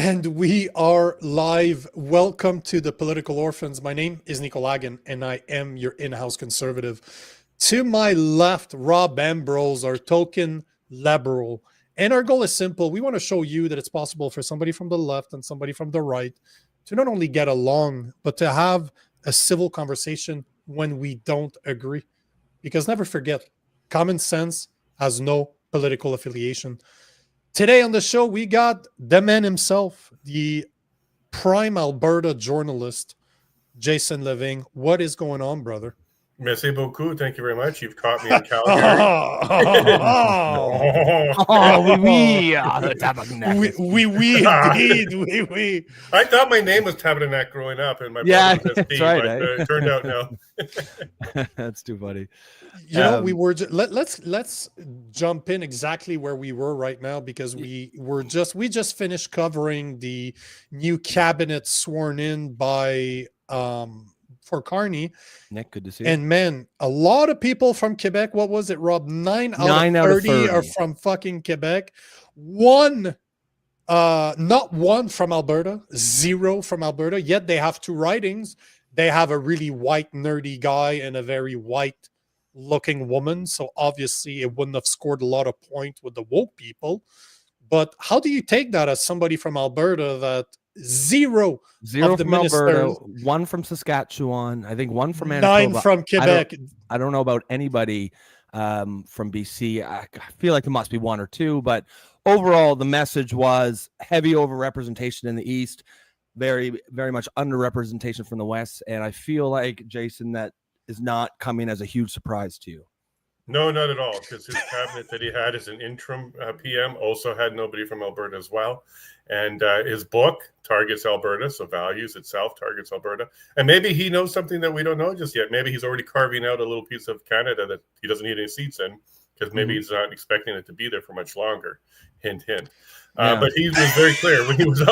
And we are live. Welcome to the Political Orphans. My name is Nico Lavigne, and I am your in-house conservative. To my left, Rob Ambrose, our token liberal. And our goal is simple. We want to show you that it's possible for somebody from the left and somebody from the right to not only get along, but to have a civil conversation when we don't agree. Because never forget, common sense has no political affiliation. Today on the show, we got the man himself, the prime Alberta journalist, Jason Lavigne. What is going on, brother? Merci beaucoup. Thank you very much. You've caught me in Calgary. Oui. I thought my name was Tabernacle growing up, and my brother was Steve, right, but it turned out no. That's too funny. You know, we were let's jump in exactly where we were right now, because we just finished covering the new cabinet sworn in by for Carney. Nick, good to see you. And man, a lot of people from Quebec. What was it, Rob? 9 out of 30 are from fucking Quebec. Not one from Alberta. 0 from Alberta. Yet they have 2 ridings. They have a really white, nerdy guy and a very white looking woman. So obviously it wouldn't have scored a lot of points with the woke people. But how do you take that as somebody from Alberta that zero of the from ministers, Alberta, 1 from Saskatchewan, I think 1 from 9 Manitoba, from Quebec? I don't know about anybody from BC. I feel like there must be 1 or 2, but overall the message was heavy overrepresentation in the East, very, very much underrepresentation from the West. And I feel like, Jason, that is not coming as a huge surprise to you. No, not at all, because his cabinet that he had as an interim PM also had nobody from Alberta as well. And his book targets Alberta, so values itself targets Alberta. And maybe he knows something that we don't know just yet. Maybe he's already carving out a little piece of Canada that he doesn't need any seats in, because maybe he's not expecting it to be there for much longer. Hint, hint. But he was very clear when he was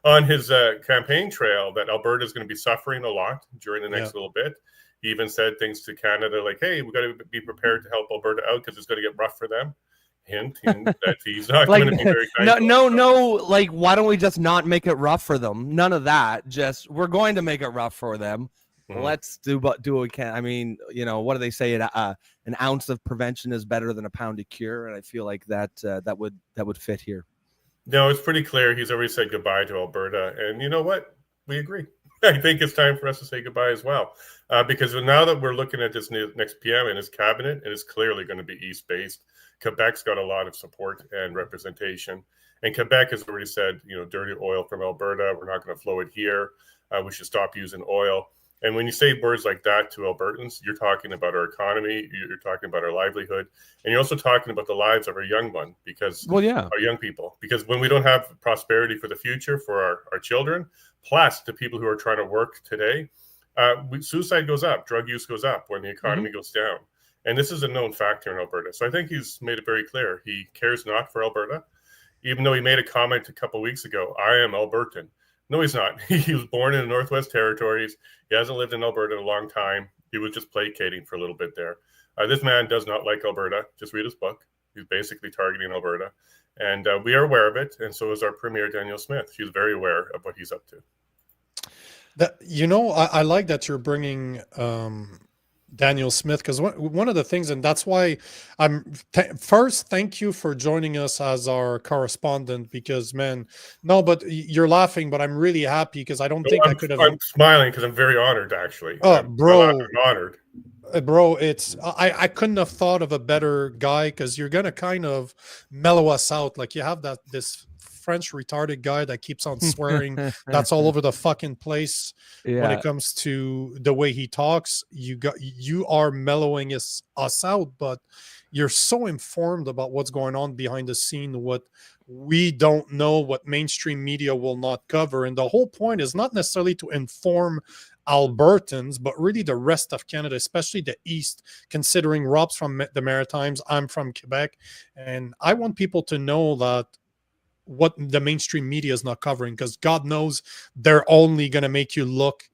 on his campaign trail that Alberta is going to be suffering a lot during the next little bit. He even said things to Canada like, hey, we've got to be prepared to help Alberta out because it's going to get rough for them. Hint that he's not like, going to be very kind. No, like, why don't we just not make it rough for them? None of that. Just, we're going to make it rough for them. Let's do what we can. I mean, you know, what do they say? An ounce of prevention is better than a pound of cure. And I feel like that would fit here. No, it's pretty clear. He's already said goodbye to Alberta. And you know what? We agree. I think it's time for us to say goodbye as well. Because now that we're looking at this next PM and his cabinet, it is clearly going to be East-based. Quebec's got a lot of support and representation. And Quebec has already said, you know, dirty oil from Alberta, we're not going to flow it here. We should stop using oil. And when you say words like that to Albertans, you're talking about our economy, you're talking about our livelihood, and you're also talking about the lives of our young one, because our young people, because when we don't have prosperity for the future for our children, plus the people who are trying to work today, suicide goes up, drug use goes up when the economy goes down. And this is a known factor in Alberta. So I think he's made it very clear. He cares not for Alberta, even though he made a comment a couple of weeks ago, I am Albertan. No, he's not. He was born in the Northwest Territories. He hasn't lived in Alberta in a long time. He was just placating for a little bit there. This man does not like Alberta. Just read his book. He's basically targeting Alberta. And we are aware of it. And so is our Premier, Danielle Smith. She's very aware of what he's up to. I like that you're bringing Danielle Smith, because one of the things, and that's why first, thank you for joining us as our correspondent, because but you're laughing, but I'm really happy because I don't think I could have. I'm smiling because I'm very honored, actually. Bro, I'm honored. Bro, I couldn't have thought of a better guy, because you're gonna kind of mellow us out. Like, you have this French retarded guy that keeps on swearing that's all over the fucking place. When it comes to the way he talks, you are mellowing us out, but you're so informed about what's going on behind the scene, what we don't know, what mainstream media will not cover. And the whole point is not necessarily to inform Albertans, but really the rest of Canada, especially the East, considering Rob's from the Maritimes, I'm from Quebec, and I want people to know that what the mainstream media is not covering, because God knows they're only going to make you look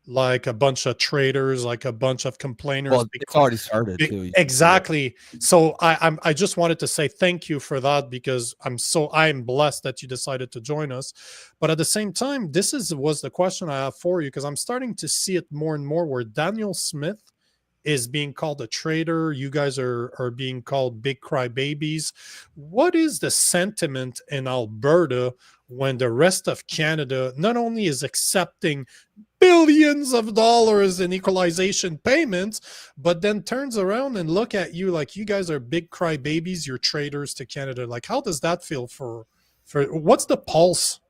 like a bunch of traitors, like a bunch of complainers. Well, it's already started too. Exactly. So I just wanted to say thank you for that, because I'm blessed that you decided to join us. But at the same time, was the question I have for you, because I'm starting to see it more and more where Danielle Smith is being called a traitor. You guys are being called big crybabies. What is the sentiment in Alberta when the rest of Canada not only is accepting billions of dollars in equalization payments, but then turns around and look at you like you guys are big crybabies, you're traitors to Canada? Like, how does that feel for what's the pulse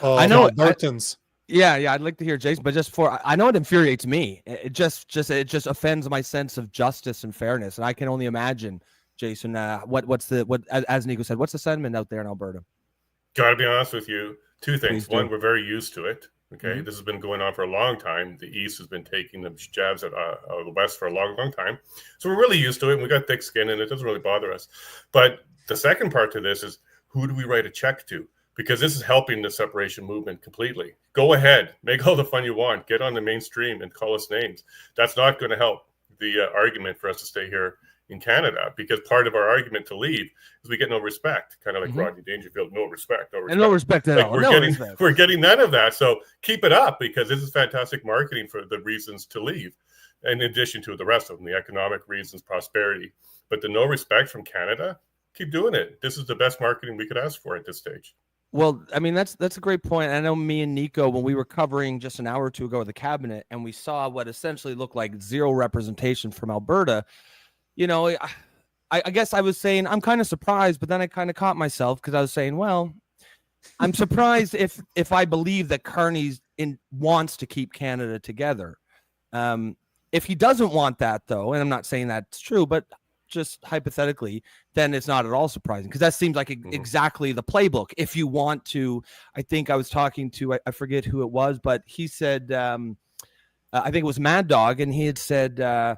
of Albertans? Yeah, I'd like to hear Jason, but I know it infuriates me. It just offends my sense of justice and fairness, and I can only imagine, Jason, as Nico said, what's the sentiment out there in Alberta? Gotta be honest with you, two things. One, we're very used to it. Okay, this has been going on for a long time. The East has been taking the jabs at the West for a long, long time, so we're really used to it. And we got thick skin, and it doesn't really bother us. But the second part to this is, who do we write a check to? Because this is helping the separation movement completely. Go ahead, make all the fun you want, get on the mainstream and call us names. That's not going to help the argument for us to stay here in Canada, because part of our argument to leave is we get no respect, kind of like Rodney Dangerfield, no respect. And no respect at all. We're getting none of that. So keep it up, because this is fantastic marketing for the reasons to leave, in addition to the rest of them, the economic reasons, prosperity. But the no respect from Canada, keep doing it. This is the best marketing we could ask for at this stage. Well, I mean, that's a great point. I know me and Nico, when we were covering just an hour or two ago the cabinet, and we saw what essentially looked like zero representation from Alberta, you know, I guess I was saying I'm kind of surprised, but then I kind of caught myself, because I was saying, well, I'm surprised if I believe that Carney wants to keep Canada together. If he doesn't want that, though, and I'm not saying that's true, but just hypothetically, then it's not at all surprising, because that seems like exactly the playbook. If you want to, I think I was talking to, I forget who it was, but he said, I think it was Mad Dog, and he had said,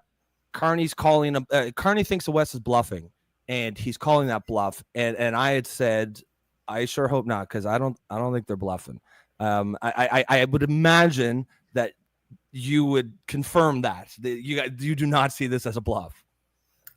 Carney's calling him, Carney thinks the West is bluffing, and he's calling that bluff. And I had said, I sure hope not, because I don't think they're bluffing. I would imagine that you would confirm that you do not see this as a bluff.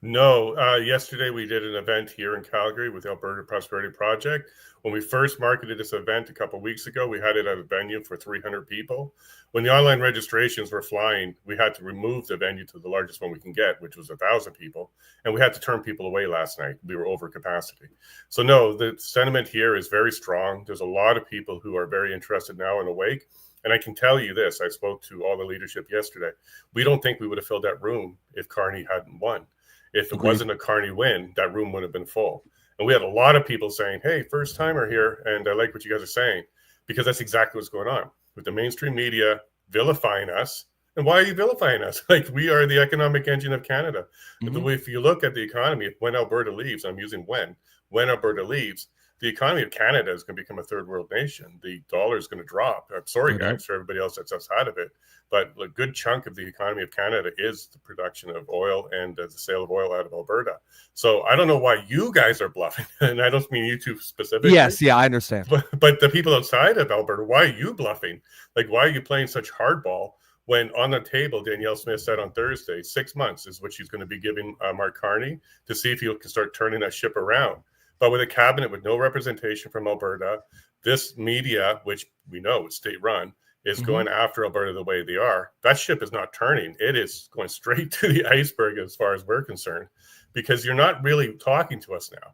No, yesterday we did an event here in Calgary with the Alberta Prosperity Project. When we first marketed this event a couple of weeks ago, we had it at a venue for 300 people. When the online registrations were flying, we had to remove the venue to the largest one we can get, which was 1,000 people. And we had to turn people away last night. We were over capacity. So no, the sentiment here is very strong. There's a lot of people who are very interested now and awake. And I can tell you this, I spoke to all the leadership yesterday. We don't think we would have filled that room if Carney hadn't won. If it wasn't a Carney win, that room would have been full. And we had a lot of people saying, hey, first timer here, and I like what you guys are saying, because that's exactly what's going on with the mainstream media vilifying us. And why are you vilifying us? Like, we are the economic engine of Canada. If you look at the economy, when Alberta leaves, I'm using when Alberta leaves, the economy of Canada is going to become a third world nation. The dollar is going to drop. I'm sorry, guys, for everybody else that's outside of it. But a good chunk of the economy of Canada is the production of oil and the sale of oil out of Alberta. So I don't know why you guys are bluffing. And I don't mean you two specifically. Yes, yeah, I understand. But the people outside of Alberta, why are you bluffing? Like, why are you playing such hardball when on the table, Danielle Smith said on Thursday, 6 months is what she's going to be giving Mark Carney to see if he can start turning that ship around. But with a cabinet with no representation from Alberta, this media, which we know is state-run, is going after Alberta the way they are. That ship is not turning. It is going straight to the iceberg as far as we're concerned, because you're not really talking to us now.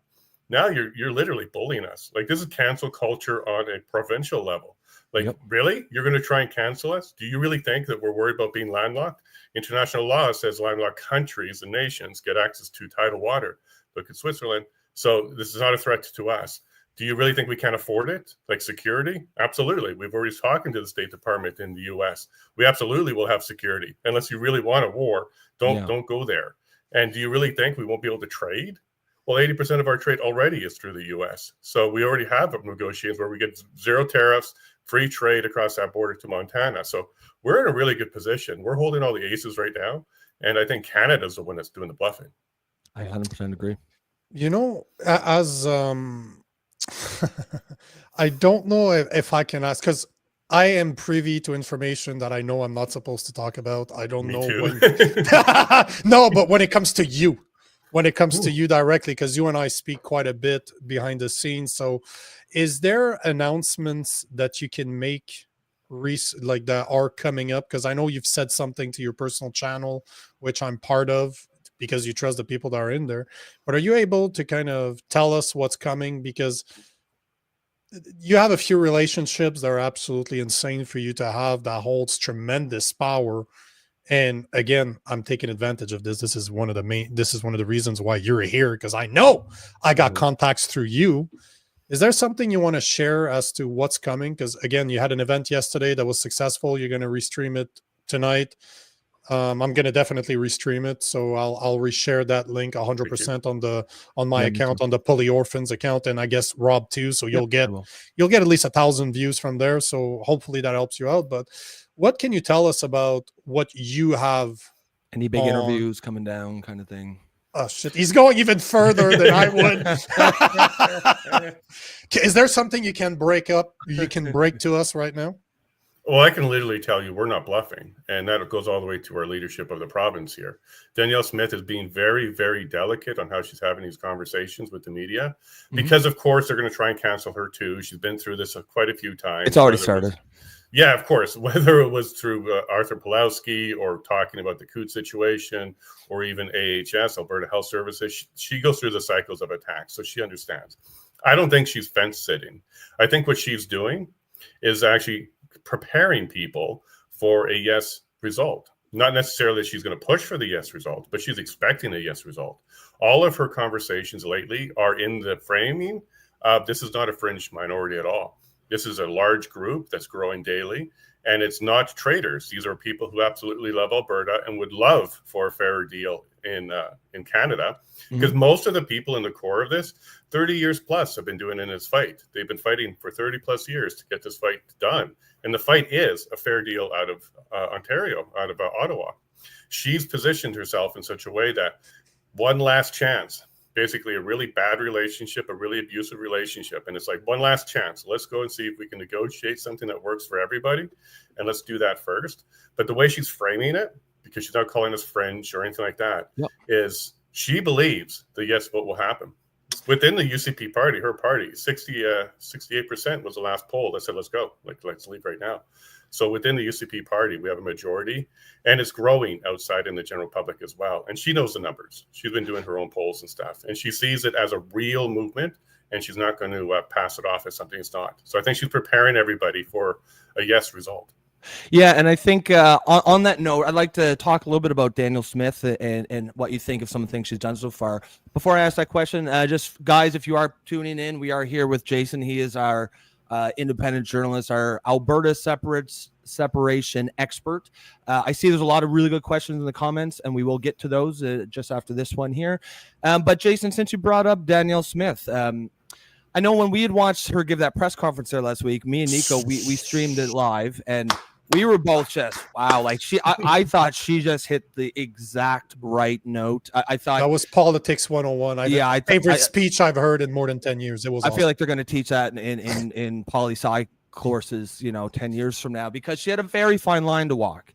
Now you're literally bullying us. Like, this is cancel culture on a provincial level. Like, really? You're going to try and cancel us? Do you really think that we're worried about being landlocked? International law says landlocked countries and nations get access to tidal water. Look at Switzerland. So this is not a threat to us. Do you really think we can't afford it? Like security? Absolutely. We've already talked to the State Department in the US. We absolutely will have security. Unless you really want a war, don't go there. And do you really think we won't be able to trade? Well, 80% of our trade already is through the US. So we already have negotiations where we get zero tariffs, free trade across that border to Montana. So we're in a really good position. We're holding all the aces right now. And I think Canada's the one that's doing the bluffing. I 100% agree. You know, as I don't know if I can ask, because I am privy to information that I know I'm not supposed to talk about. I don't Me know too. when. No, but when it comes to you, directly, because you and I speak quite a bit behind the scenes. So, is there announcements that you can make, like that are coming up? Because I know you've said something to your personal channel, which I'm part of, because you trust the people that are in there. But are you able to kind of tell us what's coming? Because you have a few relationships that are absolutely insane for you to have, that holds tremendous power. And again, I'm taking advantage of this. This is one of the reasons why you're here, because I know I got contacts through you. Is there something you want to share as to what's coming? Because again, you had an event yesterday that was successful. You're going to restream it tonight. I'm going to definitely restream it, so I'll reshare that link 100% on my account, on the Poli Orphans account, and I guess Rob too. So you'll get at least 1,000 views from there. So hopefully that helps you out. But what can you tell us about what you have? Any big interviews coming down, kind of thing? Oh shit, he's going even further than I would. Is there something you can break to us right now? Well, I can literally tell you we're not bluffing, and that goes all the way to our leadership of the province here. Danielle Smith is being very, very delicate on how she's having these conversations with the media, because of course they're going to try and cancel her too. She's been through this quite a few times. It's already started. Yeah, of course. Whether it was through Arthur Pulowski or talking about the Coot situation, or even AHS, Alberta Health Services, she goes through the cycles of attacks, so she understands. I don't think she's fence sitting. I think what she's doing is actually preparing people for a yes result. Not necessarily that she's going to push for the yes result, but she's expecting a yes result. All of her conversations lately are in the framing of this is not a fringe minority at all. This is a large group that's growing daily, and it's not traitors. These are people who absolutely love Alberta and would love for a fairer deal in Canada, because most of the people in the core of this 30 years plus have been doing in this fight. They've been fighting for 30 plus years to get this fight done. And the fight is a fair deal out of Ontario, out of Ottawa. She's positioned herself in such a way that one last chance, basically a really bad relationship, a really abusive relationship. And it's like one last chance. Let's go and see if we can negotiate something that works for everybody. And let's do that first. But the way she's framing it, because she's not calling us fringe or anything like that, is she believes the yes vote will happen. Within the UCP party, her party, 68% was the last poll that said, let's go, let's leave right now. So within the UCP party, we have a majority, and it's growing outside in the general public as well. And she knows the numbers. She's been doing her own polls and stuff, and she sees it as a real movement, and she's not going to pass it off as something it's not. So I think she's preparing everybody for a yes result. Yeah, and I think on that note, I'd like to talk a little bit about Danielle Smith and what you think of some of the things she's done so far. Before I ask that question, just guys, if you are tuning in, we are here with Jason. He is our independent journalist, our Alberta separation expert. I see there's a lot of really good questions in the comments, and we will get to those just after this one here. But Jason, since you brought up Danielle Smith, I know when we had watched her give that press conference there last week, me and Nico, we streamed it live, and we were both just, wow, like I thought she just hit the exact right note. I thought that was politics 101. Favorite speech I've heard in more than 10 years. It was awesome. I feel like they're going to teach that in poli sci courses, 10 years from now, because she had a very fine line to walk.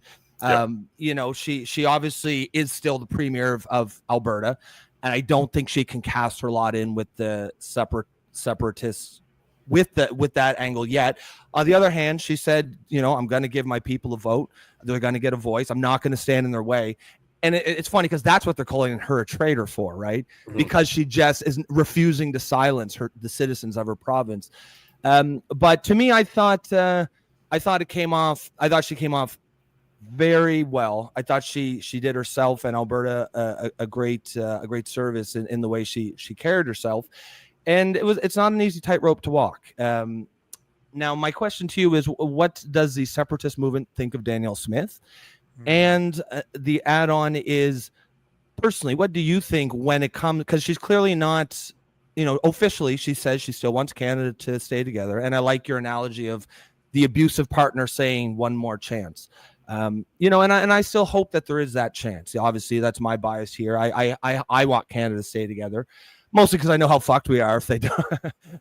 She obviously is still the premier of Alberta, and I don't think she can cast her lot in with the separatists with that angle yet. On the other hand, she said, I'm going to give my people a vote. They're going to get a voice. I'm not going to stand in their way. And it's funny because that's what they're calling her a traitor for, right? Because she just is refusing to silence the citizens of her province. But to me, I thought she came off very well. I thought she did herself and Alberta a great service in the way she carried herself. And it's not an easy tightrope to walk. Now, my question to you is, what does the separatist movement think of Danielle Smith? And the add-on is, personally, what do you think when it comes, because she's clearly not, officially, she says she still wants Canada to stay together. And I like your analogy of the abusive partner saying one more chance. And I still hope that there is that chance. Obviously, that's my bias here. I want Canada to stay together. Mostly because I know how fucked we are if they do.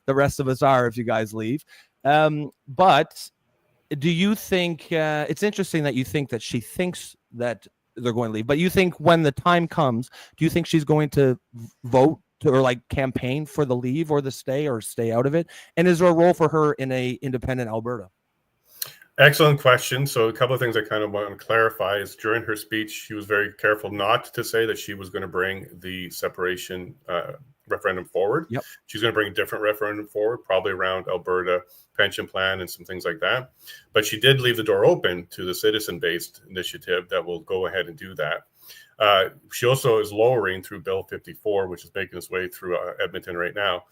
The rest of us are if you guys leave. But Do you think it's interesting that you think that she thinks that they're going to leave, but you think when the time comes, do you think she's going to vote or like campaign for the leave or the stay or stay out of it? And is there a role for her in a independent Alberta? Excellent question. So a couple of things I kind of want to clarify is during her speech, she was very careful not to say that she was going to bring the separation referendum forward. Yep. She's going to bring a different referendum forward, probably around Alberta pension plan and some things like that. But she did leave the door open to the citizen-based initiative that will go ahead and do that. She also is lowering through Bill 54, which is making its way through Edmonton right now,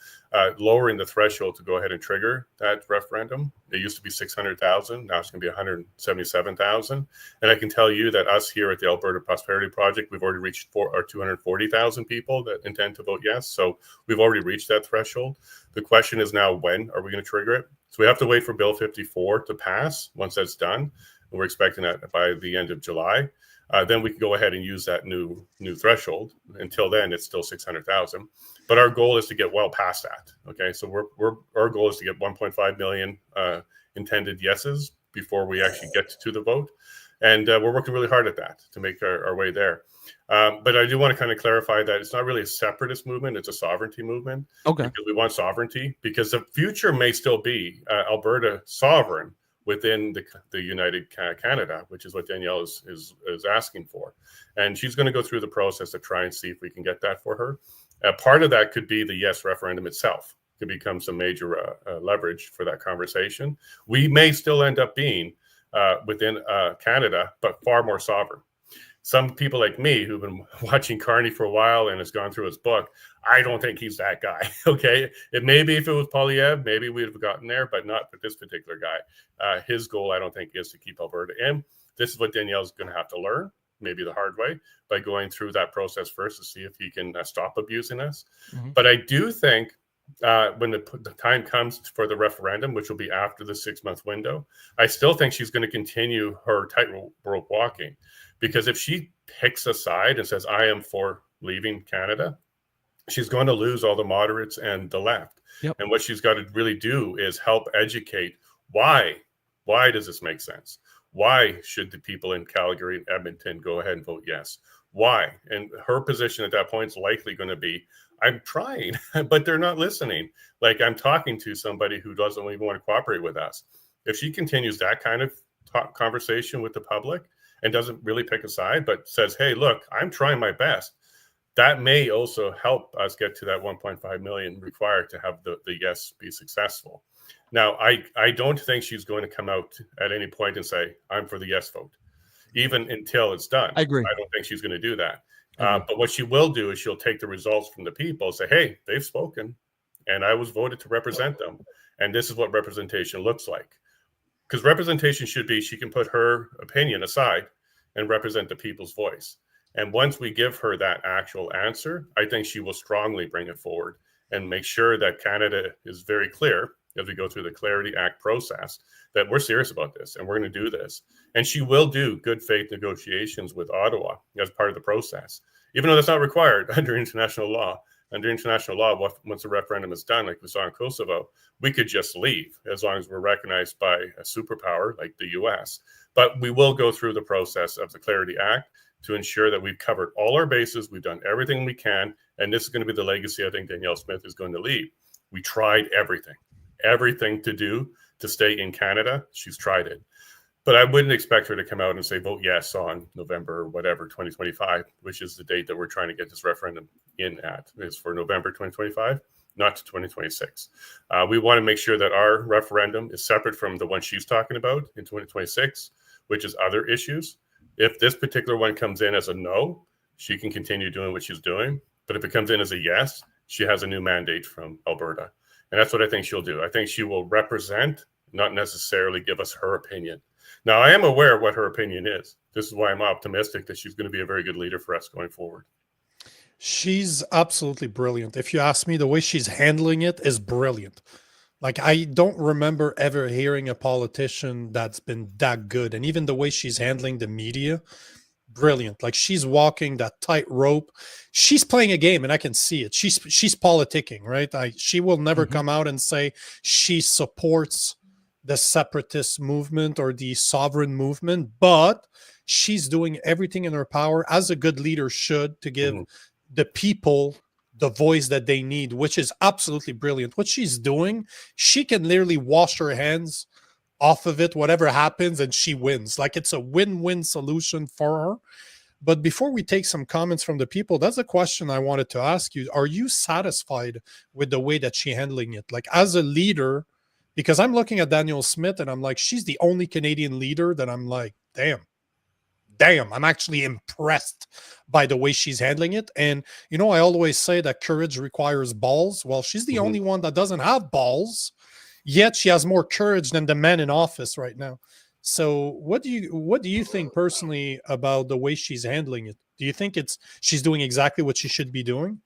lowering the threshold to go ahead and trigger that referendum. It used to be 600,000. Now it's going to be 177,000. And I can tell you that us here at the Alberta Prosperity Project, we've already reached 240,000 people that intend to vote yes. So we've already reached that threshold. The question is now, when are we going to trigger it? So we have to wait for Bill 54 to pass. Once that's done, and we're expecting that by the end of July. Then we can go ahead and use that new threshold. Until then, it's still 600,000. But our goal is to get well past that. Okay, so our goal is to get 1.5 million intended yeses before we actually get to the vote, and we're working really hard at that to make our way there. But I do want to kind of clarify that it's not really a separatist movement; it's a sovereignty movement. Okay, because we want sovereignty, because the future may still be Alberta sovereign within the United Canada, which is what Danielle is asking for. And she's going to go through the process to try and see if we can get that for her. Part of that could be the yes referendum itself. Could become some major leverage for that conversation. We may still end up being within Canada, but far more sovereign. Some people like me who've been watching Carney for a while and has gone through his book, I don't think he's that guy. Okay, it may be if it was Polyev, maybe we'd have gotten there, but not for this particular guy. His goal, I don't think, is to keep Alberta in. This is what Danielle's going to have to learn, maybe the hard way, by going through that process first to see if he can stop abusing us. Mm-hmm. But I do think when the time comes for the referendum, which will be after the 6-month window, I still think she's going to continue her tightrope walking. Because if she picks a side and says, I am for leaving Canada, she's going to lose all the moderates and the left. Yep. And what she's got to really do is help educate why. Why does this make sense? Why should the people in Calgary and Edmonton go ahead and vote yes? Why? And her position at that point is likely going to be, I'm trying, but they're not listening. Like, I'm talking to somebody who doesn't even want to cooperate with us. If she continues that kind of conversation with the public and doesn't really pick a side, but says, hey, look, I'm trying my best, that may also help us get to that 1.5 million required to have the yes be successful. Now, I don't think she's going to come out at any point and say, I'm for the yes vote, even until it's done. I agree. I don't think she's going to do that. But what she will do is she'll take the results from the people and say, hey, they've spoken, and I was voted to represent them. And this is what representation looks like. Because representation should be, she can put her opinion aside and represent the people's voice. And once we give her that actual answer, I think she will strongly bring it forward and make sure that Canada is very clear as we go through the Clarity Act process that we're serious about this and we're going to do this. And she will do good faith negotiations with Ottawa as part of the process, even though that's not required under international law. Under international law, once the referendum is done, like we saw in Kosovo, we could just leave as long as we're recognized by a superpower like the US. But we will go through the process of the Clarity Act to ensure that we've covered all our bases, we've done everything we can, and this is going to be the legacy I think Danielle Smith is going to leave. We tried everything to do to stay in Canada. She's tried it. But I wouldn't expect her to come out and say, vote yes on November, whatever, 2025, which is the date that we're trying to get this referendum in at. It's for November 2025, not to 2026. We want to make sure that our referendum is separate from the one she's talking about in 2026, which is other issues. If this particular one comes in as a no, she can continue doing what she's doing. But if it comes in as a yes, she has a new mandate from Alberta. And that's what I think she'll do. I think she will represent, not necessarily give us her opinion. Now, I am aware of what her opinion is. This is why I'm optimistic that she's going to be a very good leader for us going forward. She's absolutely brilliant. If you ask me, the way she's handling it is brilliant. Like, I don't remember ever hearing a politician that's been that good. And even the way she's handling the media, brilliant. Like, she's walking that tightrope. She's playing a game, and I can see it. She's politicking, right? She will never come out and say she supports the separatist movement or the sovereign movement, but she's doing everything in her power, as a good leader should, to give the people the voice that they need, which is absolutely brilliant. What she's doing, she can literally wash her hands off of it, whatever happens, and she wins. Like, it's a win-win solution for her. But before we take some comments from the people, that's a question I wanted to ask you. Are you satisfied with the way that she's handling it? Like, as a leader, because I'm looking at Danielle Smith and I'm like, she's the only Canadian leader that I'm like, damn, I'm actually impressed by the way she's handling it. And, you know, I always say that courage requires balls. Well, she's the only one that doesn't have balls, yet she has more courage than the men in office right now. So what do you think personally about the way she's handling it? Do you think she's doing exactly what she should be doing?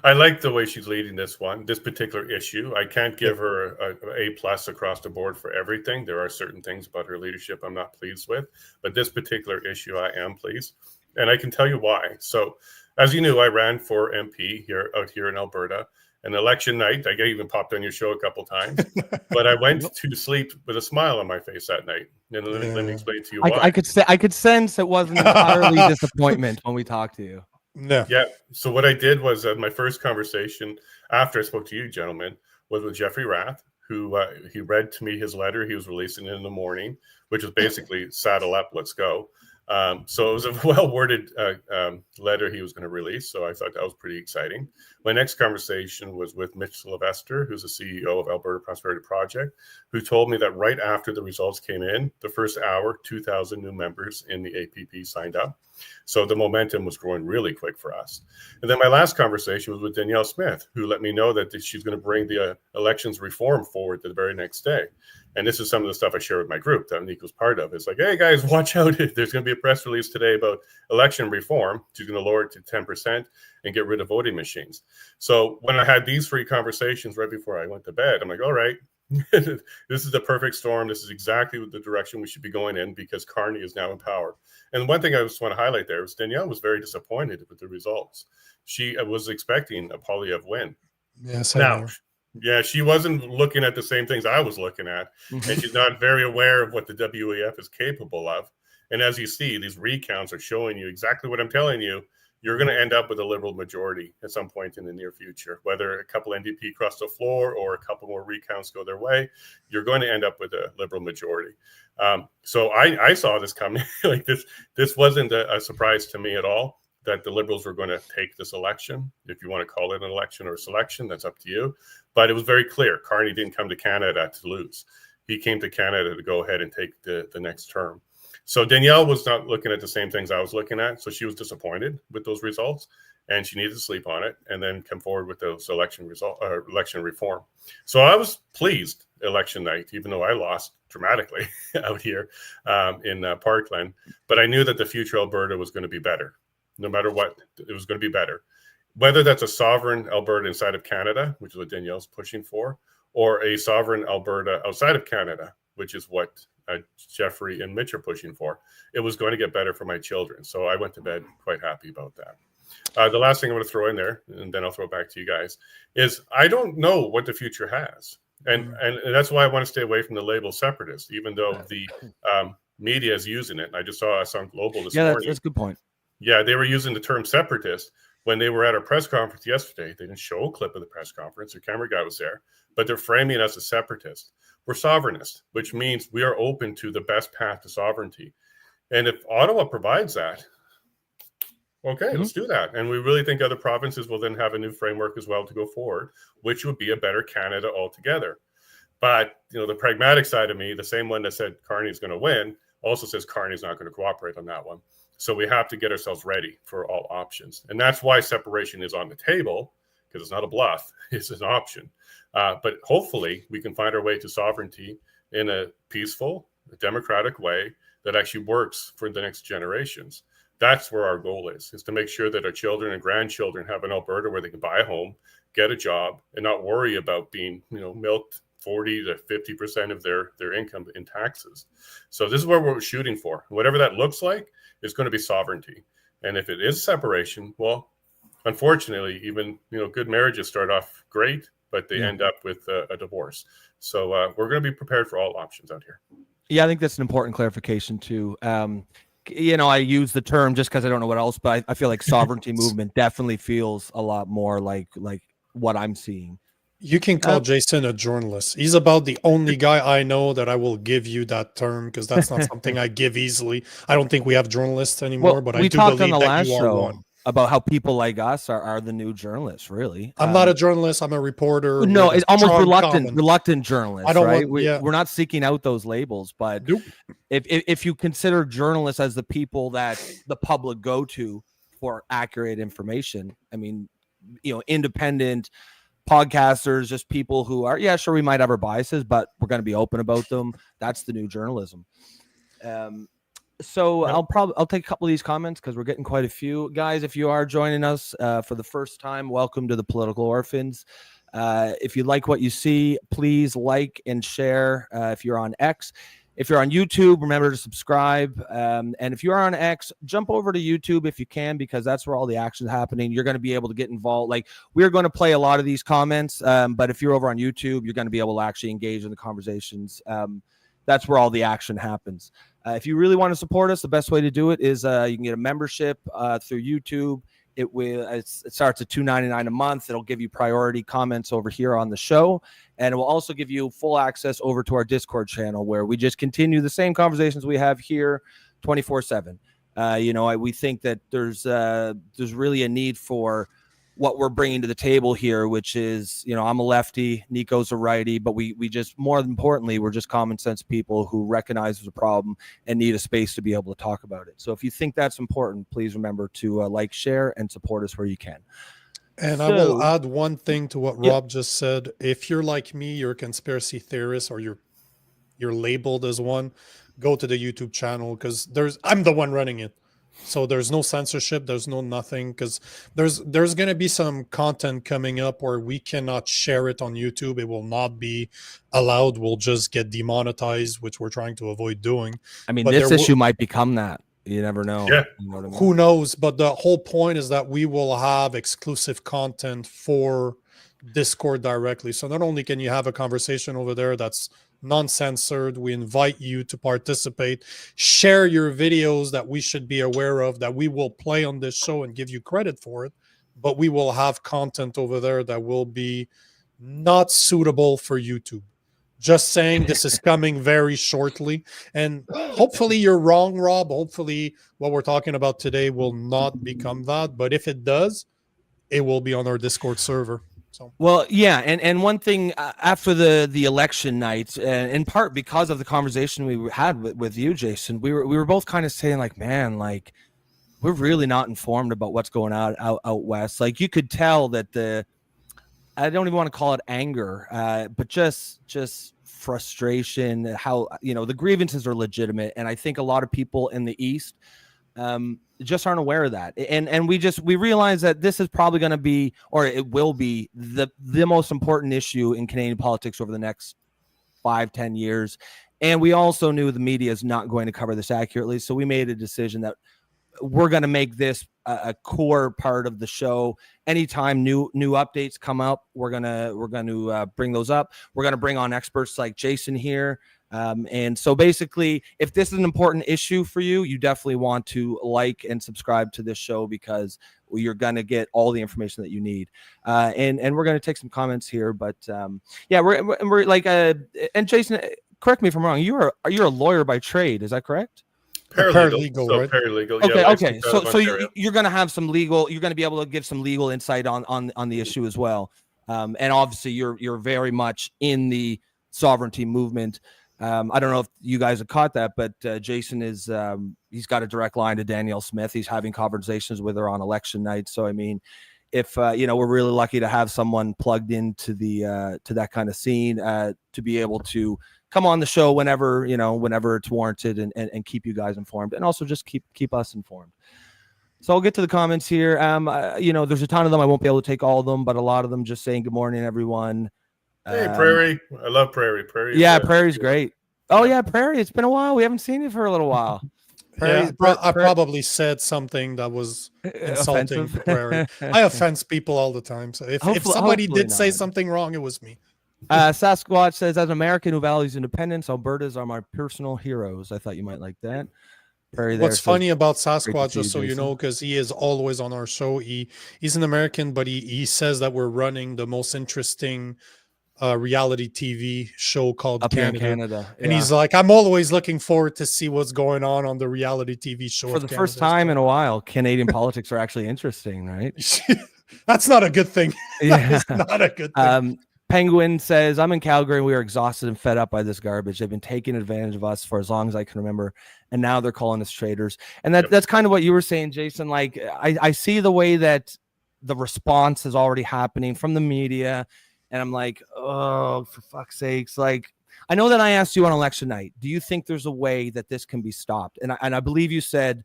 I like the way she's leading this particular issue. I can't give her a A+ across the board for everything. There are certain things about her leadership I'm not pleased with, but this particular issue I am pleased, and I can tell you why. So, as you knew, I ran for MP out here in Alberta. And election night, I even popped on your show a couple times, but I went to sleep with a smile on my face that night. And let me explain to you why. I could sense it wasn't entirely disappointment when we talked to you. No. Yeah. So what I did was my first conversation after I spoke to you, gentlemen, was with Jeffrey Rath, who he read to me his letter he was releasing in the morning, which was basically saddle up, let's go. So it was a well-worded letter he was going to release. So I thought that was pretty exciting. My next conversation was with Mitch Sylvester, who's the CEO of Alberta Prosperity Project, who told me that right after the results came in, the first hour, 2,000 new members in the APP signed up. So the momentum was growing really quick for us. And then my last conversation was with Danielle Smith, who let me know that she's going to bring the elections reform forward the very next day. And this is some of the stuff I share with my group that Nico's part of. It's like, hey, guys, watch out. There's going to be a press release today about election reform. She's going to lower it to 10% and get rid of voting machines. So when I had these 3 conversations right before I went to bed, I'm like, all right, this is the perfect storm. This is exactly the direction we should be going in because Carney is now in power. And one thing I just want to highlight there was Danielle was very disappointed with the results. She was expecting a Polyev win. Yes, now, yeah, she wasn't looking at the same things I was looking at, and she's not very aware of what the WEF is capable of. And as you see, these recounts are showing you exactly what I'm telling you. You're going to end up with a Liberal majority at some point in the near future. Whether a couple NDP cross the floor or a couple more recounts go their way, you're going to end up with a Liberal majority. So I saw this coming. Like this wasn't a surprise to me at all that the Liberals were going to take this election. If you want to call it an election or a selection, that's up to you. But it was very clear. Carney didn't come to Canada to lose. He came to Canada to go ahead and take the next term. So Danielle was not looking at the same things I was looking at. So she was disappointed with those results and she needed to sleep on it and then come forward with those election reform. So I was pleased election night, even though I lost dramatically out here in Parkland. But I knew that the future Alberta was going to be better. No matter what, it was going to be better. Whether that's a sovereign Alberta inside of Canada, which is what Danielle's pushing for, or a sovereign Alberta outside of Canada, which is what Jeffrey and Mitch are pushing for, it was going to get better for my children. So I went to bed quite happy about that. The last thing I'm going to throw in there, and then I'll throw it back to you guys, is I don't know what the future has. And that's why I want to stay away from the label separatist, even though the media is using it. And I just saw us on Global this morning. That's a good point. Yeah, they were using the term separatist when they were at our press conference yesterday. They didn't show a clip of the press conference. Their camera guy was there, but they're framing us as separatist. We're sovereignist, which means we are open to the best path to sovereignty. And if Ottawa provides that, okay, let's do that. And we really think other provinces will then have a new framework as well to go forward, which would be a better Canada altogether. But, the pragmatic side of me, the same one that said Carney's going to win, also says Carney's not going to cooperate on that one. So we have to get ourselves ready for all options. And that's why separation is on the table, because it's not a bluff, it's an option. But hopefully we can find our way to sovereignty in a peaceful, democratic way that actually works for the next generations. That's where our goal is to make sure that our children and grandchildren have an Alberta where they can buy a home, get a job, and not worry about being, milked 40 to 50% of their income in taxes. So this is where we're shooting for. Whatever that looks like is going to be sovereignty. And if it is separation, well, unfortunately, even, good marriages start off great, but they end up with a divorce. So we're going to be prepared for all options out here. Yeah, I think that's an important clarification too. I use the term just because I don't know what else, but I feel like sovereignty movement definitely feels a lot more like what I'm seeing. You can call Jason a journalist. He's about the only guy I know that I will give you that term, because that's not something I give easily. I don't think we have journalists anymore, but I do believe that you are one. About how people like us are the new journalists, really. I'm not a journalist. I'm a reporter. No, it's almost reluctant journalist, I don't right? want, We're not seeking out those labels, but if you consider journalists as the people that the public go to for accurate information, I mean, independent podcasters, just people who are, sure, we might have our biases, but we're going to be open about them. That's the new journalism. So I'll take a couple of these comments because we're getting quite a few. Guys, if you are joining us for the first time, welcome to the Political Orphans. If you like what you see, please like and share if you're on X. If you're on YouTube, remember to subscribe. And if you are on X, jump over to YouTube if you can, because that's where all the action is happening. You're going to be able to get involved. Like, we're going to play a lot of these comments, but if you're over on YouTube, you're going to be able to actually engage in the conversations. That's where all the action happens. If you really want to support us, the best way to do it is you can get a membership through YouTube. It starts at $2.99 a month. It'll give you priority comments over here on the show, and it will also give you full access over to our Discord channel, where we just continue the same conversations we have here 24/7. We think that there's really a need for what we're bringing to the table here, which is, I'm a lefty, Nico's a righty, but we just, more importantly, we're just common sense people who recognize there's a problem and need a space to be able to talk about it. So if you think that's important, please remember to like, share, and support us where you can. And I will add one thing to what Rob just said. If you're like me, you're a conspiracy theorist, or you're labeled as one, go to the YouTube channel, because I'm the one running it. So there's no censorship, there's no nothing, because there's going to be some content coming up where we cannot share it on YouTube. It will not be allowed. We'll just get demonetized, which we're trying to avoid doing. I mean, this issue might become that. You never know. Yeah. You know what I mean? Who knows? But the whole point is that we will have exclusive content for Discord directly. So not only can you have a conversation over there that's non-censored, we invite you to participate, share your videos that we should be aware of, that we will play on this show and give you credit for it, but we will have content over there that will be not suitable for YouTube. Just saying, this is coming very shortly, and hopefully you're wrong, Rob. Hopefully what we're talking about today will not become that, but if it does, it will be on our Discord server. So. Well, yeah, and one thing after the election night, and in part because of the conversation we had with you, Jason, we were both kind of saying, like, man, like, we're really not informed about what's going on out west. Like, you could tell that I don't even want to call it anger, but just frustration. How the grievances are legitimate, and I think a lot of people in the East just aren't aware of that, and we realize that this is probably going to be, or it will be, the most important issue in Canadian politics over the next 5-10 years. And we also knew the media is not going to cover this accurately, so we made a decision that we're going to make this a core part of the show. Anytime new updates come up, we're going to bring those up. We're going to bring on experts like Jason here. And so basically, if this is an important issue for you, you definitely want to like and subscribe to this show, because you're going to get all the information that you need. And we're going to take some comments here, but we're like, and Jason, correct me if I'm wrong. You're a lawyer by trade. Is that correct? Paralegal, right? Paralegal. Okay. So you're going to have some legal. You're going to be able to give some legal insight on the issue as well. And obviously, you're very much in the sovereignty movement. I don't know if you guys have caught that, but Jason is he's got a direct line to Danielle Smith. He's having conversations with her on election night. So I mean, if we're really lucky to have someone plugged into to that kind of scene to be able to come on the show whenever it's warranted, and keep you guys informed, and also just keep us informed. So I'll get to the comments here. There's a ton of them. I won't be able to take all of them, but a lot of them just saying good morning, everyone. Hey, Prairie. I love Prairie. Prairie's great. Oh, yeah, Prairie. It's been a while. We haven't seen you for a little while. Yeah, I probably said something that was insulting offensive. to Prairie. I offend people all the time. So if somebody did say something wrong, it was me. Sasquatch says, as an American who values independence, Albertas are my personal heroes. I thought you might like that. Prairie What's there funny says, about Sasquatch, just so you Jason. know, because he is always on our show. He's an American, but he says that we're running the most interesting reality TV show called Up here in Canada. Canada. And he's like, I'm always looking forward to see what's going on the reality TV show. For the first time in a while, Canadian politics are actually interesting, right? That's not a good thing. Yeah. It's not a good thing. Penguin says, I'm in Calgary and we are exhausted and fed up by this garbage. They've been taking advantage of us for as long as I can remember. And now they're calling us traitors. And that's kind of what you were saying, Jason. Like, I see the way that the response is already happening from the media. And I'm like, oh, for fuck's sakes. Like, I know that I asked you on election night, do you think there's a way that this can be stopped? And I believe you said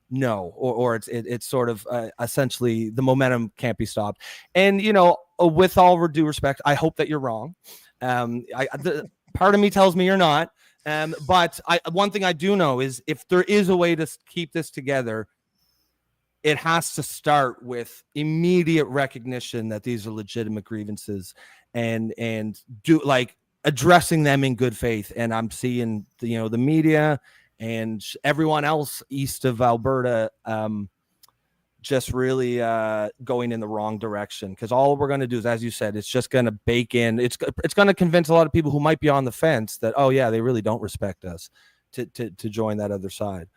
no, or it's sort of essentially the momentum can't be stopped. And, you know, with all due respect, I hope that you're wrong. The part of me tells me you're not. But one thing I do know is if there is a way to keep this together, it has to start with immediate recognition that these are legitimate grievances and do like addressing them in good faith. And I'm seeing the media and everyone else east of Alberta just really going in the wrong direction, because all we're going to do is, as you said, it's just going to bake in. It's going to convince a lot of people who might be on the fence that, oh yeah, they really don't respect us to join that other side.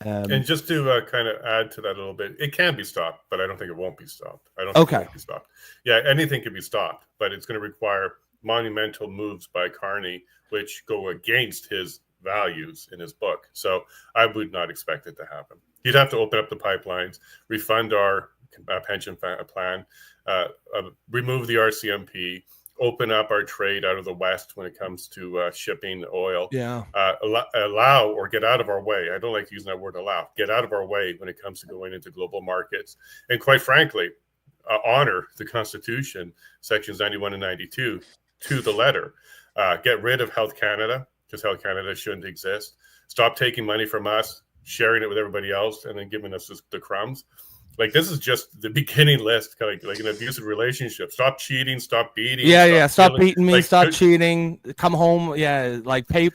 And just to kind of add to that a little bit, it can be stopped, but I don't think it won't be stopped. I don't think it won't be stopped. Yeah, anything can be stopped, but it's going to require monumental moves by Carney, which go against his values in his book. So I would not expect it to happen. He'd have to open up the pipelines, refund our pension plan, remove the RCMP, open up our trade out of the West when it comes to shipping oil. Yeah. Allow or get out of our way. I don't like using that word allow. Get out of our way when it comes to going into global markets. And quite frankly, honor the Constitution, sections 91 and 92 to the letter. Get rid of Health Canada, because Health Canada shouldn't exist. Stop taking money from us, sharing it with everybody else, and then giving us the crumbs. Like, this is just the beginning list, like an abusive relationship. Stop cheating, stop beating. Stop beating me, stop cheating, come home. Yeah, like pay.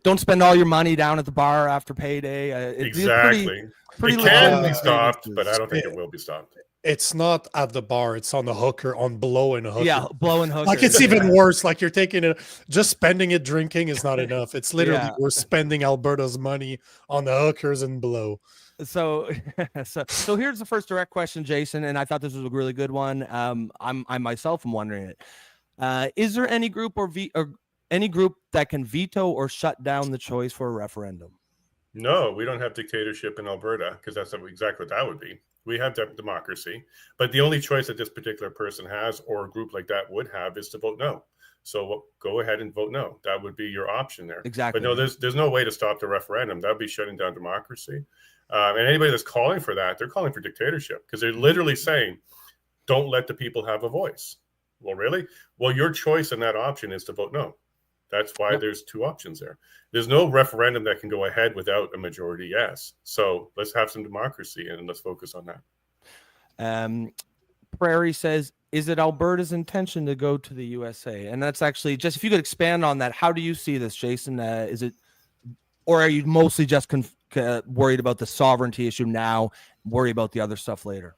Don't spend all your money down at the bar after payday. Exactly. It can be stopped, but I don't think it will be stopped. It's not at the bar. It's on the hooker, on blowing a hooker. Yeah, blowing hooker. Like, it's even worse. Like, you're taking it, just spending it drinking is not enough. It's literally we're spending Alberta's money on the hookers and blow. So here's the first direct question, Jason, and I thought this was a really good one. I myself am wondering it. Is there any group or any group that can veto or shut down the choice for a referendum? No, we don't have dictatorship in Alberta, because that's exactly what that would be. We have democracy, but the only choice that this particular person has, or a group like that would have, is to vote no. So go ahead and vote no. That would be your option there. Exactly. But no, there's no way to stop the referendum. That would be shutting down democracy. And anybody that's calling for that, they're calling for dictatorship, because they're literally saying, don't let the people have a voice. Well, really? Well, your choice in that option is to vote no. That's why there's two options there. There's no referendum that can go ahead without a majority yes. So let's have some democracy and let's focus on that. Prairie says, is it Alberta's intention to go to the USA? And that's actually, just if you could expand on that, how do you see this, Jason? Is it, or are you mostly just worried about the sovereignty issue now, worry about the other stuff later?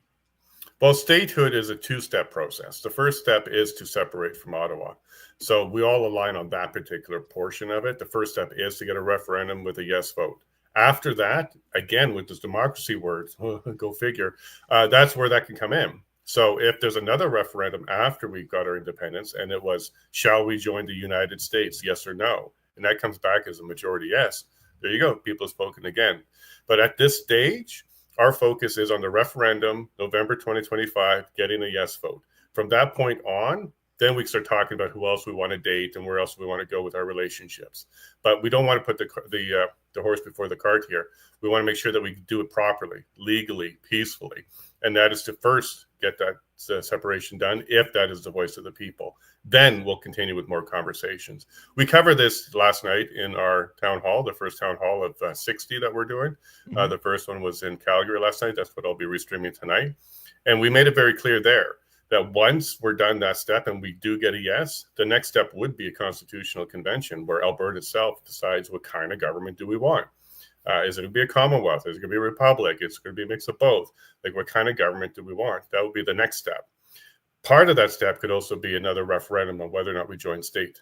Well, statehood is a two-step process. The first step is to separate from Ottawa. So we all align on that particular portion of it. The first step is to get a referendum with a yes vote. After that, again, with this democracy words, go figure, that's where that can come in. So if there's another referendum after we got our independence, and it was, shall we join the United States, yes or no? And that comes back as a majority yes. There you go. People have spoken again. But at this stage, our focus is on the referendum, November 2025, getting a yes vote. From that point on, then we start talking about who else we want to date and where else we want to go with our relationships. But we don't want to put the horse before the cart here. We want to make sure that we do it properly, legally, peacefully. And that is to first get that separation done, if that is the voice of the people. Then we'll continue with more conversations. We covered this last night in our town hall, the first town hall of 60 that we're doing. The first one was in Calgary last night. That's what I'll be restreaming tonight. And we made it very clear there that once we're done that step and we do get a yes, the next step would be a constitutional convention where Alberta itself decides what kind of government do we want. Is it going to be a Commonwealth? Is it going to be a Republic? It's going to be a mix of both. Like, what kind of government do we want? That would be the next step. Part of that step could also be another referendum on whether or not we join state.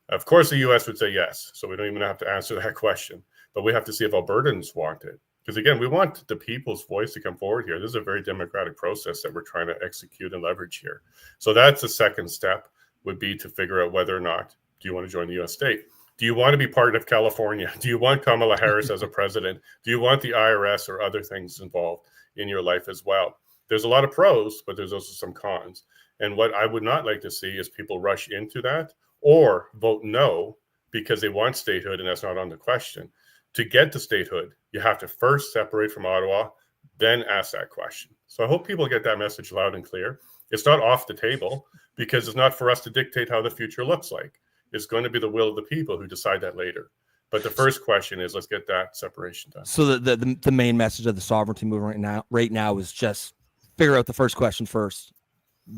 Of course, the U.S. would say yes, so we don't even have to answer that question. But we have to see if Albertans want it. Because, again, we want the people's voice to come forward here. This is a very democratic process that we're trying to execute and leverage here. So that's the second step, would be to figure out whether or not do you want to join the U.S. state. Do you want to be part of California? Do you want Kamala Harris as a president? Do you want the IRS or other things involved in your life as well? There's a lot of pros, but there's also some cons. And what I would not like to see is people rush into that or vote no because they want statehood and that's not on the question. To get to statehood, you have to first separate from Ottawa, then ask that question. So I hope people get that message loud and clear. It's not off the table because it's not for us to dictate how the future looks like. It's going to be the will of the people who decide that later. But the first question is, let's get that separation done. So the main message of the sovereignty movement right now is just figure out the first question first.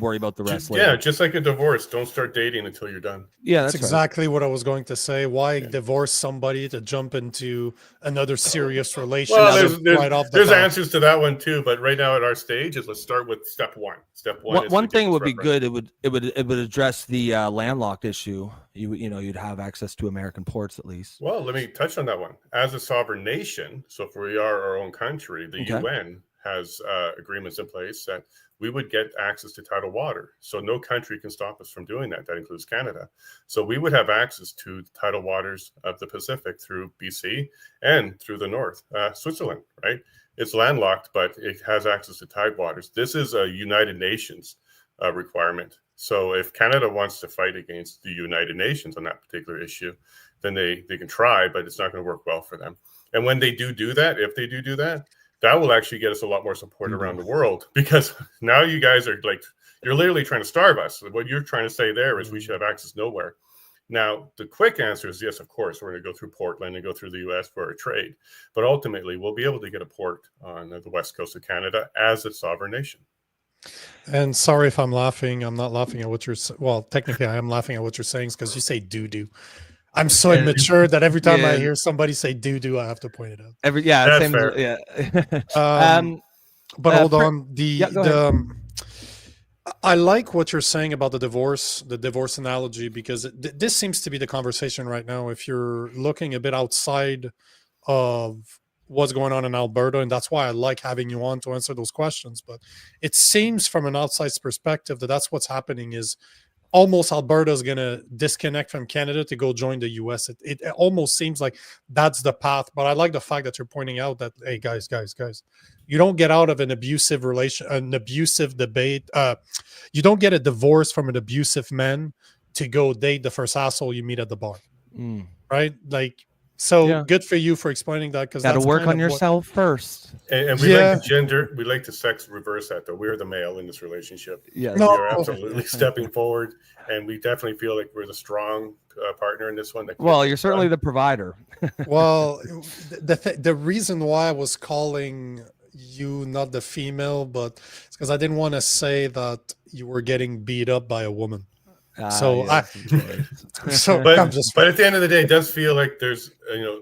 Worry about the rest later. Yeah, just like a divorce. Don't start dating until you're done. Yeah, that's exactly what I was going to say. Why divorce somebody to jump into another serious relation? Well, there's answers to that one too, but right now at our stage is let's start with step one. Step one. One thing would be good. It would address the landlocked issue. You'd have access to American ports at least. Well, let me touch on that one. As a sovereign nation, so if we are our own country, the UN has agreements in place that we would get access to tidal water. So no country can stop us from doing that. That includes Canada. So we would have access to tidal waters of the Pacific through BC and through the north, Switzerland, right? It's landlocked, but it has access to tide waters. This is a United Nations requirement. So if Canada wants to fight against the United Nations on that particular issue, then they can try, but it's not going to work well for them. And when they do that, if they do that, that will actually get us a lot more support around the world, because now you guys are like, you're literally trying to starve us. What you're trying to say there is we should have access nowhere. Now, the quick answer is yes, of course, we're going to go through Portland and go through the U.S. for a trade. But ultimately, we'll be able to get a port on the west coast of Canada as a sovereign nation. And sorry if I'm laughing. I'm not laughing at what you're well, technically I am laughing at what you're saying because you say doo-doo. I'm so immature that every time I hear somebody say doo-doo, I have to point it out. That's fair. Yeah. But hold on. I like what you're saying about the divorce analogy, because this seems to be the conversation right now. If you're looking a bit outside of what's going on in Alberta, and that's why I like having you on to answer those questions. But it seems from an outside's perspective that's what's happening is almost Alberta is going to disconnect from Canada to go join the US. It almost seems like that's the path. But I like the fact that you're pointing out that, hey, guys, you don't get out of an abusive debate. You don't get a divorce from an abusive man to go date the first asshole you meet at the bar. Right? Like, so good for you for explaining that, because got to work on yourself first. And we like the gender, we like the sex reverse that, though. We're the male in this relationship. Yeah, we are absolutely stepping forward, and we definitely feel like we're the strong partner in this one. Well, you're certainly the provider. Well, the reason why I was calling you not the female, but it's because I didn't want to say that you were getting beat up by a woman. But at the end of the day, it does feel like there's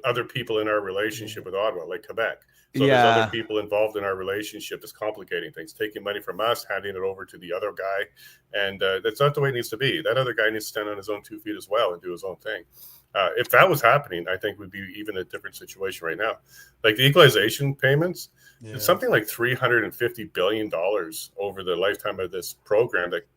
other people in our relationship with Ottawa, like Quebec. So there's other people involved in our relationship that's complicating things, taking money from us, handing it over to the other guy, and that's not the way it needs to be. That other guy needs to stand on his own 2 feet as well and do his own thing. If that was happening, I think we'd be even a different situation right now. Like the equalization payments, it's something like $350 billion over the lifetime of this program that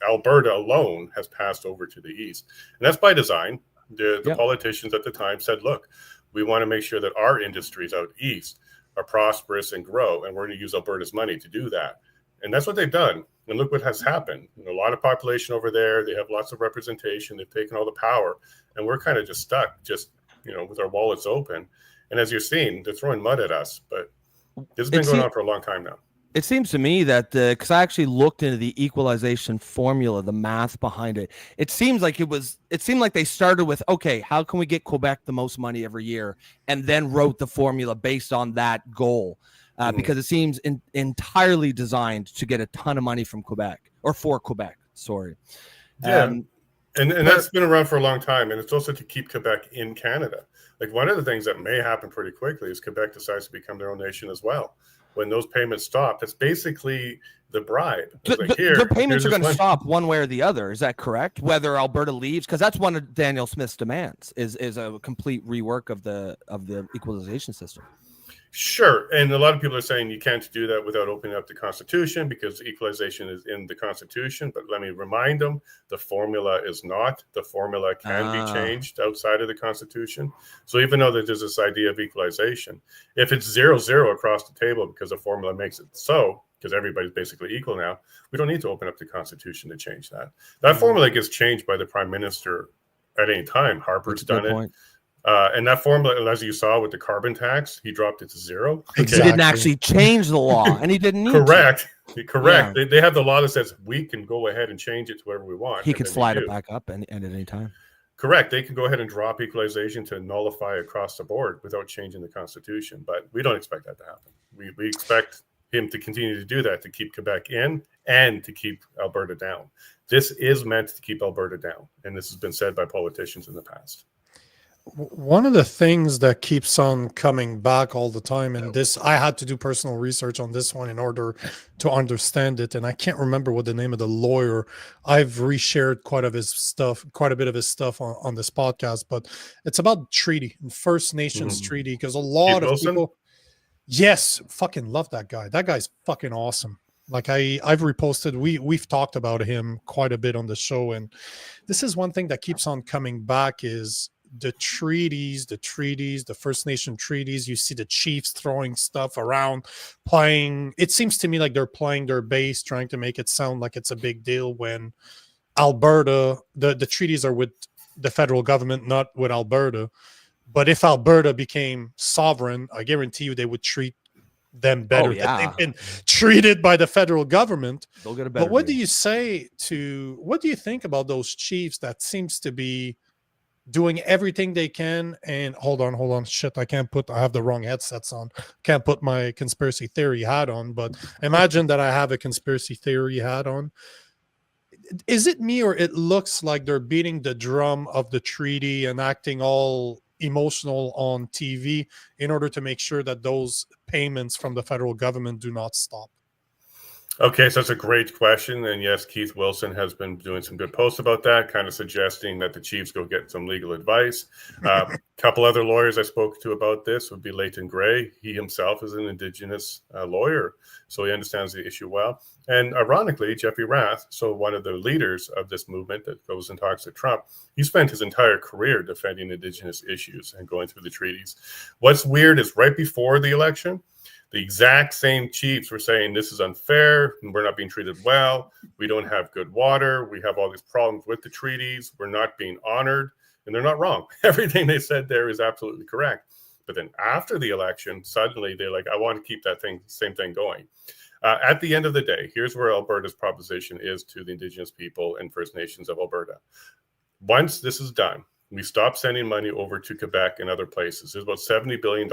Alberta alone has passed over to the east. And that's by design. The politicians at the time said, look, we want to make sure that our industries out east are prosperous and grow, and we're going to use Alberta's money to do that. And that's what they've done. And look what has happened. A lot of population over there. They have lots of representation. They've taken all the power. And we're kind of just stuck, with our wallets open. And as you're seeing, they're throwing mud at us. But this has been going on for a long time now. It seems to me that because I actually looked into the equalization formula, the math behind it. It seems like it seemed like they started with, okay, how can we get Quebec the most money every year, and then wrote the formula based on that goal, because it seems entirely designed to get a ton of money from Quebec or for Quebec. Sorry. Yeah. And that's been around for a long time. And it's also to keep Quebec in Canada. Like, one of the things that may happen pretty quickly is Quebec decides to become their own nation as well. When those payments stop, that's basically the bribe. The payments are going to stop one way or the other. Is that correct? Whether Alberta leaves, because that's one of Danielle Smith's demands, is a complete rework of the equalization system. Sure. And a lot of people are saying you can't do that without opening up the Constitution, because equalization is in the Constitution. But let me remind them, the formula is not. The formula can be changed outside of the Constitution. So even though there's this idea of equalization, if it's 0-0 across the table because the formula makes it so, because everybody's basically equal now, we don't need to open up the Constitution to change that. That formula gets changed by the Prime Minister at any time. Harper's done it. And that formula, as you saw with the carbon tax, he dropped it to 0. Exactly. He didn't actually change the law, and he didn't need Correct. to. Correct. Yeah. They have the law that says we can go ahead and change it to wherever we want. He could slide it back up and at any time. Correct. They can go ahead and drop equalization to nullify across the board without changing the Constitution. But we don't expect that to happen. We expect him to continue to do that, to keep Quebec in and to keep Alberta down. This is meant to keep Alberta down. And this has been said by politicians in the past. One of the things that keeps on coming back all the time, and this, I had to do personal research on this one in order to understand it, and I can't remember what the name of the lawyer. I've reshared quite a bit of his stuff on this podcast, but it's about treaty, First Nations treaty, because a lot of people, yes, fucking love that guy. That guy's fucking awesome. Like I've reposted, we've talked about him quite a bit on the show, and this is one thing that keeps on coming back is the treaties, the First Nation treaties. You see the chiefs throwing stuff around, playing. It seems to me like they're playing their base, trying to make it sound like it's a big deal when Alberta, the treaties are with the federal government, not with Alberta. But if Alberta became sovereign, I guarantee you they would treat them better than they've been treated by the federal government. They'll get a better But what deal. do you think about those chiefs that seems to be doing everything they can? And hold on, shit, I have the wrong headsets on, can't put my conspiracy theory hat on, but imagine that I have a conspiracy theory hat on. Is it me, or it looks like they're beating the drum of the treaty and acting all emotional on TV in order to make sure that those payments from the federal government do not stop? Okay, so that's a great question. And yes, Keith Wilson has been doing some good posts about that, kind of suggesting that the Chiefs go get some legal advice. A couple other lawyers I spoke to about this would be Leighton Gray. He himself is an Indigenous lawyer, so he understands the issue well. And ironically, Jeffrey Rath, so one of the leaders of this movement that goes and talks to Trump, he spent his entire career defending Indigenous issues and going through the treaties. What's weird is right before the election, the exact same chiefs were saying this is unfair and we're not being treated well. We don't have good water. We have all these problems with the treaties. We're not being honored. And they're not wrong. Everything they said there is absolutely correct. But then after the election, suddenly they're like, I want to keep that same thing going. At the end of the day, here's where Alberta's proposition is to the Indigenous people and First Nations of Alberta. Once this is done, we stop sending money over to Quebec and other places. There's about $70 billion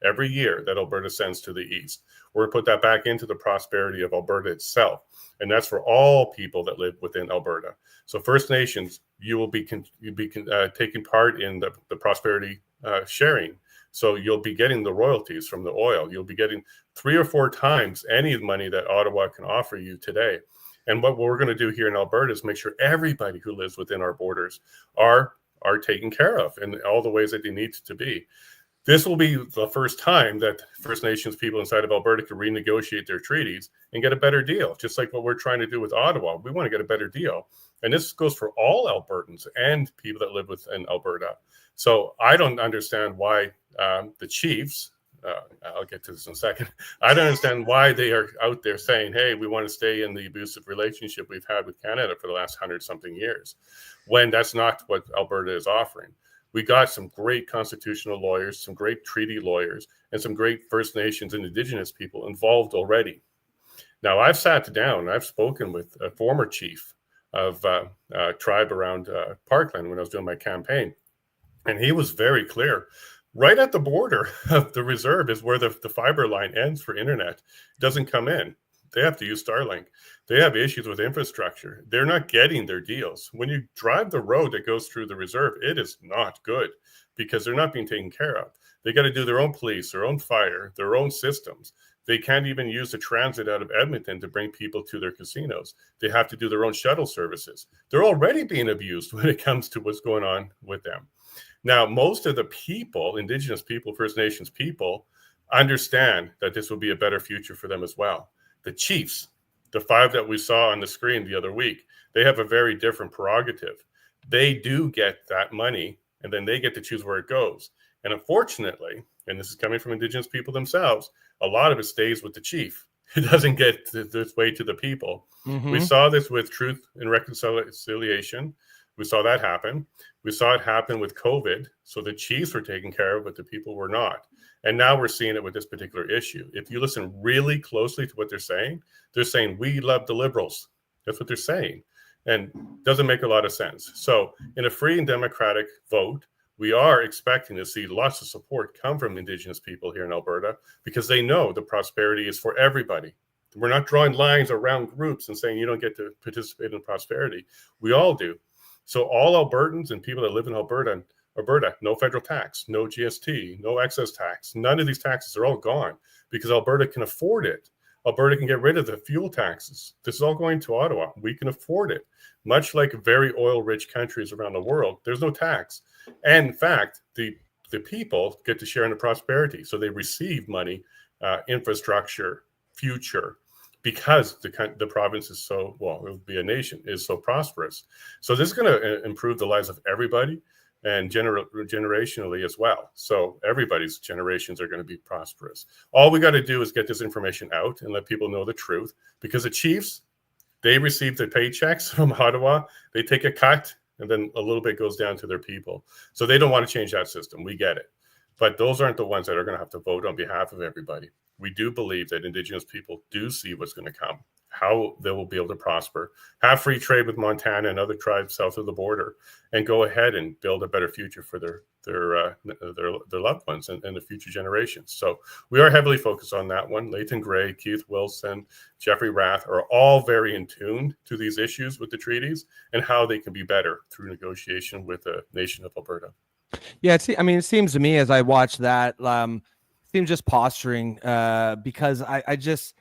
every year that Alberta sends to the east. We're going to put that back into the prosperity of Alberta itself. And that's for all people that live within Alberta. So First Nations, you will be taking part in the prosperity sharing. So you'll be getting the royalties from the oil. You'll be getting 3 or 4 times any money that Ottawa can offer you today. And what we're going to do here in Alberta is make sure everybody who lives within our borders are taken care of in all the ways that they need to be. This will be the first time that First Nations people inside of Alberta can renegotiate their treaties and get a better deal, just like what we're trying to do with Ottawa. We want to get a better deal. And this goes for all Albertans and people that live within Alberta. So I don't understand why the chiefs, I'll get to this in a second. I don't understand why they are out there saying, hey, we want to stay in the abusive relationship we've had with Canada for the last 100-something years, when that's not what Alberta is offering. We got some great constitutional lawyers, some great treaty lawyers, and some great First Nations and Indigenous people involved already. Now, I've sat down, I've spoken with a former chief of tribe around Parkland when I was doing my campaign, and he was very clear. Right at the border of the reserve is where the fiber line ends for internet. It doesn't come in. They have to use Starlink. They have issues with infrastructure. They're not getting their deals. When you drive the road that goes through the reserve, it is not good because they're not being taken care of. They got to do their own police, their own fire, their own systems. They can't even use the transit out of Edmonton to bring people to their casinos. They have to do their own shuttle services. They're already being abused when it comes to what's going on with them. Now, most of the people, Indigenous people, First Nations people, understand that this will be a better future for them as well. The chiefs, the 5 that we saw on the screen the other week, they have a very different prerogative. They do get that money, and then they get to choose where it goes. And unfortunately, and this is coming from Indigenous people themselves, a lot of it stays with the chief. It doesn't get this way to the people. Mm-hmm. We saw this with Truth and Reconciliation. We saw that happen. We saw it happen with COVID. So the chiefs were taken care of, but the people were not. And now we're seeing it with this particular issue. If you listen really closely to what they're saying, we love the liberals. That's what they're saying. And it doesn't make a lot of sense. So in a free and democratic vote, we are expecting to see lots of support come from Indigenous people here in Alberta because they know the prosperity is for everybody. We're not drawing lines around groups and saying you don't get to participate in prosperity. We all do. So all Albertans and people that live in Alberta, no federal tax, no GST, no excess tax. None of these taxes are all gone because Alberta can afford it. Alberta can get rid of the fuel taxes. This is all going to Ottawa. We can afford it. Much like very oil-rich countries around the world, there's no tax. And in fact, the people get to share in the prosperity. So they receive money, infrastructure, future, because the province is so, well, it would be a nation, is so prosperous. So this is going to improve the lives of everybody and generationally as well. So everybody's generations are going to be prosperous. All we got to do is get this information out and let people know the truth, because the chiefs, they receive the paychecks from Ottawa, they take a cut, and then a little bit goes down to their people. So they don't want to change that system. We get it. But those aren't the ones that are going to have to vote on behalf of everybody. We do believe that Indigenous people do see what's going to come, how they will be able to prosper, have free trade with Montana and other tribes south of the border, and go ahead and build a better future for their loved ones and the future generations. So we are heavily focused on that one. Leighton Gray, Keith Wilson, Jeffrey Rath are all very in tune to these issues with the treaties and how they can be better through negotiation with the nation of Alberta. Yeah, it seems to me as I watch that, seems just posturing because I just,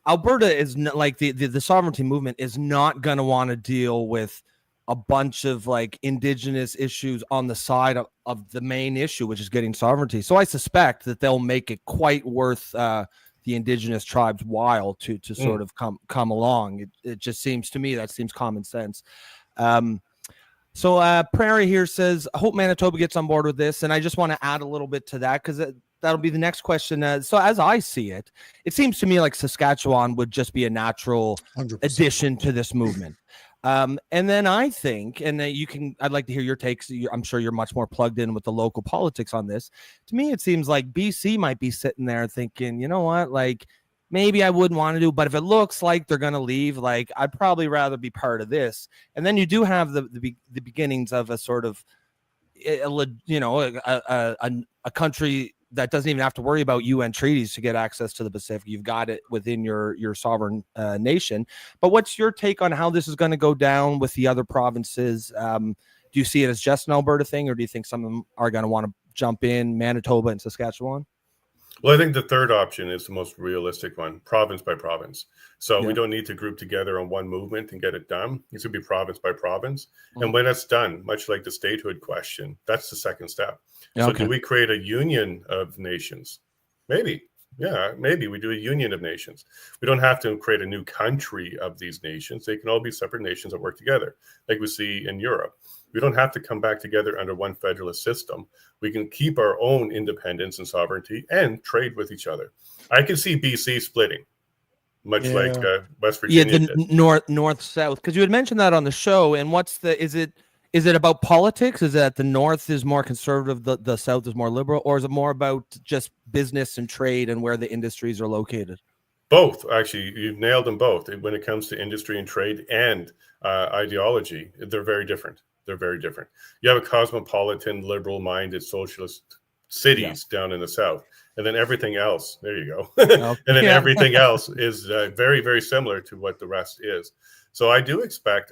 Alberta is not, like the sovereignty movement is not going to want to deal with a bunch of like Indigenous issues on the side of the main issue, which is getting sovereignty. So I suspect that they'll make it quite worth the Indigenous tribes' while to sort of come along. It just seems to me, that seems common sense. So Prairie here says, I hope Manitoba gets on board with this. And I just want to add a little bit to that because that'll be the next question. So as I see it, it seems to me like Saskatchewan would just be a natural 100%. addition to this movement. And then I think, and I'd like to hear your takes. I'm sure you're much more plugged in with the local politics on this. To me, it seems like BC might be sitting there thinking, you know what, like maybe I wouldn't want to do, but if it looks like they're going to leave, like I'd probably rather be part of this. And then you do have the beginnings of a sort of, a country that doesn't even have to worry about UN treaties to get access to the Pacific. You've got it within your sovereign nation. But what's your take on how this is going to go down with the other provinces? Do you see it as just an Alberta thing, or do you think some of them are going to want to jump in, Manitoba and Saskatchewan? Well, I think the third option is the most realistic one, province by province. So we don't need to group together on one movement and get it done. It's going to be province by province. And when that's done, much like the statehood question, that's the second step. So do we create a union of nations? Maybe. Yeah, maybe we do a union of nations. We don't have to create a new country of these nations. They can all be separate nations that work together, like we see in Europe. We don't have to come back together under one federalist system. We can keep our own independence and sovereignty and trade with each other. I can see BC splitting, much like West Virginia. Yeah, the north-south, because you had mentioned that on the show. And is it about politics? Is it that the north is more conservative, the south is more liberal, or is it more about just business and trade and where the industries are located? Both, actually, you've nailed them both. When it comes to industry and trade and ideology, they're very different. They're very different. You have a cosmopolitan, liberal-minded socialist cities down in the south, and then everything else. There you go. And then everything else is very, very similar to what the rest is. So I do expect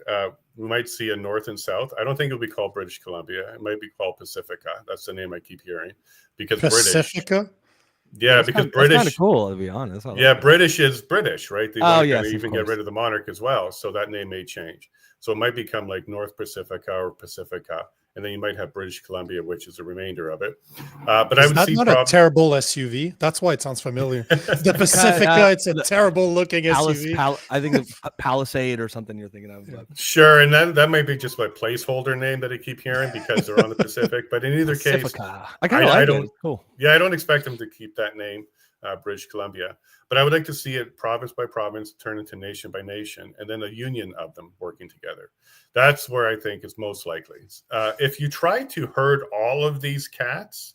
we might see a north and south. I don't think it'll be called British Columbia. It might be called Pacifica. That's the name I keep hearing, because Pacifica. British. Yeah, because British. That's kind of cool, to be honest. Yeah, British is British, right? They Oh, want to yes, even of get course. rid of the monarch as well. So that name may change. So it might become like North Pacifica or Pacifica. And then you might have British Columbia, which is the remainder of it. But I Is would that see not a terrible SUV? That's why it sounds familiar. The Pacifica, it's a terrible looking SUV. I think the Palisade or something you're thinking of. But. Sure, and that might be just my placeholder name that I keep hearing because they're on the Pacific. But in either Pacifica. case, I kind of like don't, it. Cool. Yeah, I don't expect them to keep that name, British Columbia. But I would like to see it province by province turn into nation by nation, and then a union of them working together. That's where I think is most likely. If you try to herd all of these cats,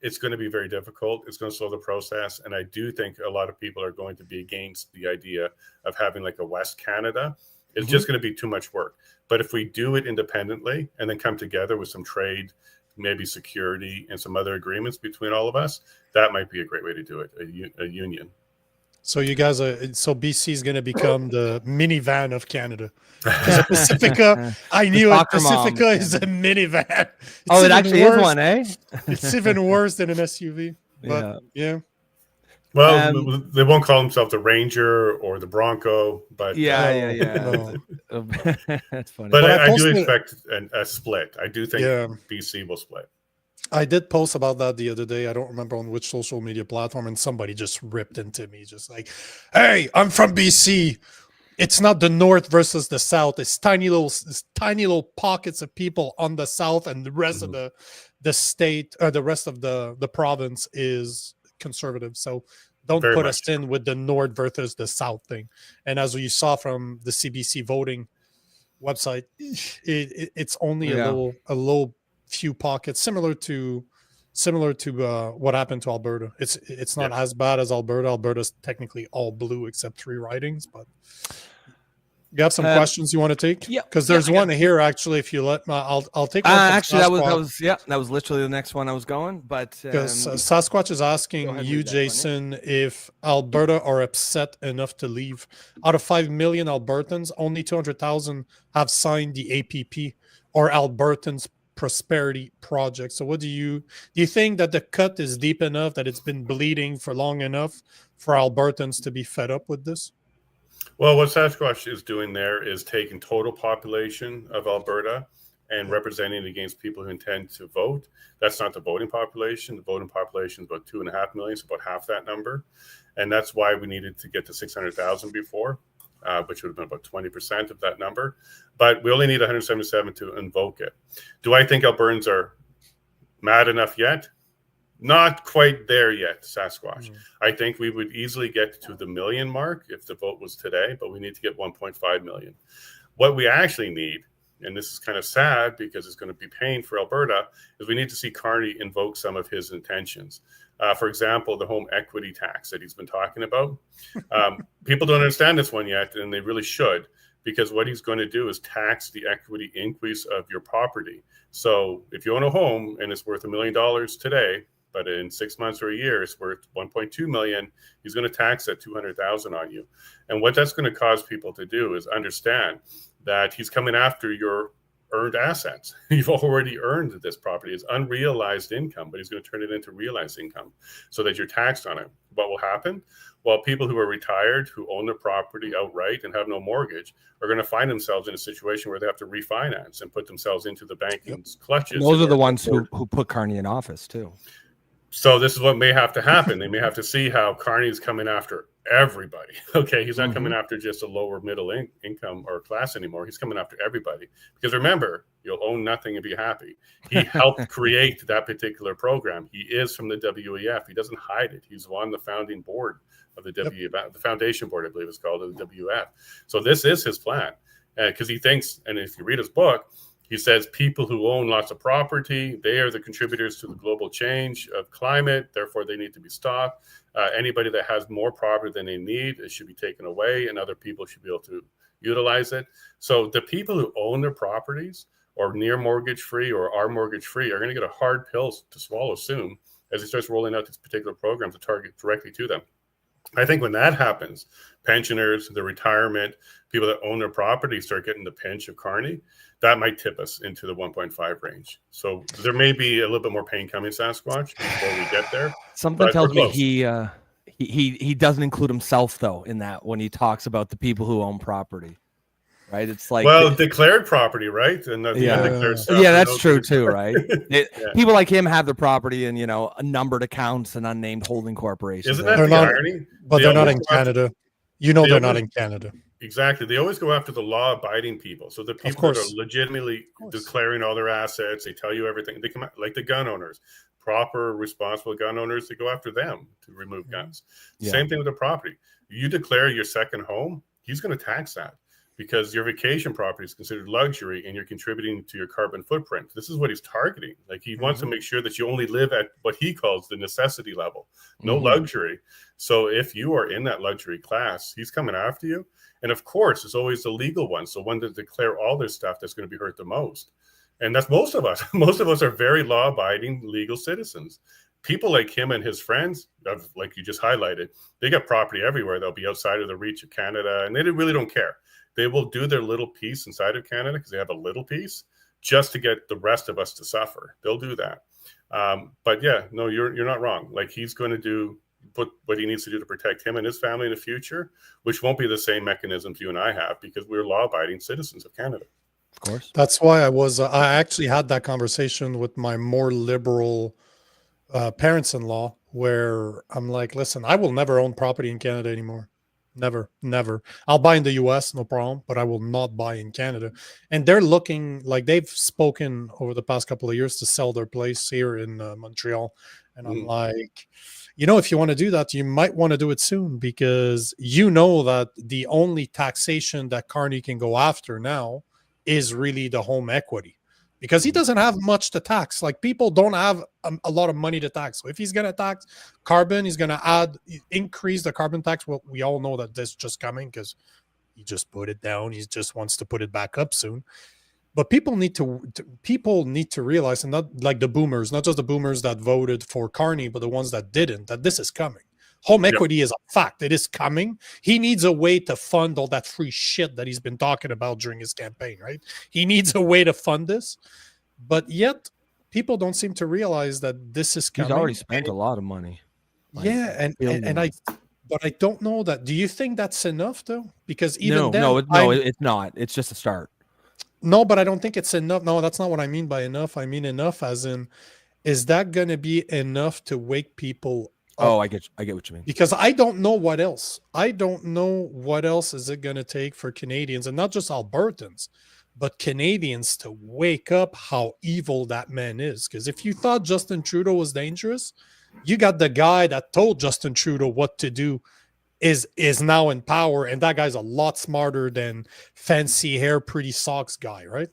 it's going to be very difficult. It's going to slow the process. And I do think a lot of people are going to be against the idea of having like a West Canada. It's just going to be too much work. But if we do it independently and then come together with some trade, maybe security and some other agreements between all of us, that might be a great way to do it, a union. So you guys so BC is going to become the minivan of Canada. Because a Pacifica, I knew it. Pacifica is a minivan. It actually is one, eh? It's even worse than an SUV. But yeah. Well, they won't call themselves the Ranger or the Bronco, but yeah. That's funny. But I do expect a split. I do think BC will split. I did post about that the other day. I don't remember on which social media platform, and somebody just ripped into me, just like, "Hey, I'm from BC. It's not the North versus the South. It's tiny little pockets of people on the South, and the rest of the state or the rest of the province is conservative. So don't put us in with the North versus the South thing." And as you saw from the CBC voting website, it's only a little few pockets, similar to what happened to Alberta. It's not as bad as Alberta. Alberta's technically all blue except 3 ridings, but you have some questions you want to take? Yeah, because there's one here actually. If you let me, I'll take one. Actually, that was literally the next one I was going. But because Sasquatch is asking you, Jason, if Alberta are upset enough to leave. Out of 5 million Albertans, only 200,000 have signed the APP or Albertans Prosperity Project. So what do you think that the cut is deep enough, that it's been bleeding for long enough for Albertans to be fed up with this? Well, what Sasquatch is doing there is taking total population of Alberta and representing it against people who intend to vote. That's not the voting population. The voting population is about 2.5 million, so about half that number. And that's why we needed to get to 600,000 before, which would have been about 20% of that number. But we only need 177 to invoke it. Do I think Albertans are mad enough yet? Not quite there yet, Sasquatch. I think we would easily get to the million mark if the vote was today, but we need to get 1.5 million. What we actually need, and this is kind of sad because it's going to be pain for Alberta, is we need to see Carney invoke some of his intentions. For example, the home equity tax that he's been talking about. People don't understand this one yet, and they really should, because what he's going to do is tax the equity increase of your property. So if you own a home and it's worth $1 million today, but in 6 months or a year, it's worth 1.2 million. He's going to tax that 200,000 on you. And what that's going to cause people to do is understand that he's coming after your earned assets. You've already earned this property. It's unrealized income, but he's going to turn it into realized income so that you're taxed on it. What will happen? Well, people who are retired, who own their property outright and have no mortgage, are going to find themselves in a situation where they have to refinance and put themselves into the banking's clutches. Those are the ones who put Carney in office too. So this is what may have to happen. They may have to see how Carney is coming after everybody. Okay, he's not coming after just a lower middle income or class anymore. He's coming after everybody. Because remember, you'll own nothing and be happy. He helped create that particular program. He is from the WEF. He doesn't hide it. He's on the founding board of the WEF, the foundation board, I believe it's called, of the WEF. So this is his plan. Because he thinks, and if you read his book, He says people who own lots of property, they are the contributors to the global change of climate. Therefore, they need to be stopped. Anybody that has more property than they need, it should be taken away, and other people should be able to utilize it. So the people who own their properties or near mortgage free or are mortgage free are going to get a hard pill to swallow soon as he starts rolling out these particular programs to target directly to them. I think when that happens, pensioners, the retirement, people that own their property start getting the pinch of Carney, that might tip us into the 1.5 range. So there may be a little bit more pain coming, Sasquatch, before we get there. Something tells me he doesn't include himself, though, in that when he talks about the people who own property. Right, it's like declared property, right, and the undeclared stuff. Yeah, that's true too, right? People like him have their property in numbered accounts and unnamed holding corporations. Isn't that the irony? But they're not in Canada. They're not in Canada. Exactly. They always go after the law-abiding people. So the people that are legitimately declaring all their assets, they tell you everything. They come out, like the gun owners, proper, responsible gun owners. They go after them to remove guns. Same thing with the property. You declare your second home, he's going to tax that, because your vacation property is considered luxury and you're contributing to your carbon footprint. This is what he's targeting. Like, he wants to make sure that you only live at what he calls the necessity level, no luxury. So if you are in that luxury class, he's coming after you. And of course, it's always the legal one. So one that declare all this stuff that's going to be hurt the most. And that's most of us. Most of us are very law-abiding legal citizens. People like him and his friends, like you just highlighted, they got property everywhere. They'll be outside of the reach of Canada, and they really don't care. They will do their little piece inside of Canada because they have a little piece just to get the rest of us to suffer. They'll do that. But yeah, no, you're not wrong. Like, he's going to do what he needs to do to protect him and his family in the future, which won't be the same mechanisms you and I have because we're law-abiding citizens of Canada. Of course. That's why I actually had that conversation with my more liberal parents-in-law, where I'm like, listen, I will never own property in Canada anymore. Never. I'll buy in the US, no problem, but I will not buy in Canada. And they're looking like they've spoken over the past couple of years to sell their place here in Montreal. And I'm like, if you want to do that, you might want to do it soon, because that the only taxation that Carney can go after now is really the home equity, because he doesn't have much to tax. Like, people don't have a lot of money to tax. So if he's going to tax carbon, he's going to increase the carbon tax. Well, we all know that this is just coming because he just put it down. He just wants to put it back up soon. But people need to realize, and not like the boomers, not just the boomers that voted for Carney, but the ones that didn't, that this is coming. Home equity is a fact. It is coming. He needs a way to fund all that free shit that he's been talking about during his campaign, right? He needs a way to fund this. But yet, people don't seem to realize that this is coming. He's already spent a lot of money. But I don't know that. Do you think that's enough, though? Because even it's not. It's just a start. No, but I don't think it's enough. No, that's not what I mean by enough. I mean enough as in, is that going to be enough to wake people up? Oh, I get what you mean. Because I don't know what else. I don't know what else is it going to take for Canadians, and not just Albertans, but Canadians, to wake up how evil that man is. Because if you thought Justin Trudeau was dangerous, you got the guy that told Justin Trudeau what to do is now in power, and that guy's a lot smarter than fancy hair, pretty socks guy, right?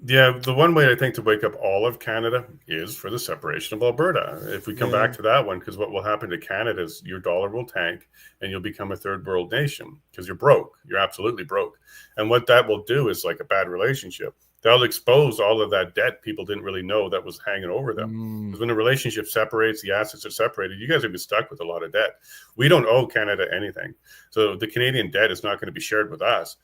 Yeah, the one way I think to wake up all of Canada is for the separation of Alberta. If we come back to that one, because what will happen to Canada is your dollar will tank and you'll become a third world nation because you're broke. You're absolutely broke. And what that will do is like a bad relationship. They'll expose all of that debt people didn't really know that was hanging over them. Because when the relationship separates, the assets are separated, you guys are going to be stuck with a lot of debt. We don't owe Canada anything. So the Canadian debt is not going to be shared with us.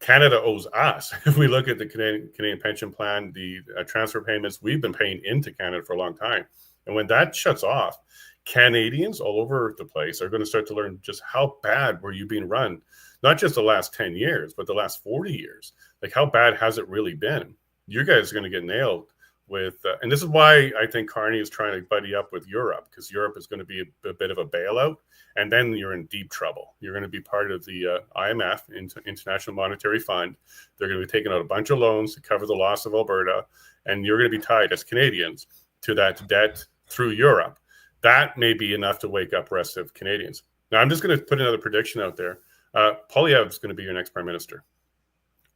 Canada owes us. If we look at the Canadian pension plan, the transfer payments, we've been paying into Canada for a long time. And when that shuts off, Canadians all over the place are going to start to learn just how bad were you being run, not just the last 10 years, but the last 40 years. Like, how bad has it really been? You guys are going to get nailed with, and this is why I think Carney is trying to buddy up with Europe, because Europe is going to be a bit of a bailout. And then you're in deep trouble. You're going to be part of the IMF, International Monetary Fund. They're going to be taking out a bunch of loans to cover the loss of Alberta. And you're going to be tied as Canadians to that debt through Europe. That may be enough to wake up the rest of Canadians. Now, I'm just going to put another prediction out there. Poilievre is going to be your next prime minister.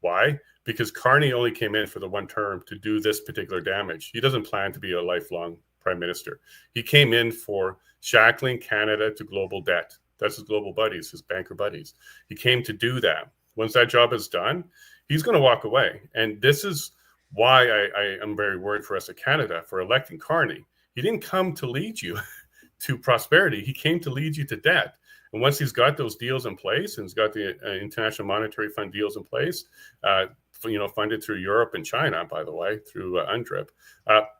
Why? Because Carney only came in for the one term to do this particular damage. He doesn't plan to be a lifelong prime minister. He came in for shackling Canada to global debt. That's his global buddies, his banker buddies. He came to do that. Once that job is done, he's going to walk away. And this is why I am very worried for us in Canada for electing Carney. He didn't come to lead you to prosperity. He came to lead you to debt. And once he's got those deals in place, and he's got the International Monetary Fund deals in place, funded through Europe and China, by the way, through UNDRIP,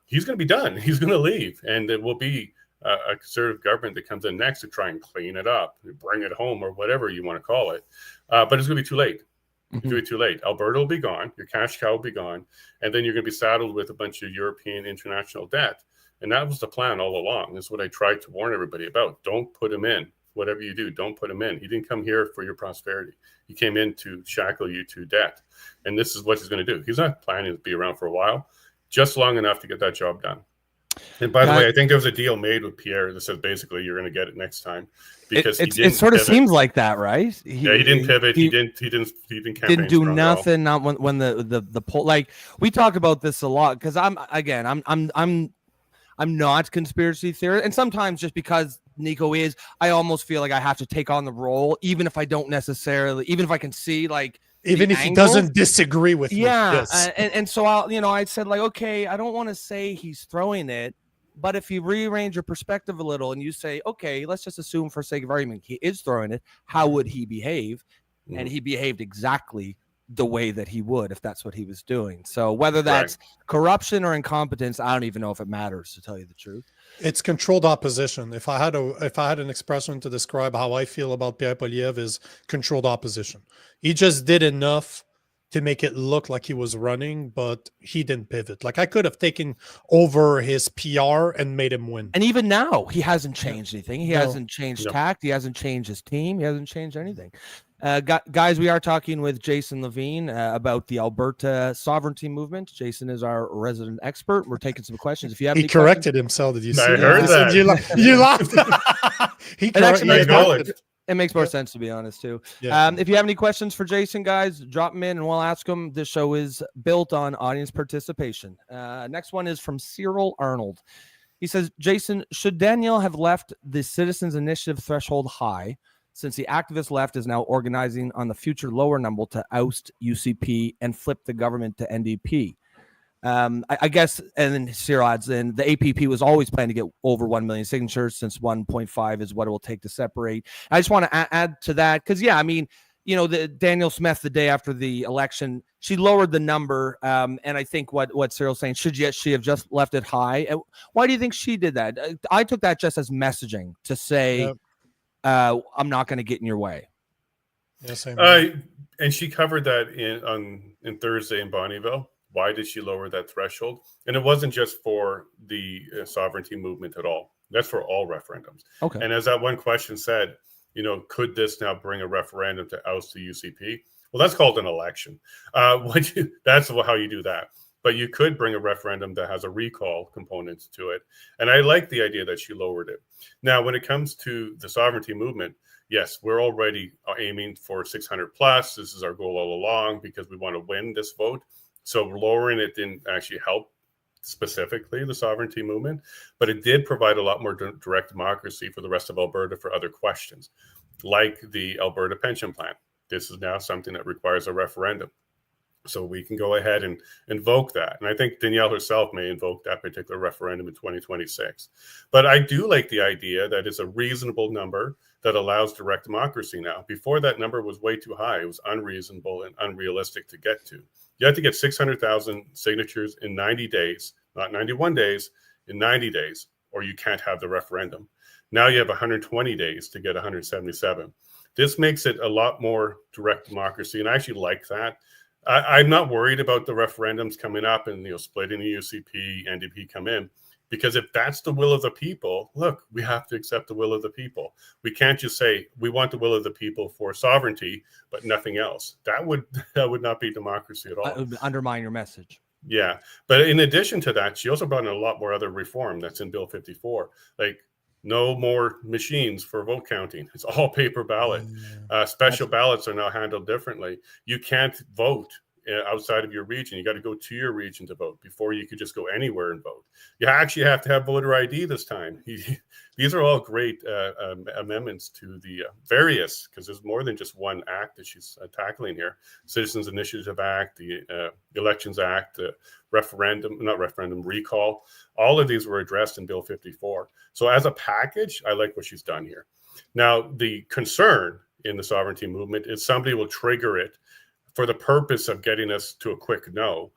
he's going to be done. He's going to leave, and it will be a conservative government that comes in next to try and clean it up, bring it home, or whatever you want to call it. But it's going to be too late. It's going to be too late. Alberta will be gone. Your cash cow will be gone. And then you're going to be saddled with a bunch of European international debt. And that was the plan all along. That's what I tried to warn everybody about. Don't put him in. Whatever you do, don't put him in. He didn't come here for your prosperity. He came in to shackle you to debt. And this is what he's going to do. He's not planning to be around for a while, just long enough to get that job done. And by the way, I think there was a deal made with Pierre that says basically you're going to get it next time, because it sort of seems like that, right? He didn't pivot. He didn't do nothing. Not when the poll, like, we talk about this a lot, because I'm not conspiracy theorist, and sometimes just because Nico is, I almost feel like I have to take on the role, even if I don't necessarily, even if I can see, like, even if he doesn't disagree with me. Yes. And so I said, like, okay, I don't want to say he's throwing it, but if you rearrange your perspective a little and you say, okay, let's just assume for sake of argument he is throwing it, how would he behave? And he behaved exactly the way that he would if that's what he was doing. So whether that's corruption or incompetence, I don't even know if it matters, to tell you the truth. It's controlled opposition. If I had an expression to describe how I feel about Pierre Poilievre, is controlled opposition. He just did enough to make it look like he was running, but he didn't pivot. Like, I could have taken over his PR and made him win. And even now, he hasn't changed anything. He hasn't changed tact. He hasn't changed his team. He hasn't changed anything. Guys, we are talking with Jason Lavigne about the Alberta sovereignty movement. Jason is our resident expert. We're taking some questions. If you have, he corrected himself. Did you see? I heard that. You laughed. It makes more sense, to be honest, too. Yeah. If you have any questions for Jason, guys, drop them in and we'll ask them. This show is built on audience participation. Next one is from Cyril Arnold. He says, Jason, should Danielle have left the Citizens Initiative threshold high, since the activist left is now organizing on the future lower number to oust UCP and flip the government to NDP? I guess, and then Cyril adds in, the APP was always planning to get over 1 million signatures, since 1.5 is what it will take to separate. I just want to add to that, because, the Danielle Smith, the day after the election, she lowered the number. And I think what Cyril's saying, should she have just left it high? Why do you think she did that? I took that just as messaging to say, I'm not going to get in your way. Yeah, same. And she covered that in Thursday in Bonnyville. Why did she lower that threshold? And it wasn't just for the sovereignty movement at all. That's for all referendums. Okay. And as that one question said, could this now bring a referendum to oust the UCP? Well, that's called an election. That's how you do that. But you could bring a referendum that has a recall component to it. And I like the idea that she lowered it. Now, when it comes to the sovereignty movement, yes, we're already aiming for 600 plus. This is our goal all along, because we want to win this vote. So lowering it didn't actually help specifically the sovereignty movement, but it did provide a lot more direct democracy for the rest of Alberta for other questions, like the Alberta pension plan. This is now something that requires a referendum. So we can go ahead and invoke that. And I think Danielle herself may invoke that particular referendum in 2026. But I do like the idea that it's a reasonable number that allows direct democracy now. Before, that number was way too high. It was unreasonable and unrealistic to get to. You have to get 600,000 signatures in 90 days, not 91 days, in 90 days, or you can't have the referendum. Now you have 120 days to get 177. This makes it a lot more direct democracy, and I actually like that. I'm not worried about the referendums coming up and splitting the UCP, NDP come in, because if that's the will of the people, look, we have to accept the will of the people. We can't just say we want the will of the people for sovereignty, but nothing else. That would not be democracy at all. It would undermine your message. Yeah, but in addition to that, she also brought in a lot more other reform that's in Bill 54, like no more machines for vote counting. It's all paper ballot. Special ballots are now handled differently. You can't vote outside of your region. You got to go to your region to vote before you could just go anywhere and vote. You actually have to have voter ID this time. These are all great amendments to the various, because there's more than just one act that she's tackling here. Citizens Initiative Act, the Elections Act, the recall. All of these were addressed in Bill 54. So as a package, I like what she's done here. Now, the concern in the sovereignty movement is somebody will trigger it for the purpose of getting us to a quick no,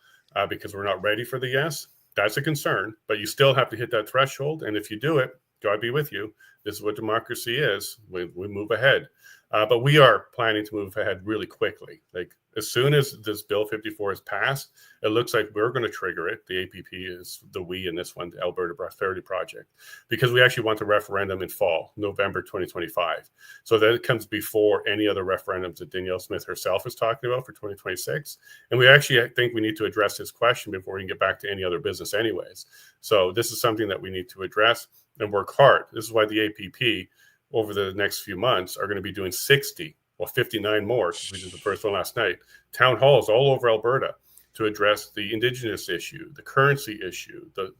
because we're not ready for the yes. That's a concern, but you still have to hit that threshold. And if you do it, God be with you. This is what democracy is. We move ahead. But we are planning to move ahead really quickly. Like as soon as this Bill 54 is passed, it looks like we're going to trigger it. The APP is the we in this one, the Alberta Prosperity Project, because we actually want the referendum in fall, November 2025. So that it comes before any other referendums that Danielle Smith herself is talking about for 2026. And we actually think we need to address this question before we can get back to any other business anyways. So this is something that we need to address and work hard. This is why the APP over the next few months are going to be doing 59 more, we did the first one last night, town halls all over Alberta to address the Indigenous issue, the currency issue, the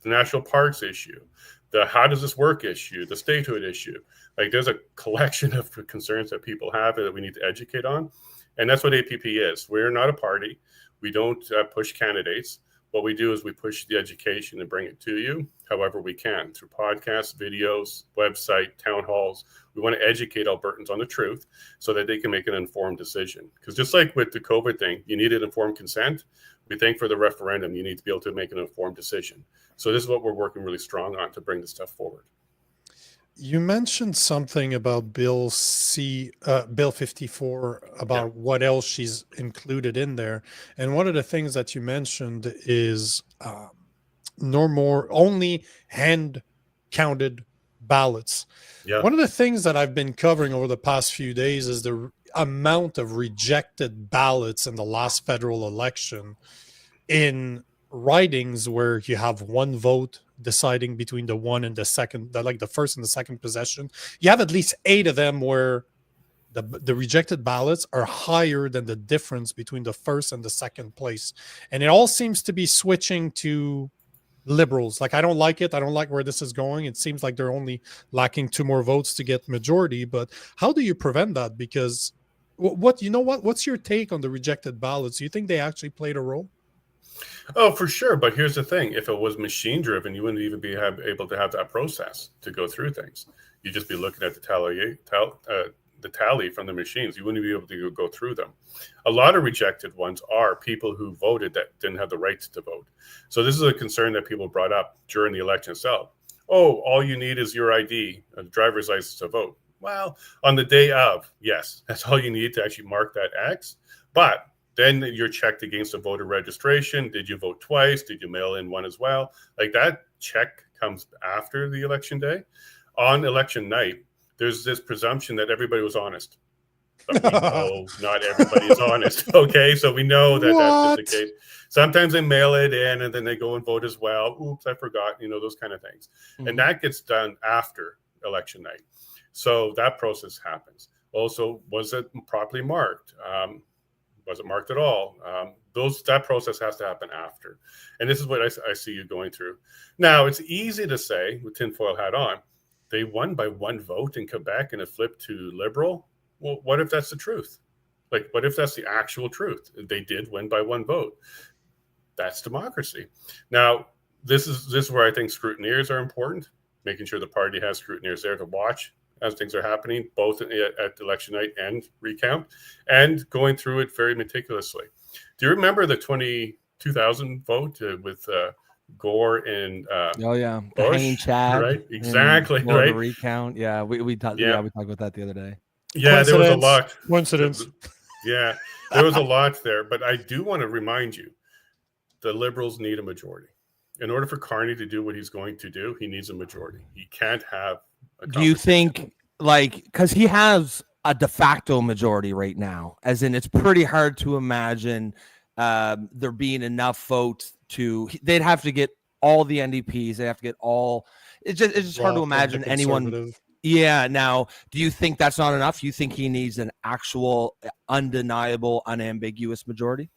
national parks issue, the how does this work issue, the statehood issue. Like there's a collection of concerns that people have that we need to educate on. And that's what APP is. We're not a party. We don't push candidates. What we do is we push the education and bring it to you however we can through podcasts, videos, website, town halls. We want to educate Albertans on the truth so that they can make an informed decision. Because just like with the COVID thing, you need an informed consent. We think for the referendum, you need to be able to make an informed decision. So this is what we're working really strong on to bring this stuff forward. You mentioned something about Bill 54, about what else she's included in there. And one of the things that you mentioned is only hand counted ballots. Yeah. One of the things that I've been covering over the past few days is the amount of rejected ballots in the last federal election in ridings where you have one vote deciding between the one and the second, like the first and the second possession. You have at least 8 of them where the rejected ballots are higher than the difference between the first and the second place. And it all seems to be switching to Liberals. Like, I don't like it. I don't like where this is going. It seems like they're only lacking 2 more votes to get majority. But how do you prevent that? Because what's your take on the rejected ballots? Do you think they actually played a role? Oh, for sure. But here's the thing. If it was machine driven, you wouldn't even be able to have that process to go through things. You'd just be looking at the tally from the machines. You wouldn't be able to go through them. A lot of rejected ones are people who voted that didn't have the right to vote. So this is a concern that people brought up during the election itself. Oh, all you need is your ID, a driver's license to vote. Well, on the day of, yes, that's all you need to actually mark that X. But then you're checked against the voter registration. Did you vote twice? Did you mail in one as well? Like that check comes after the election day. On election night, there's this presumption that everybody was honest. But we know not everybody is honest. Okay, so we know that that's just the case. Sometimes they mail it in and then they go and vote as well. Oops, I forgot, those kind of things. Mm-hmm. And that gets done after election night. So that process happens. Also, was it properly marked? Was it marked at all? That process has to happen after. And this is what I see you going through. Now, it's easy to say, with tinfoil hat on, they won by 1 vote in Quebec and it flipped to Liberal. Well, what if that's the truth? Like, what if that's the actual truth? They did win by 1 vote. That's democracy. Now, this is where I think scrutineers are important, making sure the party has scrutineers there to watch as things are happening, both at election night and recount, and going through it very meticulously. Do you remember the 2000 vote with Gore and the Bush? hanging Chad, right? Exactly, right. Recount, we talked about that the other day. Yeah, there was a lot. Coincidence. Yeah, there was a lot there, but I do want to remind you, the Liberals need a majority. In order for Carney to do what he's going to do, he needs a majority. He can't have a Do you think, because he has a de facto majority right now, as in it's pretty hard to imagine there being enough votes they'd have to get all the NDPs, they have to get all, it's just hard to imagine anyone. Yeah. Now, do you think that's not enough? You think he needs an actual, undeniable, unambiguous majority?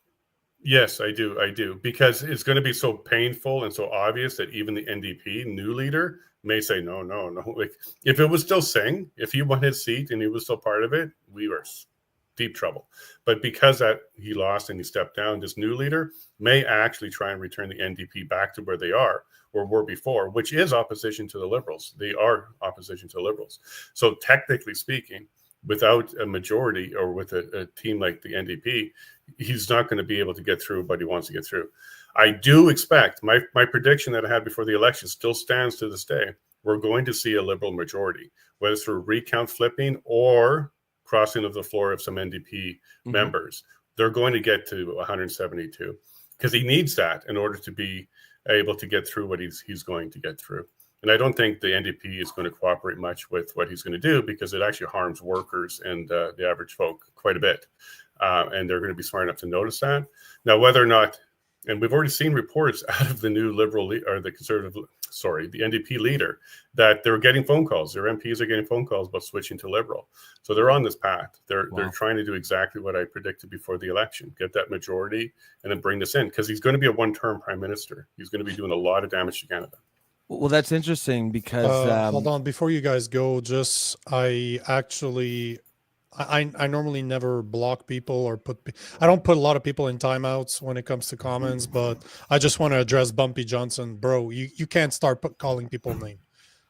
Yes, I do, because it's going to be so painful and so obvious that even the NDP new leader may say no. Like if it was still Singh, if he won his seat and he was still part of it, we were deep trouble. But because that he lost and he stepped down, this new leader may actually try and return the NDP back to where they are or were before, which is opposition to the Liberals. They are opposition to the Liberals. So technically speaking, without a majority or with a team like the NDP, he's not going to be able to get through what he wants to get through. I do expect, my prediction that I had before the election still stands to this day. We're going to see a Liberal majority, whether it's through recount flipping or crossing of the floor of some NDP members. They're going to get to 172 because he needs that in order to be able to get through what he's going to get through. And I don't think the NDP is going to cooperate much with what he's going to do because it actually harms workers and the average folk quite a bit. And they're going to be smart enough to notice that. Now, whether or not, and we've already seen reports out of the new Liberal or the the NDP leader that they're getting phone calls. Their MPs are getting phone calls about switching to Liberal. So they're on this path. They're trying to do exactly what I predicted before the election, get that majority and then bring this in because he's going to be a one-term prime minister. He's going to be doing a lot of damage to Canada. Well, that's interesting because hold on, before you guys go, I normally never block people or I don't put a lot of people in timeouts when it comes to comments, but I just want to address Bumpy Johnson. Bro, you can't start calling people names.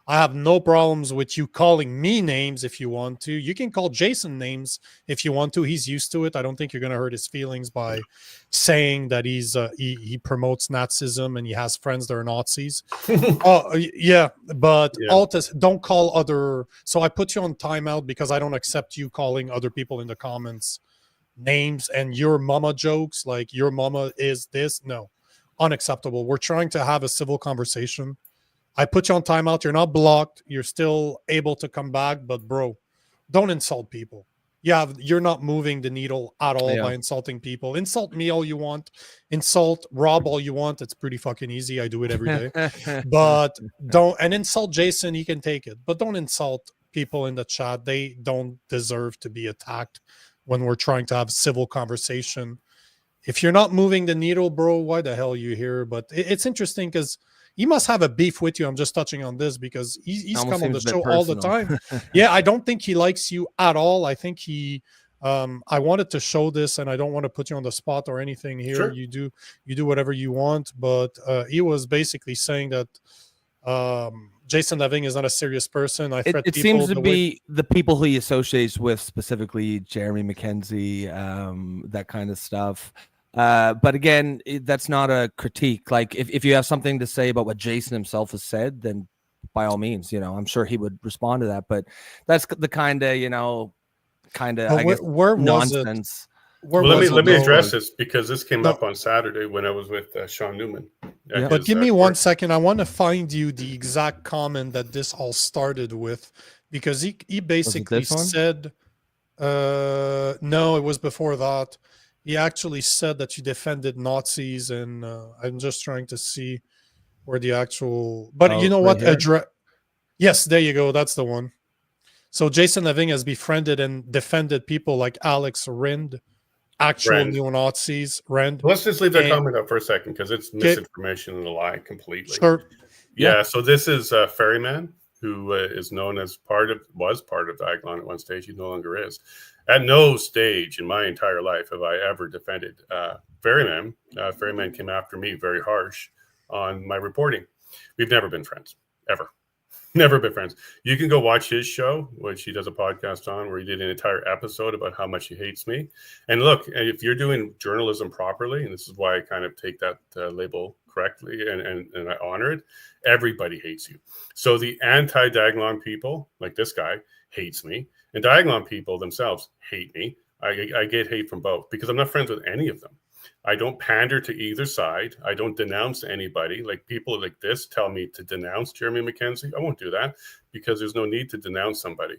I have no problems with you calling me names if you want to. You can call Jason names if you want to. He's used to it. I don't think you're going to hurt his feelings by saying that he promotes Nazism and he has friends that are Nazis. Yeah, but don't call other. So I put you on timeout because I don't accept you calling other people in the comments names and your mama jokes like your mama is this. No, unacceptable. We're trying to have a civil conversation. I put you on timeout. You're not blocked. You're still able to come back. But, bro, don't insult people. You're not moving the needle at all by insulting people. Insult me all you want. Insult Rob all you want. It's pretty fucking easy. I do it every day. But and insult Jason. He can take it. But don't insult people in the chat. They don't deserve to be attacked when we're trying to have civil conversation. If you're not moving the needle, bro, why the hell are you here? But it's interesting because he must have a beef with you. I'm just touching on this because he's come on the show all the time. Yeah, I don't think he likes you at all. I think I wanted to show this and I don't want to put you on the spot or anything here. Sure. You do whatever you want. But he was basically saying that Jason Lavigne is not a serious person. It seems to be the people who he associates with, specifically Jeremy McKenzie, that kind of stuff. But again, that's not a critique. Like if you have something to say about what Jason himself has said, then by all means, I'm sure he would respond to that. But that's the kind of, I guess, where nonsense. Let me address this because this came up on Saturday when I was with Sean Newman. But give me 1 second. I want to find you the exact comment that this all started with because he basically said, no, it was before that. He actually said that you defended Nazis, and I'm just trying to see where the actual. But you know what? Yes, there you go. That's the one. So Jason Lavigne has befriended and defended people like Alex Rind, actual neo-Nazis. Rind. Let's just leave that comment up for a second because it's misinformation and a lie completely. Sure. Yeah. So this is Ferryman, who is known as was part of Diaglon at one stage. He no longer is. At no stage in my entire life have I ever defended Ferryman. Ferryman came after me very harsh on my reporting. We've never been friends, ever. Never been friends. You can go watch his show, which he does a podcast on, where he did an entire episode about how much he hates me. And look, if you're doing journalism properly, and this is why I kind of take that label correctly and I honor it, everybody hates you. So the anti-Diaglon people, like this guy, hates me. And Diaglon people themselves hate me. I get hate from both because I'm not friends with any of them. I don't pander to either side. I don't denounce anybody. Like people like this tell me to denounce Jeremy McKenzie. I won't do that because there's no need to denounce somebody.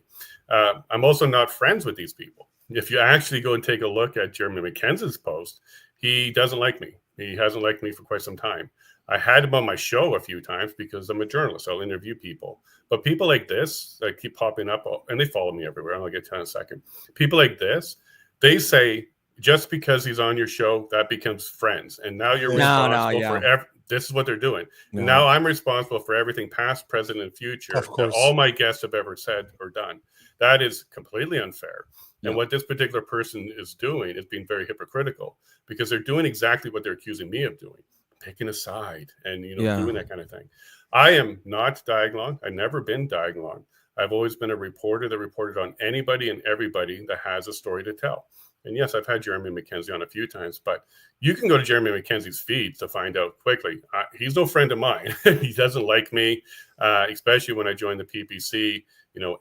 I'm also not friends with these people. If you actually go and take a look at Jeremy McKenzie's post, he doesn't like me. He hasn't liked me for quite some time. I had him on my show a few times because I'm a journalist. I'll interview people. But people like this that keep popping up, and they follow me everywhere. I'll get to in a second. People like this, they say just because he's on your show, that becomes friends. And now you're No, responsible for this is what they're doing. No. Now I'm responsible for everything past, present, and future Of that course. all my guests have ever said or done. That is completely unfair. And what this particular person is doing is being very hypocritical, because they're doing exactly what they're accusing me of doing, picking a side and, doing that kind of thing. I am not Diaglon. I've never been Diaglon. I've always been a reporter that reported on anybody and everybody that has a story to tell. And yes, I've had Jeremy McKenzie on a few times, but you can go to Jeremy McKenzie's feed to find out quickly. He's no friend of mine. He doesn't like me, especially when I joined the PPC.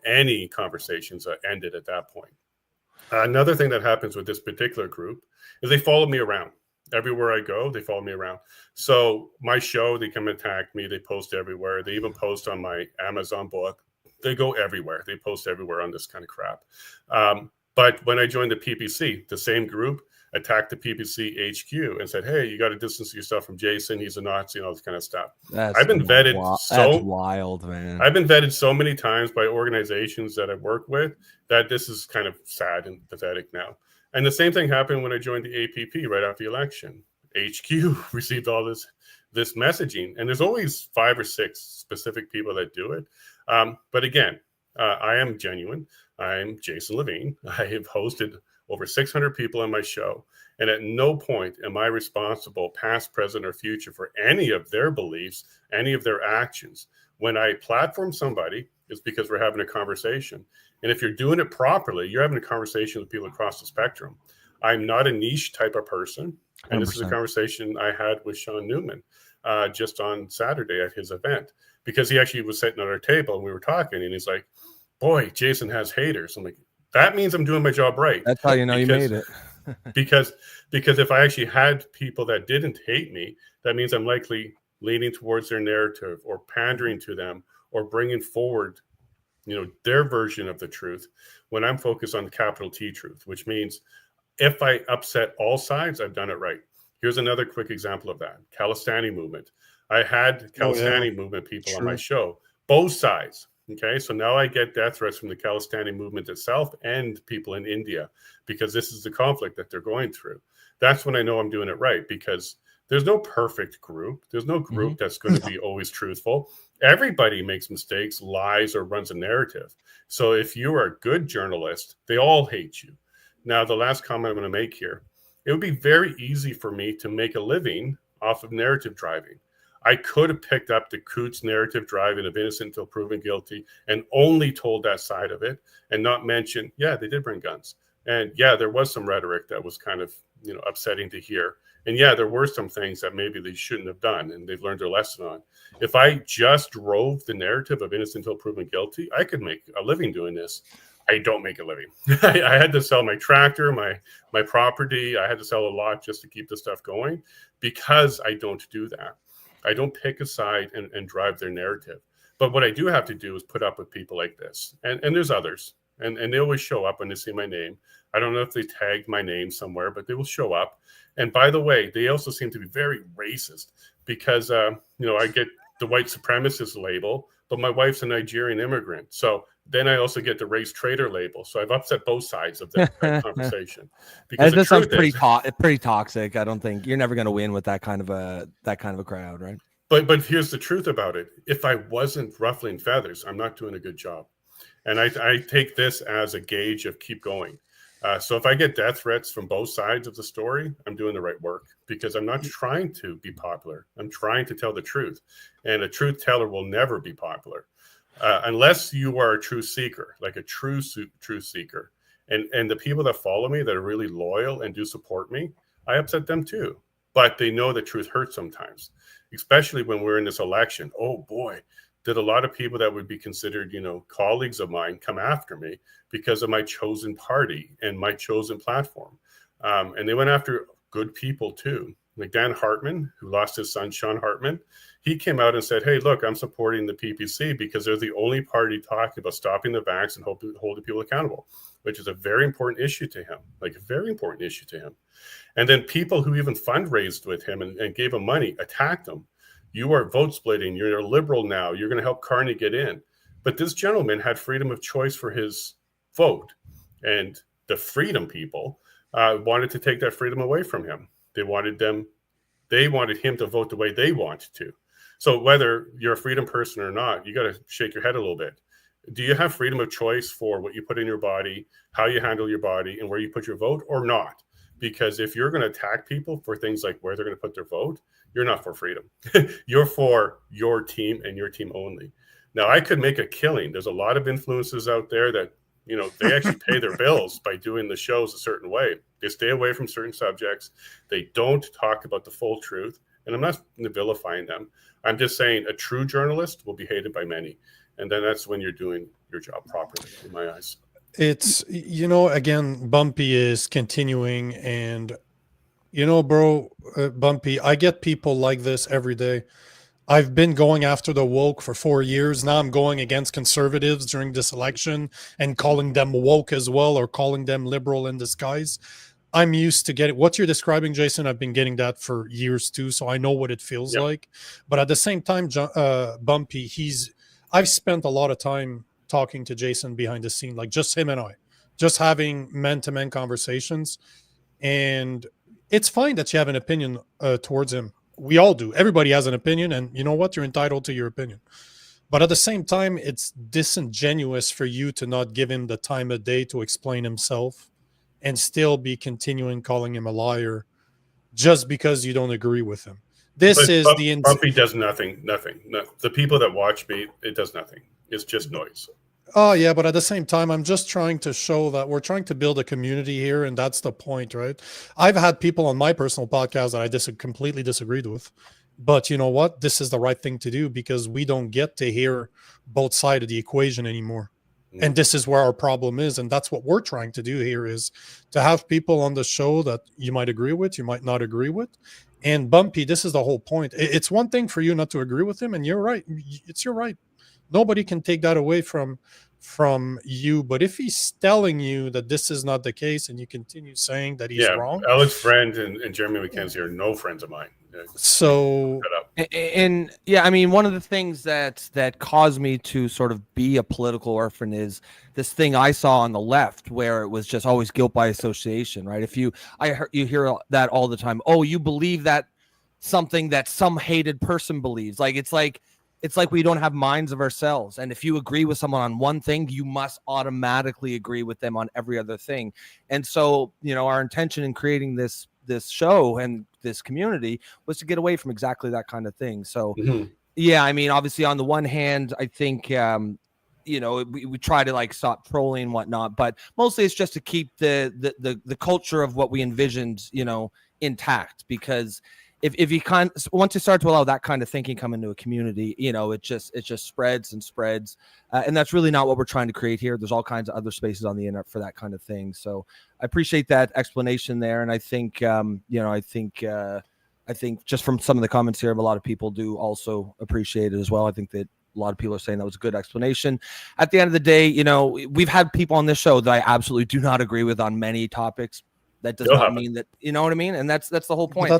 Any conversations ended at that point. Another thing that happens with this particular group is they follow me around. Everywhere I go, they follow me around. So my show, they come attack me. They post everywhere. They even post on my Amazon book. They go everywhere. They post everywhere on this kind of crap. But when I joined the PPC, the same group attacked the PPC HQ and said, "Hey, you got to distance yourself from Jason. He's a Nazi," and all this kind of stuff. I've been vetted That's wild, man. I've been vetted so many times by organizations that I work with that this is kind of sad and pathetic now. And the same thing happened when I joined the APP right after the election. HQ received all this messaging, and there's always 5 or 6 specific people that do it. But again, I am genuine. I'm Jason Lavigne. I have hosted over 600 people on my show, and at no point am I responsible, past, present, or future, for any of their beliefs, any of their actions. When I platform somebody, it's because we're having a conversation. And if you're doing it properly, you're having a conversation with people across the spectrum. I'm not a niche type of person. And 100%. This is a conversation I had with Sean Newman just on Saturday at his event, because he actually was sitting at our table and we were talking, and he's like, "Boy, Jason has haters." I'm like, that means I'm doing my job right. That's how you know you made it. because if I actually had people that didn't hate me, that means I'm likely leaning towards their narrative or pandering to them or bringing forward, their version of the truth, when I'm focused on the capital T truth, which means if I upset all sides, I've done it right. Here's another quick example of that. Khalistani movement. I had Khalistani movement people on my show, both sides. Okay, so now I get death threats from the Khalistani movement itself and people in India, because this is the conflict that they're going through. That's when I know I'm doing it right, because there's no perfect group. There's no group that's going to be always truthful. Everybody makes mistakes, lies, or runs a narrative. So if you are a good journalist, they all hate you. Now, the last comment I'm going to make here, it would be very easy for me to make a living off of narrative driving. I could have picked up the Coots narrative driving of innocent until proven guilty and only told that side of it, and not mention, yeah, they did bring guns. And yeah, there was some rhetoric that was kind of, upsetting to hear. And yeah, there were some things that maybe they shouldn't have done and they've learned their lesson on. If I just drove the narrative of innocent until proven guilty, I could make a living doing this. I don't make a living. I had to sell my tractor, my property. I had to sell a lot just to keep the stuff going, because I don't do that. I don't pick a side and drive their narrative. But what I do have to do is put up with people like this. And there's others. And they always show up when they see my name. I don't know if they tagged my name somewhere, but they will show up. And by the way, they also seem to be very racist, because, I get the white supremacist label, but my wife's a Nigerian immigrant. So then I also get the race traitor label. So I've upset both sides of that conversation. Because this sounds pretty toxic. I don't think you're never going to win with that kind of a crowd, right? But here's the truth about it. If I wasn't ruffling feathers, I'm not doing a good job. And I take this as a gauge of keep going. So if I get death threats from both sides of the story, I'm doing the right work, because I'm not trying to be popular. I'm trying to tell the truth. And a truth teller will never be popular. Unless you are a truth seeker, like a true truth seeker. And the people that follow me that are really loyal and do support me, I upset them too. But they know the truth hurts sometimes, especially when we're in this election. Oh boy, did a lot of people that would be considered, colleagues of mine come after me because of my chosen party and my chosen platform. And they went after good people too. Like Dan Hartman, who lost his son, Sean Hartman, he came out and said, "Hey, look, I'm supporting the PPC because they're the only party talking about stopping the vax and holding people accountable," which is a very important issue to him, like a very important issue to him. And then people who even fundraised with him and gave him money attacked him. You are vote splitting. You're a liberal now. You're going to help Carney get in. But this gentleman had freedom of choice for his vote. And the freedom people wanted to take that freedom away from him. They wanted him to vote the way they wanted to. So whether you're a freedom person or not, you got to shake your head a little bit. Do you have freedom of choice for what you put in your body, how you handle your body, and where you put your vote, or not? Because if you're going to attack people for things like where they're going to put their vote, you're not for freedom. You're for your team and your team only. Now, I could make a killing. There's a lot of influencers out there that, they actually pay their bills by doing the shows a certain way. They stay away from certain subjects. They don't talk about the full truth. And I'm not vilifying them. I'm just saying a true journalist will be hated by many. And then that's when you're doing your job properly, in my eyes. It's, again, Bumpy is continuing. And, bro, Bumpy, I get people like this every day. I've been going after the woke for 4 years. Now I'm going against conservatives during this election and calling them woke as well, or calling them liberal in disguise. I'm used to getting what you're describing, Jason. I've been getting that for years too, so I know what it feels like. But at the same time, Bumpy, I've spent a lot of time talking to Jason behind the scene, like just him and I, just having man-to-man conversations. And it's fine that you have an opinion towards him. We all do. Everybody has an opinion, and you know what? You're entitled to your opinion. But at the same time, it's disingenuous for you to not give him the time of day to explain himself and still be continuing calling him a liar just because you don't agree with him. Bumpy does nothing. No. The people that watch me, it does nothing. It's just noise. Oh, yeah, but at the same time, I'm just trying to show that we're trying to build a community here, and that's the point, right? I've had people on my personal podcast that I completely disagreed with, but you know what? This is the right thing to do because we don't get to hear both sides of the equation anymore. And this is where our problem is, and that's what we're trying to do here, is to have people on the show that you might agree with, you might not agree with. And Bumpy, this is the whole point. It's one thing for you not to agree with him, and you're right. It's your right. Nobody can take that away from you. But if he's telling you that this is not the case and you continue saying that he's wrong. Alex Friend and Jeremy McKenzie are no friends of mine. So, and yeah, I mean, one of the things that caused me to sort of be a political orphan is this thing I saw on the left where it was just always guilt by association, right? You hear that all the time. Oh, you believe that something that some hated person believes. It's like we don't have minds of ourselves. And if you agree with someone on one thing, you must automatically agree with them on every other thing. And so, our intention in creating this show and this community was to get away from exactly that kind of thing. So, yeah, I mean, obviously on the one hand, I think, we try to stop trolling and whatnot, but mostly it's just to keep the culture of what we envisioned, intact, because if you once you start to allow that kind of thinking come into a community, it just spreads and spreads, and that's really not what we're trying to create here. There's all kinds of other spaces on the internet for that kind of thing. So I appreciate that explanation there, and I think I think just from some of the comments here, a lot of people do also appreciate it as well. I think that a lot of people are saying that was a good explanation. At the end of the day, we've had people on this show that I absolutely do not agree with on many topics. That does not mean that, you know what I mean, and that's the whole point.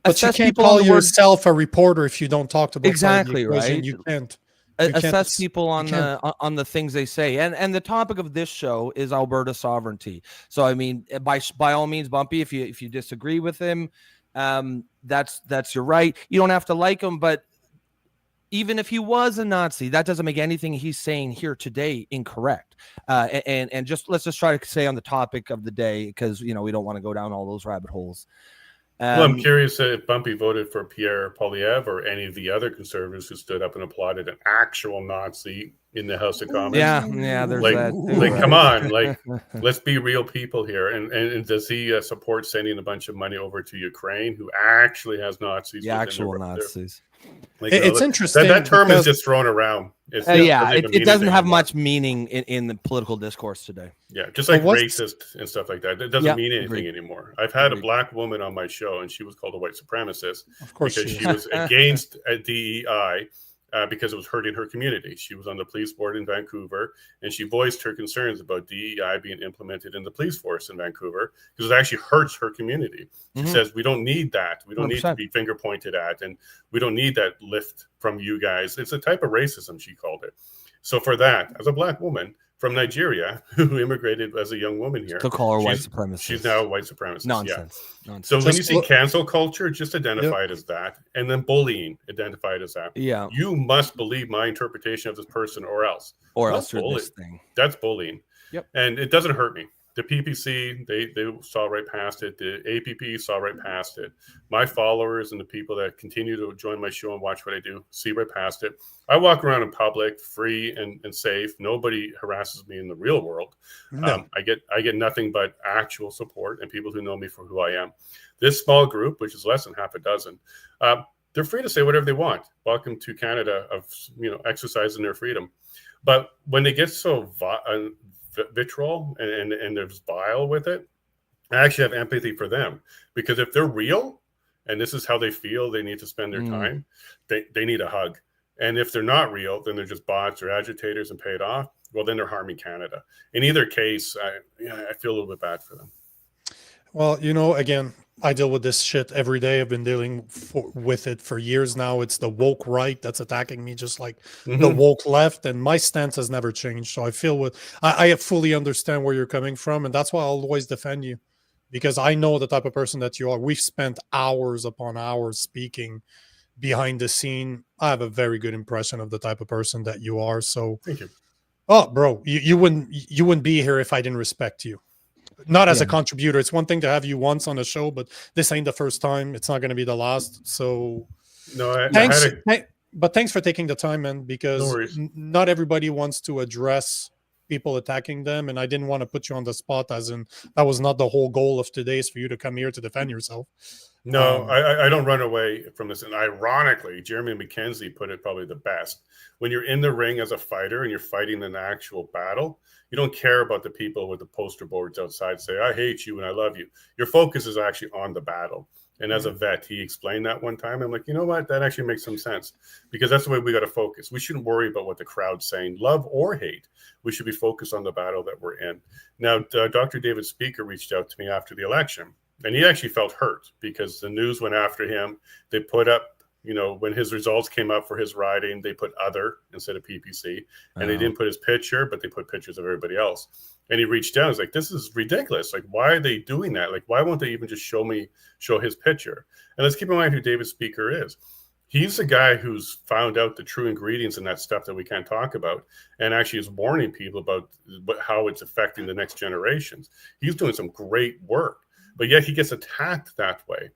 But you can't call yourself a reporter if you don't talk to both exactly sides of the equation. Right. You can't assess people on the things they say. And the topic of this show is Alberta sovereignty. So I mean, by all means, Bumpy, if you disagree with him, that's your right. You don't have to like him, but even if he was a Nazi, that doesn't make anything he's saying here today incorrect. And let's just try to stay on the topic of the day, because we don't want to go down all those rabbit holes. Well, I'm curious if Bumpy voted for Pierre Poilievre or any of the other conservatives who stood up and applauded an actual Nazi in the House of Commons. Yeah, there's that. Come on, let's be real people here. And does he support sending a bunch of money over to Ukraine, who actually has Nazis? The actual Nazis. It's interesting. That term is just thrown around. It doesn't have much meaning in the political discourse today. Yeah, just like racist and stuff like that. It doesn't mean anything anymore. I've had a black woman on my show, and she was called a white supremacist because she was against DEI because it was hurting her community. She was on the police board in Vancouver, and she voiced her concerns about DEI being implemented in the police force in Vancouver because it actually hurts her community. She says, we don't need that. We don't 100%. Need to be finger pointed at, and we don't need that lift from you guys. It's a type of racism, she called it. So for that, as a black woman, from Nigeria who immigrated as a young woman here. Still call her white supremacist. She's now a white supremacist. Nonsense. Yeah. Nonsense. So Just when you see look- cancel culture, just identify it as that. And then bullying, identify it as that. Yeah. You must believe my interpretation of this person or else. Or Not else you're bully. this thing. That's bullying. Yep. And it doesn't hurt me. The PPC, they saw right past it. The APP saw right past it. My followers and the people that continue to join my show and watch what I do see right past it. I walk around in public, free and safe. Nobody harasses me in the real world. No. I get nothing but actual support and people who know me for who I am. This small group, which is less than half a dozen, they're free to say whatever they want. Welcome to Canada of exercising their freedom. But when they get so vitriol and there's vile with it, I actually have empathy for them, because if they're real and this is how they feel they need to spend their time, they need a hug. And if they're not real, then they're just bots or agitators and paid off. Well, then they're harming Canada. In either case, I feel a little bit bad for them. Well, again, I deal with this shit every day. I've been dealing with it for years now. It's the woke right that's attacking me, just like the woke left, and my stance has never changed. So I fully understand where you're coming from, and that's why I'll always defend you, because I know the type of person that you are. We've spent hours upon hours speaking behind the scene. I have a very good impression of the type of person that you are. So, thank you. Oh, bro, you wouldn't be here if I didn't respect you. Not as a contributor. It's one thing to have you once on the show, but this ain't the first time. It's not going to be the last. So, no, but thanks for taking the time, man, because not everybody wants to address people attacking them, and I didn't want to put you on the spot, as in that was not the whole goal of today, is for you to come here to defend yourself. No, I don't run away from this. And ironically, Jeremy McKenzie put it probably the best. When you're in the ring as a fighter and you're fighting an actual battle, you don't care about the people with the poster boards outside say, I hate you and I love you. Your focus is actually on the battle. And as a vet, he explained that one time. I'm like, you know what? That actually makes some sense, because that's the way we got to focus. We shouldn't worry about what the crowd's saying, love or hate. We should be focused on the battle that we're in. Now, Dr. David Speaker reached out to me after the election, and he actually felt hurt because the news went after him. They put up, when his results came up for his riding, they put other instead of PPC, and they didn't put his picture, but they put pictures of everybody else. And he reached out. He's like, this is ridiculous. Like, why are they doing that? Like, why won't they even just show his picture? And let's keep in mind who David Speaker is. He's the guy who's found out the true ingredients in that stuff that we can't talk about, and actually is warning people about how it's affecting the next generations. He's doing some great work, but yet he gets attacked that way.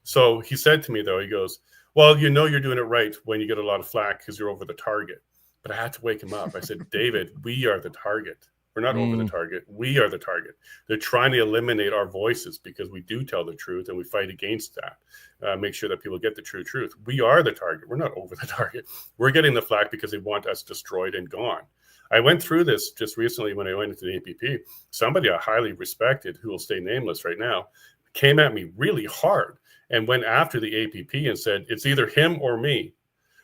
So he said to me, though, he goes, well, you're doing it right when you get a lot of flack because you're over the target. But I had to wake him up. I said, David, we are the target. We're not over the target. We are the target. They're trying to eliminate our voices because we do tell the truth, and we fight against that. Make sure that people get the true truth. We are the target. We're not over the target. We're getting the flack because they want us destroyed and gone. I went through this just recently when I went into the APP. Somebody I highly respected, who will stay nameless right now, came at me really hard and went after the APP and said, it's either him or me.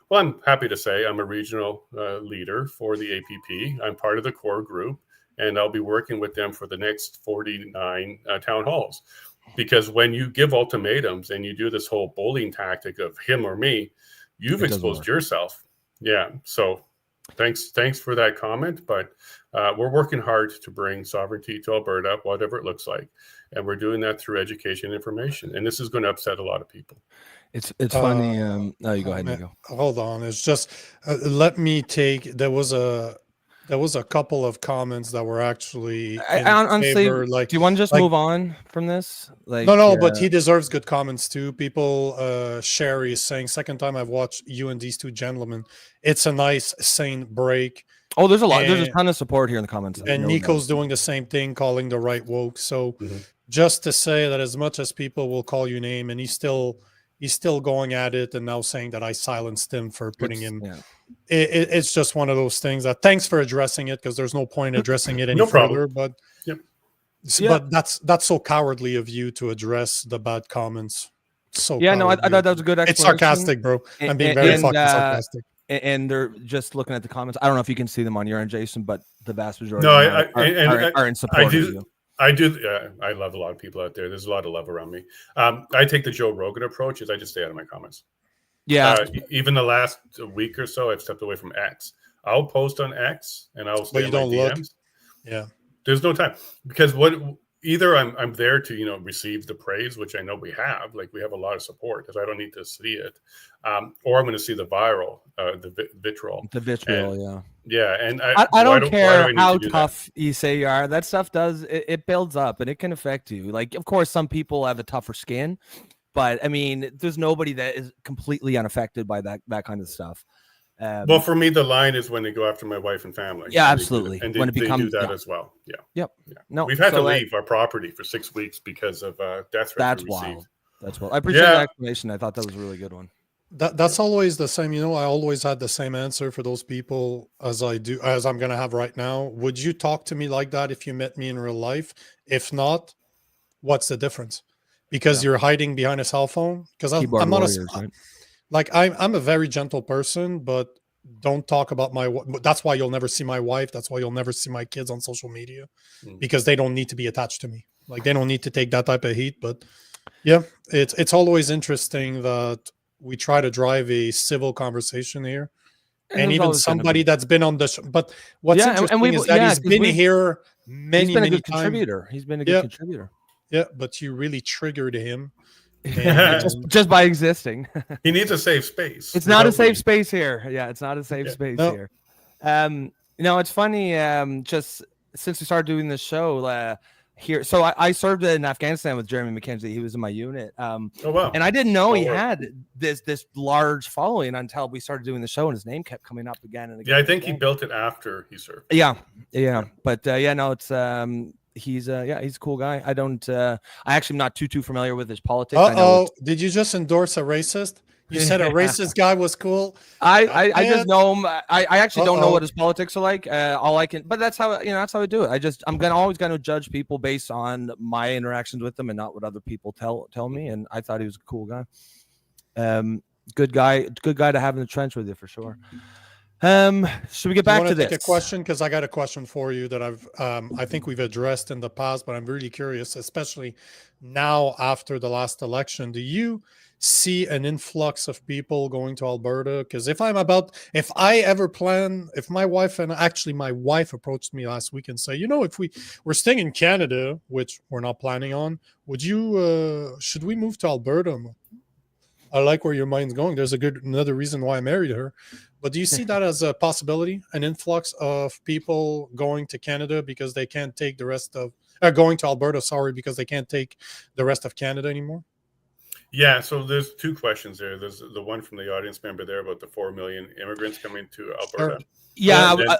Well, I'm happy to say I'm a regional leader for the APP. I'm part of the core group, and I'll be working with them for the next 49 town halls. Because when you give ultimatums and you do this whole bullying tactic of him or me, you've exposed yourself. Yeah. So thanks for that comment. But we're working hard to bring sovereignty to Alberta, whatever it looks like. And we're doing that through education and information. And this is going to upset a lot of people. It's funny. No, you go ahead, Nico. Hold on. It's just, let me take, there was a couple of comments that were actually honestly, favor, like, do you want to just move on from this? Like, no, but he deserves good comments too. People, Sherry is saying, second time I've watched you and these two gentlemen. It's a nice, sane break. Oh, there's a ton of support here in the comments. And Nico's doing the same thing, calling the right woke. So just to say that as much as people will call you name, and he's still going at it and now saying that I silenced him for putting him. Yeah. It's just one of those things that, thanks for addressing it, because there's no point addressing it any further. But but that's so cowardly of you to address the bad comments. So yeah, no, I thought that was a good explanation. It's sarcastic, bro. I'm being very fucking sarcastic. And they're just looking at the comments. I don't know if you can see them on your end, Jason, but the vast majority are in support of you. I do. I love a lot of people out there. There's a lot of love around me. I take the Joe Rogan approach, is I just stay out of my comments. Yeah. Even the last week or so, I've stepped away from X. I'll post on X and I'll stay but you don't DMs. look. Yeah. There's no time, because either I'm there to receive the praise, which I know we have, like we have a lot of support, because I don't need to see it, or I'm going to see the vitriol. The vitriol, yeah. Yeah, and I don't why do care I need how to do tough you say you are. That stuff it builds up, and it can affect you. Like, of course, some people have a tougher skin, but I mean, there's nobody that is completely unaffected by that kind of stuff. Well, for me, the line is when they go after my wife and family. Yeah, absolutely. And When it they do becomes that as well. Yeah. Yep. Yeah. No, we've had to so leave our property for 6 weeks because of death threats that's we received. wild. That's wild. I appreciate the explanation. I thought that was a really good one. That's always the same. I always had the same answer for those people as I'm going to have right now. Would you talk to me like that if you met me in real life? If not, what's the difference? Because you're hiding behind a cell phone? Because I'm not warriors, right? Like I'm a very gentle person, but don't talk about that's why you'll never see my wife. That's why you'll never see my kids on social media, because they don't need to be attached to me. Like, they don't need to take that type of heat. But yeah, it's always interesting that we try to drive a civil conversation here. And even somebody that's been on the show. But what's interesting is that he's been here many good times. contributor. He's been a good contributor. Yeah, but you really triggered him. just by existing. He needs a safe space. It's not a safe space here. Yeah, it's not a safe space here. It's funny, just since we started doing this show here. So I served in Afghanistan with Jeremy McKenzie. He was in my unit. Oh, wow. And I didn't know he had this large following until we started doing the show, and his name kept coming up again and again. Yeah, I think he built it after he served. Yeah. But it's he's a cool guy. I actually am not too familiar with his politics. Did you just endorse a racist? You said a racist guy was cool. I just know him. I actually don't know what his politics are like. All I can, but that's how I do it. I'm always gonna judge people based on my interactions with them and not what other people tell me. And I thought he was a cool guy. Good guy to have in the trench with you for sure. Should we get back to this? Take a question, because I got a question for you that I think we've addressed in the past, but I'm really curious, especially now after the last election. Do you see an influx of people going to Alberta? Because if my wife approached me last week and say, if we're staying in Canada, which we're not planning on, should we move to Alberta? I like where your mind's going. There's another reason why I married her. But do you see that as a possibility, an influx of people going to Canada because they can't take going to Alberta, because they can't take the rest of Canada anymore? Yeah, so there's two questions there. There's the one from the audience member there about the 4 million immigrants coming to Alberta. Sure. Yeah,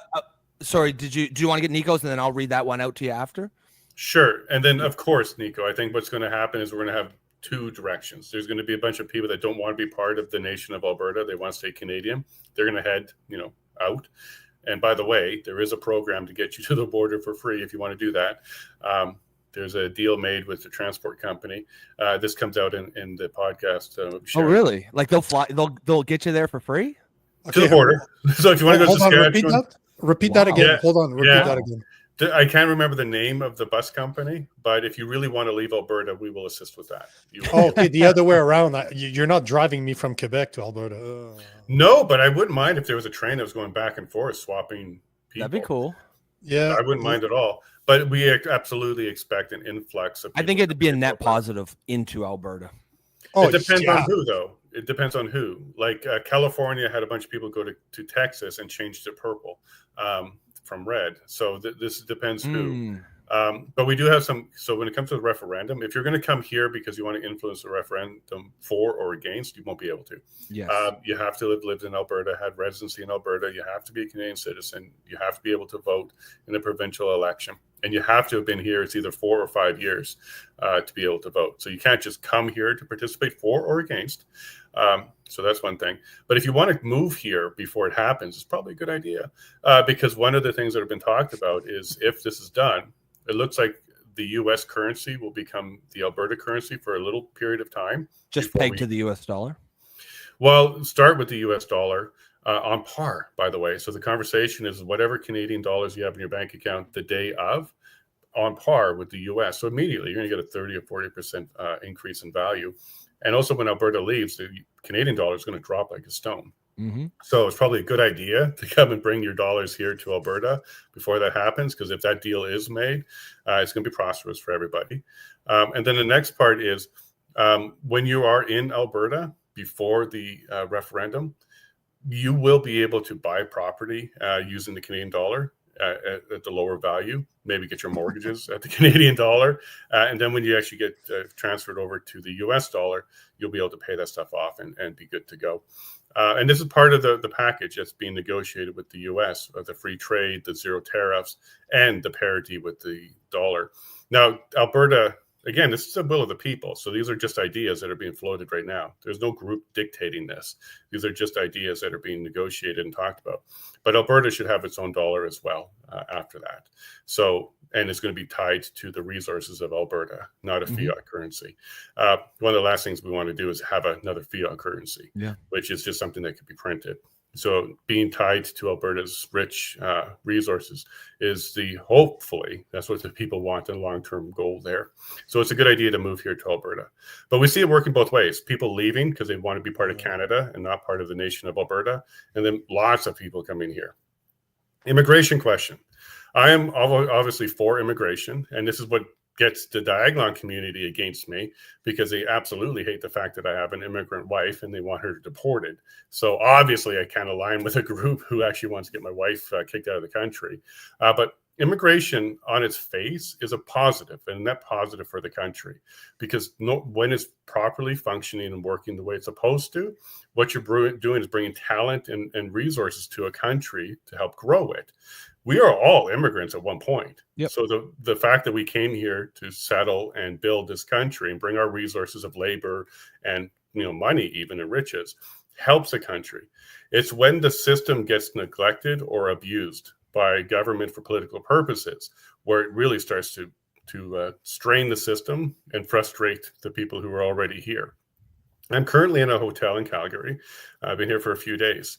sorry, do you want to get Nico's, and then I'll read that one out to you after? Sure. And then, of course, Nico, I think what's going to happen is we're going to have two directions. There's going to be a bunch of people that don't want to be part of the nation of Alberta. They want to stay Canadian. They're going to head, out. And by the way, there is a program to get you to the border for free if you want to do that. There's a deal made with the transport company. This comes out in the podcast. Oh, really? Like they'll get you there for free? To the border. So if you want to go to Saskatchewan. Repeat that again. Yeah. Hold on. Repeat that again. I can't remember the name of the bus company, but if you really want to leave Alberta, we will assist with that. Okay, the other way around. You're not driving me from Quebec to Alberta. No, but I wouldn't mind if there was a train that was going back and forth, swapping people. That'd be cool. Yeah. I wouldn't mind at all. But we absolutely expect an influx of people. I think it'd be a net positive into Alberta. It depends on who, though. It depends on who. Like California had a bunch of people go to Texas and change to purple. From red. So this depends who. But we do have some. So when it comes to the referendum, if you're going to come here because you want to influence the referendum for or against, you won't be able to. Yes. You have to lived in Alberta, had residency in Alberta. You have to be a Canadian citizen. You have to be able to vote in a provincial election. And you have to have been here. It's either 4 or 5 years to be able to vote. So you can't just come here to participate for or against. So that's one thing. But if you want to move here before it happens, it's probably a good idea. Because one of the things that have been talked about is if this is done, it looks like the U.S. currency will become the Alberta currency for a little period of time. Just pegged to the U.S. dollar? Well, start with the U.S. dollar on par, by the way. So the conversation is whatever Canadian dollars you have in your bank account the day of, on par with the U.S. So immediately you're going to get a 30 or 40% increase in value. And also when Alberta leaves, the Canadian dollar is going to drop like a stone. Mm-hmm. So it's probably a good idea to come and bring your dollars here to Alberta before that happens, because if that deal is made, it's going to be prosperous for everybody. And then the next part is when you are in Alberta before the referendum, you will be able to buy property using the Canadian dollar at the lower value, maybe get your mortgages at the Canadian dollar. And then when you actually get transferred over to the US dollar, you'll be able to pay that stuff off and be good to go. And this is part of the package that's being negotiated with the US, the free trade, the zero tariffs, and the parity with the dollar. Now, Alberta, again, this is the will of the people. So these are just ideas that are being floated right now. There's no group dictating this. These are just ideas that are being negotiated and talked about. But Alberta should have its own dollar as well after that. So, and it's going to be tied to the resources of Alberta, not a fiat currency. One of the last things we want to do is have another fiat currency, which is just something that could be printed. So being tied to Alberta's rich resources is hopefully, that's what the people want, the long-term goal there. So it's a good idea to move here to Alberta. But we see it working both ways. People leaving because they want to be part of Canada and not part of the nation of Alberta. And then lots of people coming here. Immigration question. I am obviously for immigration, and this is what gets the Diagolon community against me, because they absolutely hate the fact that I have an immigrant wife and they want her deported. So obviously I can't align with a group who actually wants to get my wife kicked out of the country. But immigration on its face is a positive, and a net positive for the country, because when it's properly functioning and working the way it's supposed to, what you're doing is bringing talent and resources to a country to help grow it. We are all immigrants at one point. Yep. So the fact that we came here to settle and build this country and bring our resources of labor and money, even, and riches, helps a country. It's when the system gets neglected or abused by government for political purposes where it really starts to strain the system and frustrate the people who are already here. I'm currently in a hotel in Calgary. I've been here for a few days.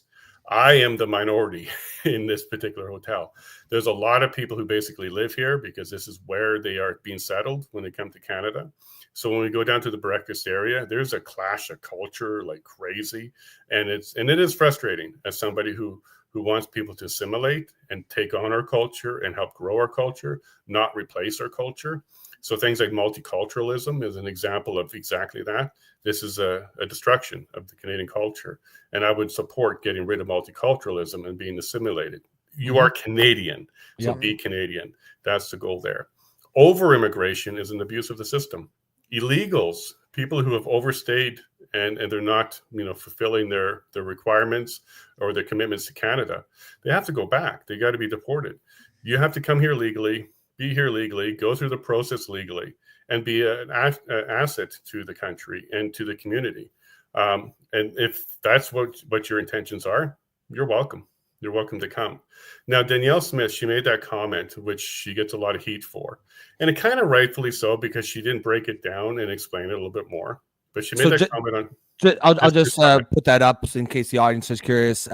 I am the minority in this particular hotel. There's a lot of people who basically live here because this is where they are being settled when they come to Canada. So when we go down to the breakfast area, there's a clash of culture like crazy. And it is frustrating as somebody who wants people to assimilate and take on our culture and help grow our culture, not replace our culture. So things like multiculturalism is an example of exactly that. This is a destruction of the Canadian culture. And I would support getting rid of multiculturalism and being assimilated. You are Canadian, so be Canadian. That's the goal there. Over-immigration is an abuse of the system. Illegals, people who have overstayed and they're not fulfilling their requirements or their commitments to Canada, they have to go back. They got to be deported. You have to come here legally, be here legally, go through the process legally, and be an asset to the country and to the community. And if that's what your intentions are, you're welcome. You're welcome to come. Now, Danielle Smith, she made that comment, which she gets a lot of heat for. And it kind of rightfully so, because she didn't break it down and explain it a little bit more. But she made that comment on... I'll just put that up in case the audience is curious.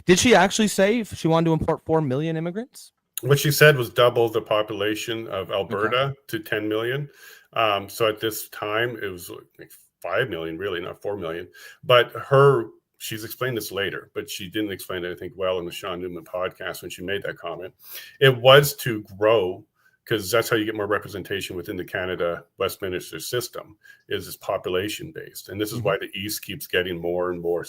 Did she actually say she wanted to import 4 million immigrants? What she said was double the population of Alberta to 10 million. So at this time, it was like 5 million, really, not 4 million. But she's explained this later, but she didn't explain it, I think, well in the Sean Newman podcast when she made that comment. It was to grow, because that's how you get more representation within the Canada Westminster system, is this population-based. And this is why the East keeps getting more and more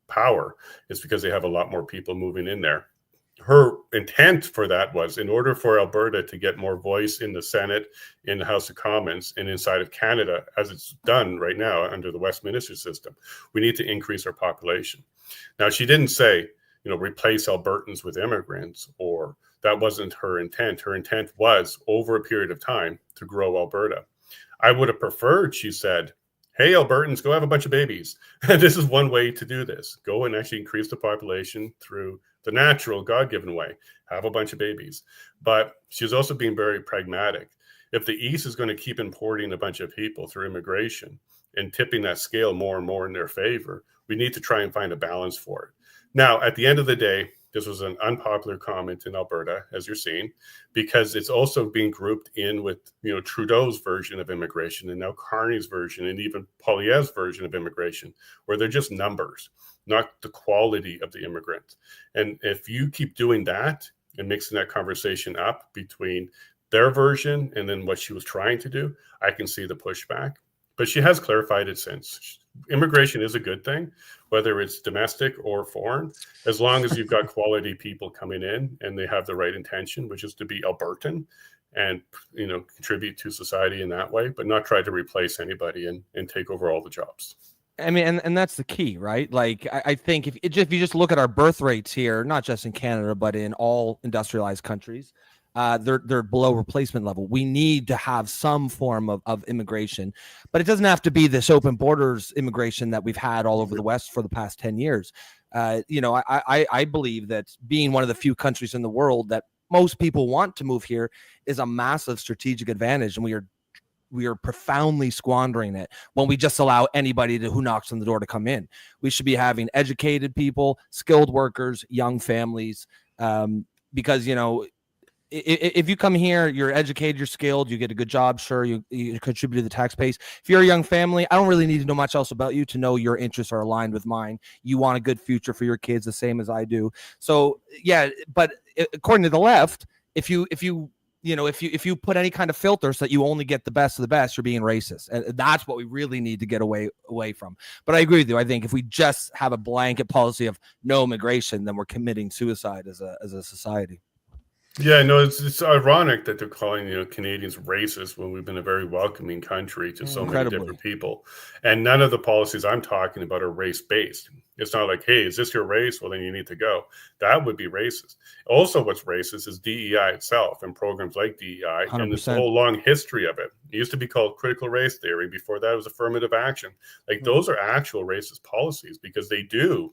power. It's because they have a lot more people moving in there. Her intent for that was, in order for Alberta to get more voice in the Senate, in the House of Commons, and inside of Canada, as it's done right now under the Westminster system, we need to increase our population. Now, she didn't say, replace Albertans with immigrants, or that wasn't her intent. Her intent was, over a period of time, to grow Alberta. I would have preferred, she said, hey, Albertans, go have a bunch of babies. This is one way to do this. Go and actually increase the population through the natural, God-given way. Have a bunch of babies. But she's also being very pragmatic. If the East is going to keep importing a bunch of people through immigration and tipping that scale more and more in their favor, we need to try and find a balance for it. Now, at the end of the day, this was an unpopular comment in Alberta, as you're seeing, because it's also being grouped in with, Trudeau's version of immigration, and now Carney's version, and even Poilievre's version of immigration, where they're just numbers. not the quality of the immigrant. And if you keep doing that and mixing that conversation up between their version and then what she was trying to do, I can see the pushback. But she has clarified it since. Immigration is a good thing, whether it's domestic or foreign, as long as you've got quality people coming in and they have the right intention, which is to be Albertan and, you know, contribute to society in that way, but not try to replace anybody and take over all the jobs. I mean, and that's the key, right? Like, I think if you just look at our birth rates here, not just in Canada, but in all industrialized countries, they're below replacement level. We need to have some form of immigration, but it doesn't have to be this open borders immigration that we've had all over the West for the past 10 years. You know, I believe that being one of the few countries in the world that most people want to move here is a massive strategic advantage, and we are profoundly squandering it when we just allow anybody who knocks on the door to come in. We should be having educated people, skilled workers, young families, because, you know, if you come here, you're educated, you're skilled, you get a good job, sure, you contribute to the tax base. If you're a young family, I don't really need to know much else about you to know your interests are aligned with mine. You want a good future for your kids, the same as I do. So yeah, but according to the left, if you put any kind of filter so that you only get the best of the best, you're being racist. And that's what we really need to get away from. But I agree with you. I think if we just have a blanket policy of no immigration, then we're committing suicide as a society. Yeah, no, it's ironic that they're calling, you know, Canadians racist when we've been a very welcoming country to so many different people. And none of the policies I'm talking about are race-based. It's not like, hey, is this your race? Well, then you need to go. That would be racist. Also, what's racist is DEI itself and programs like DEI 100%. And this whole long history of it. It used to be called critical race theory. Before that, it was affirmative action. Like, those are actual racist policies because they do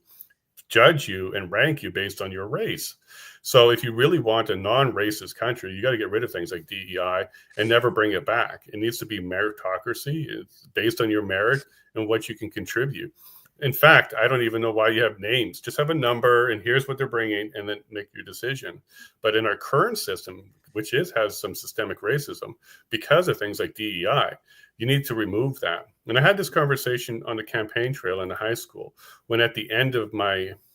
judge you and rank you based on your race. So if you really want a non-racist country, you got to get rid of things like DEI and never bring it back. It needs to be meritocracy. It's based on your merit and what you can contribute. In fact, I don't even know why you have names. Just have a number and here's what they're bringing and then make your decision. But in our current system, which has some systemic racism because of things like DEI, you need to remove that. And I had this conversation on the campaign trail in the high school when at the end of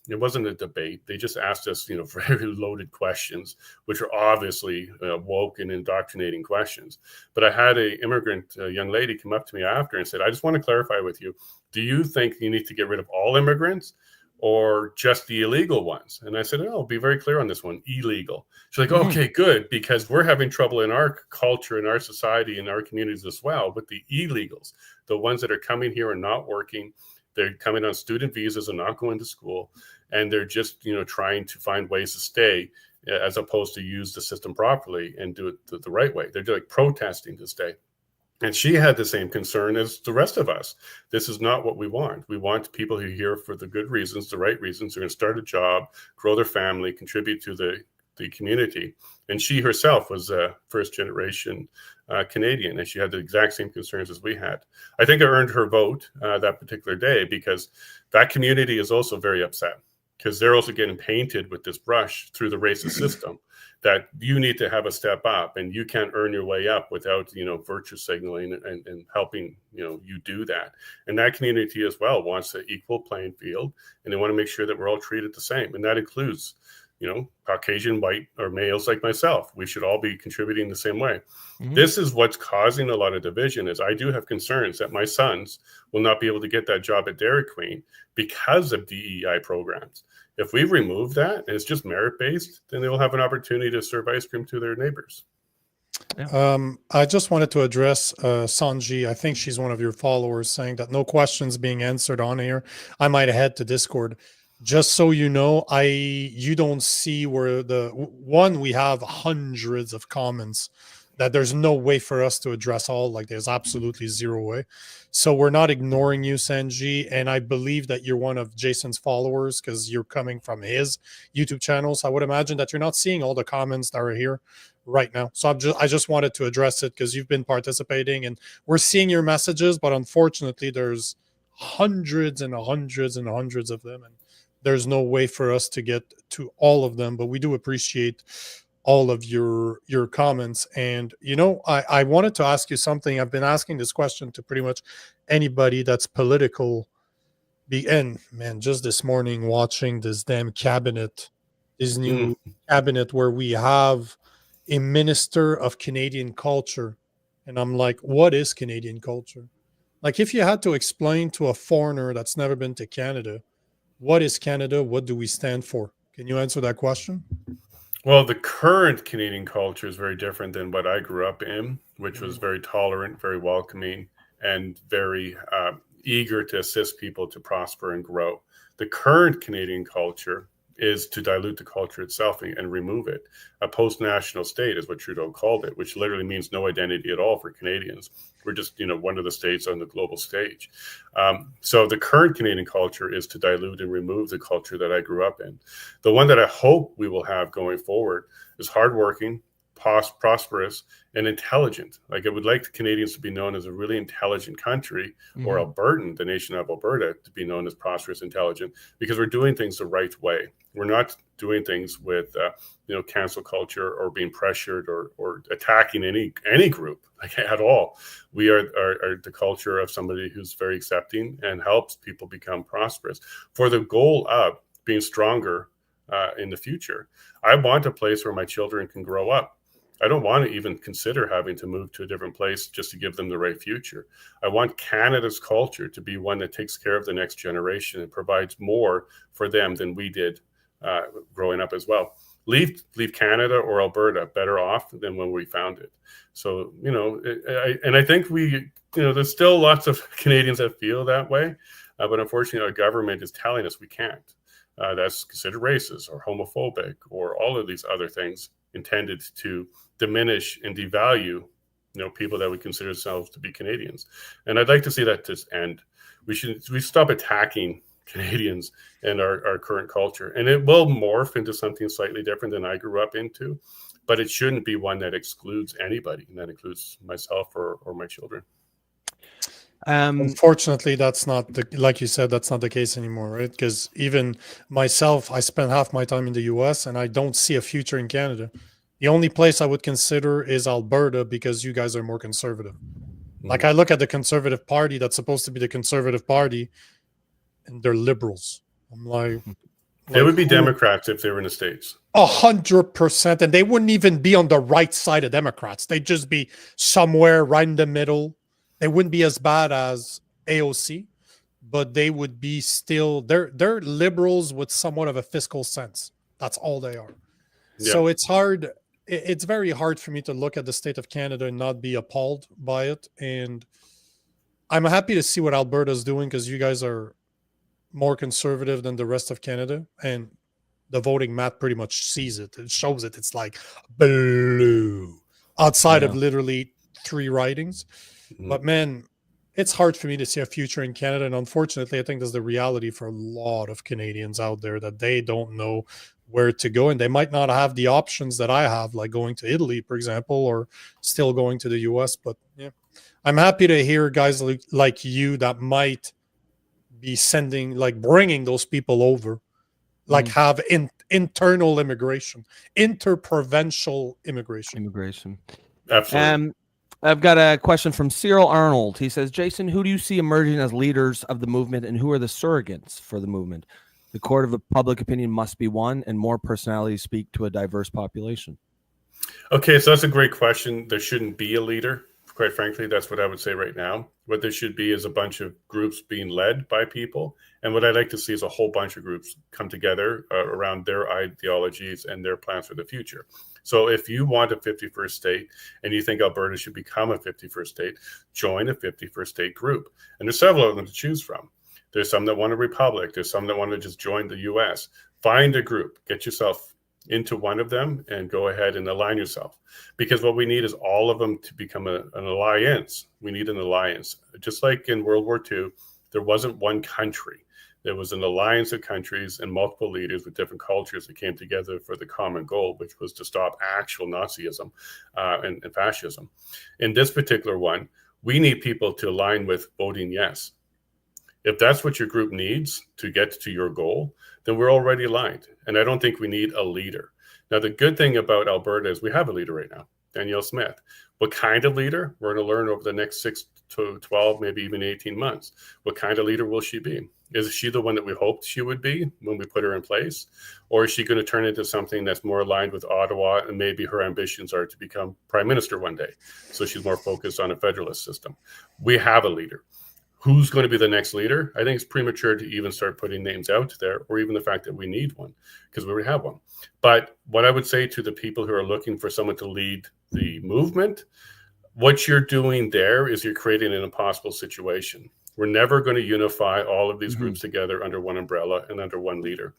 it wasn't a debate. They just asked us, you know, very loaded questions, which are obviously woke and indoctrinating questions. But I had a immigrant young lady come up to me after and said, I just want to clarify with you, do you think you need to get rid of all immigrants or just the illegal ones? And I said, oh, be very clear on this one, illegal. She's like, okay, good, because we're having trouble in our culture, in our society, in our communities as well with the illegals, the ones that are coming here and not working. They're coming on student visas and not going to school. And they're just, you know, trying to find ways to stay as opposed to use the system properly and do it the right way. They're like protesting to stay. And she had the same concern as the rest of us. This is not what we want. We want people who are here for the good reasons, the right reasons. They're going to start a job, grow their family, contribute to the community. And she herself was a first generation Canadian, and she had the exact same concerns as we had. I think I earned her vote that particular day because that community is also very upset because they're also getting painted with this brush through the racist system that you need to have a step up and you can't earn your way up without, you know, virtue signaling and helping, you know, you do that. And that community as well wants an equal playing field, and they want to make sure that we're all treated the same. And that includes, you know, Caucasian, white, or males like myself. We should all be contributing the same way. Mm-hmm. This is what's causing a lot of division is I do have concerns that my sons will not be able to get that job at Dairy Queen because of DEI programs. If we remove that and it's just merit-based, then they will have an opportunity to serve ice cream to their neighbors. Yeah. I just wanted to address Sanji. I think she's one of your followers saying that no questions being answered on here. I might head to Discord. Just so you know, you don't see where we have hundreds of comments that there's no way for us to address all. Like there's absolutely zero way. So we're not ignoring you, Sanji. And I believe that you're one of Jason's followers because you're coming from his YouTube channel. So I would imagine that you're not seeing all the comments that are here right now. So I just wanted to address it because you've been participating and we're seeing your messages, but unfortunately there's hundreds and hundreds and hundreds of them. And there's no way for us to get to all of them, but we do appreciate all of your comments. And, you know, I wanted to ask you something. I've been asking this question to pretty much anybody that's political And man, just this morning watching this damn cabinet, this Mm. new cabinet where we have a minister of Canadian culture. And I'm like, what is Canadian culture? Like, if you had to explain to a foreigner that's never been to Canada, what is Canada? What do we stand for? Can you answer that question? Well, the current Canadian culture is very different than what I grew up in, which was very tolerant, very welcoming, and very eager to assist people to prosper and grow. The current Canadian culture is to dilute the culture itself and remove it. A post-national state is what Trudeau called it, which literally means no identity at all for Canadians. We're just, one of the states on the global stage. So the current Canadian culture is to dilute and remove the culture that I grew up in. The one that I hope we will have going forward is hardworking, prosperous, and intelligent. Like, I would like the Canadians to be known as a really intelligent country, or Albertan, the nation of Alberta, to be known as prosperous, intelligent, because we're doing things the right way. We're not doing things with, cancel culture or being pressured or attacking any group at all. We are the culture of somebody who's very accepting and helps people become prosperous for the goal of being stronger in the future. I want a place where my children can grow up. I don't want to even consider having to move to a different place just to give them the right future. I want Canada's culture to be one that takes care of the next generation and provides more for them than we did growing up as well. Leave Canada or Alberta better off than when we found it. So, I think there's still lots of Canadians that feel that way, but unfortunately our government is telling us we can't. That's considered racist or homophobic or all of these other things intended to diminish and devalue, people that we consider ourselves to be Canadians. And I'd like to see that just end. We stop attacking Canadians and our current culture. And it will morph into something slightly different than I grew up into, but it shouldn't be one that excludes anybody, and that includes myself or my children. Unfortunately, that's not like you said, that's not the case anymore, right? Because even myself, I spent half my time in the US and I don't see a future in Canada. The only place I would consider is Alberta because you guys are more conservative. Like, I look at the Conservative Party that's supposed to be the Conservative Party, and they're liberals. I'm like, they would be Democrats if they were in the States. 100%. And they wouldn't even be on the right side of Democrats. They'd just be somewhere right in the middle. They wouldn't be as bad as AOC, but they would be still, they're liberals with somewhat of a fiscal sense. That's all they are. Yeah. So it's hard. It's very hard for me to look at the state of Canada and not be appalled by it. And I'm happy to see what Alberta's doing because you guys are more conservative than the rest of Canada. And the voting map pretty much sees it. It shows it. It's like blue outside of literally 3 ridings. But man, it's hard for me to see a future in Canada. And unfortunately, I think that's the reality for a lot of Canadians out there, that they don't know where to go. And they might not have the options that I have, like going to Italy, for example, or still going to the US. But yeah, I'm happy to hear guys like you that might be bringing those people over, like have internal immigration, interprovincial immigration. Absolutely. I've got a question from Cyril Arnold. He says, Jason, who do you see emerging as leaders of the movement, and who are the surrogates for the movement? The court of public opinion must be one, and more personalities speak to a diverse population. Okay, so that's a great question. There shouldn't be a leader. Quite frankly, that's what I would say right now. What there should be is a bunch of groups being led by people. And what I'd like to see is a whole bunch of groups come together around their ideologies and their plans for the future. So if you want a 51st state and you think Alberta should become a 51st state, join a 51st state group. And there's several of them to choose from. There's some that want a republic. There's some that want to just join the US. Find a group, get yourself into one of them and go ahead and align yourself. Because what we need is all of them to become an alliance. We need an alliance. Just like in World War II, there wasn't one country. There was an alliance of countries and multiple leaders with different cultures that came together for the common goal, which was to stop actual Nazism and fascism. In this particular one, we need people to align with voting yes. If that's what your group needs to get to your goal, then we're already aligned. And I don't think we need a leader. Now, the good thing about Alberta is we have a leader right now, Danielle Smith. What kind of leader? We're going to learn over the next 6 to 12, maybe even 18 months. What kind of leader will she be? Is she the one that we hoped she would be when we put her in place? Or is she going to turn into something that's more aligned with Ottawa, and maybe her ambitions are to become prime minister one day? So she's more focused on a federalist system. We have a leader. Who's going to be the next leader? I think it's premature to even start putting names out there, or even the fact that we need one, because we already have one. But what I would say to the people who are looking for someone to lead the movement, what you're doing there is you're creating an impossible situation. We're never going to unify all of these groups together under one umbrella and under one leader.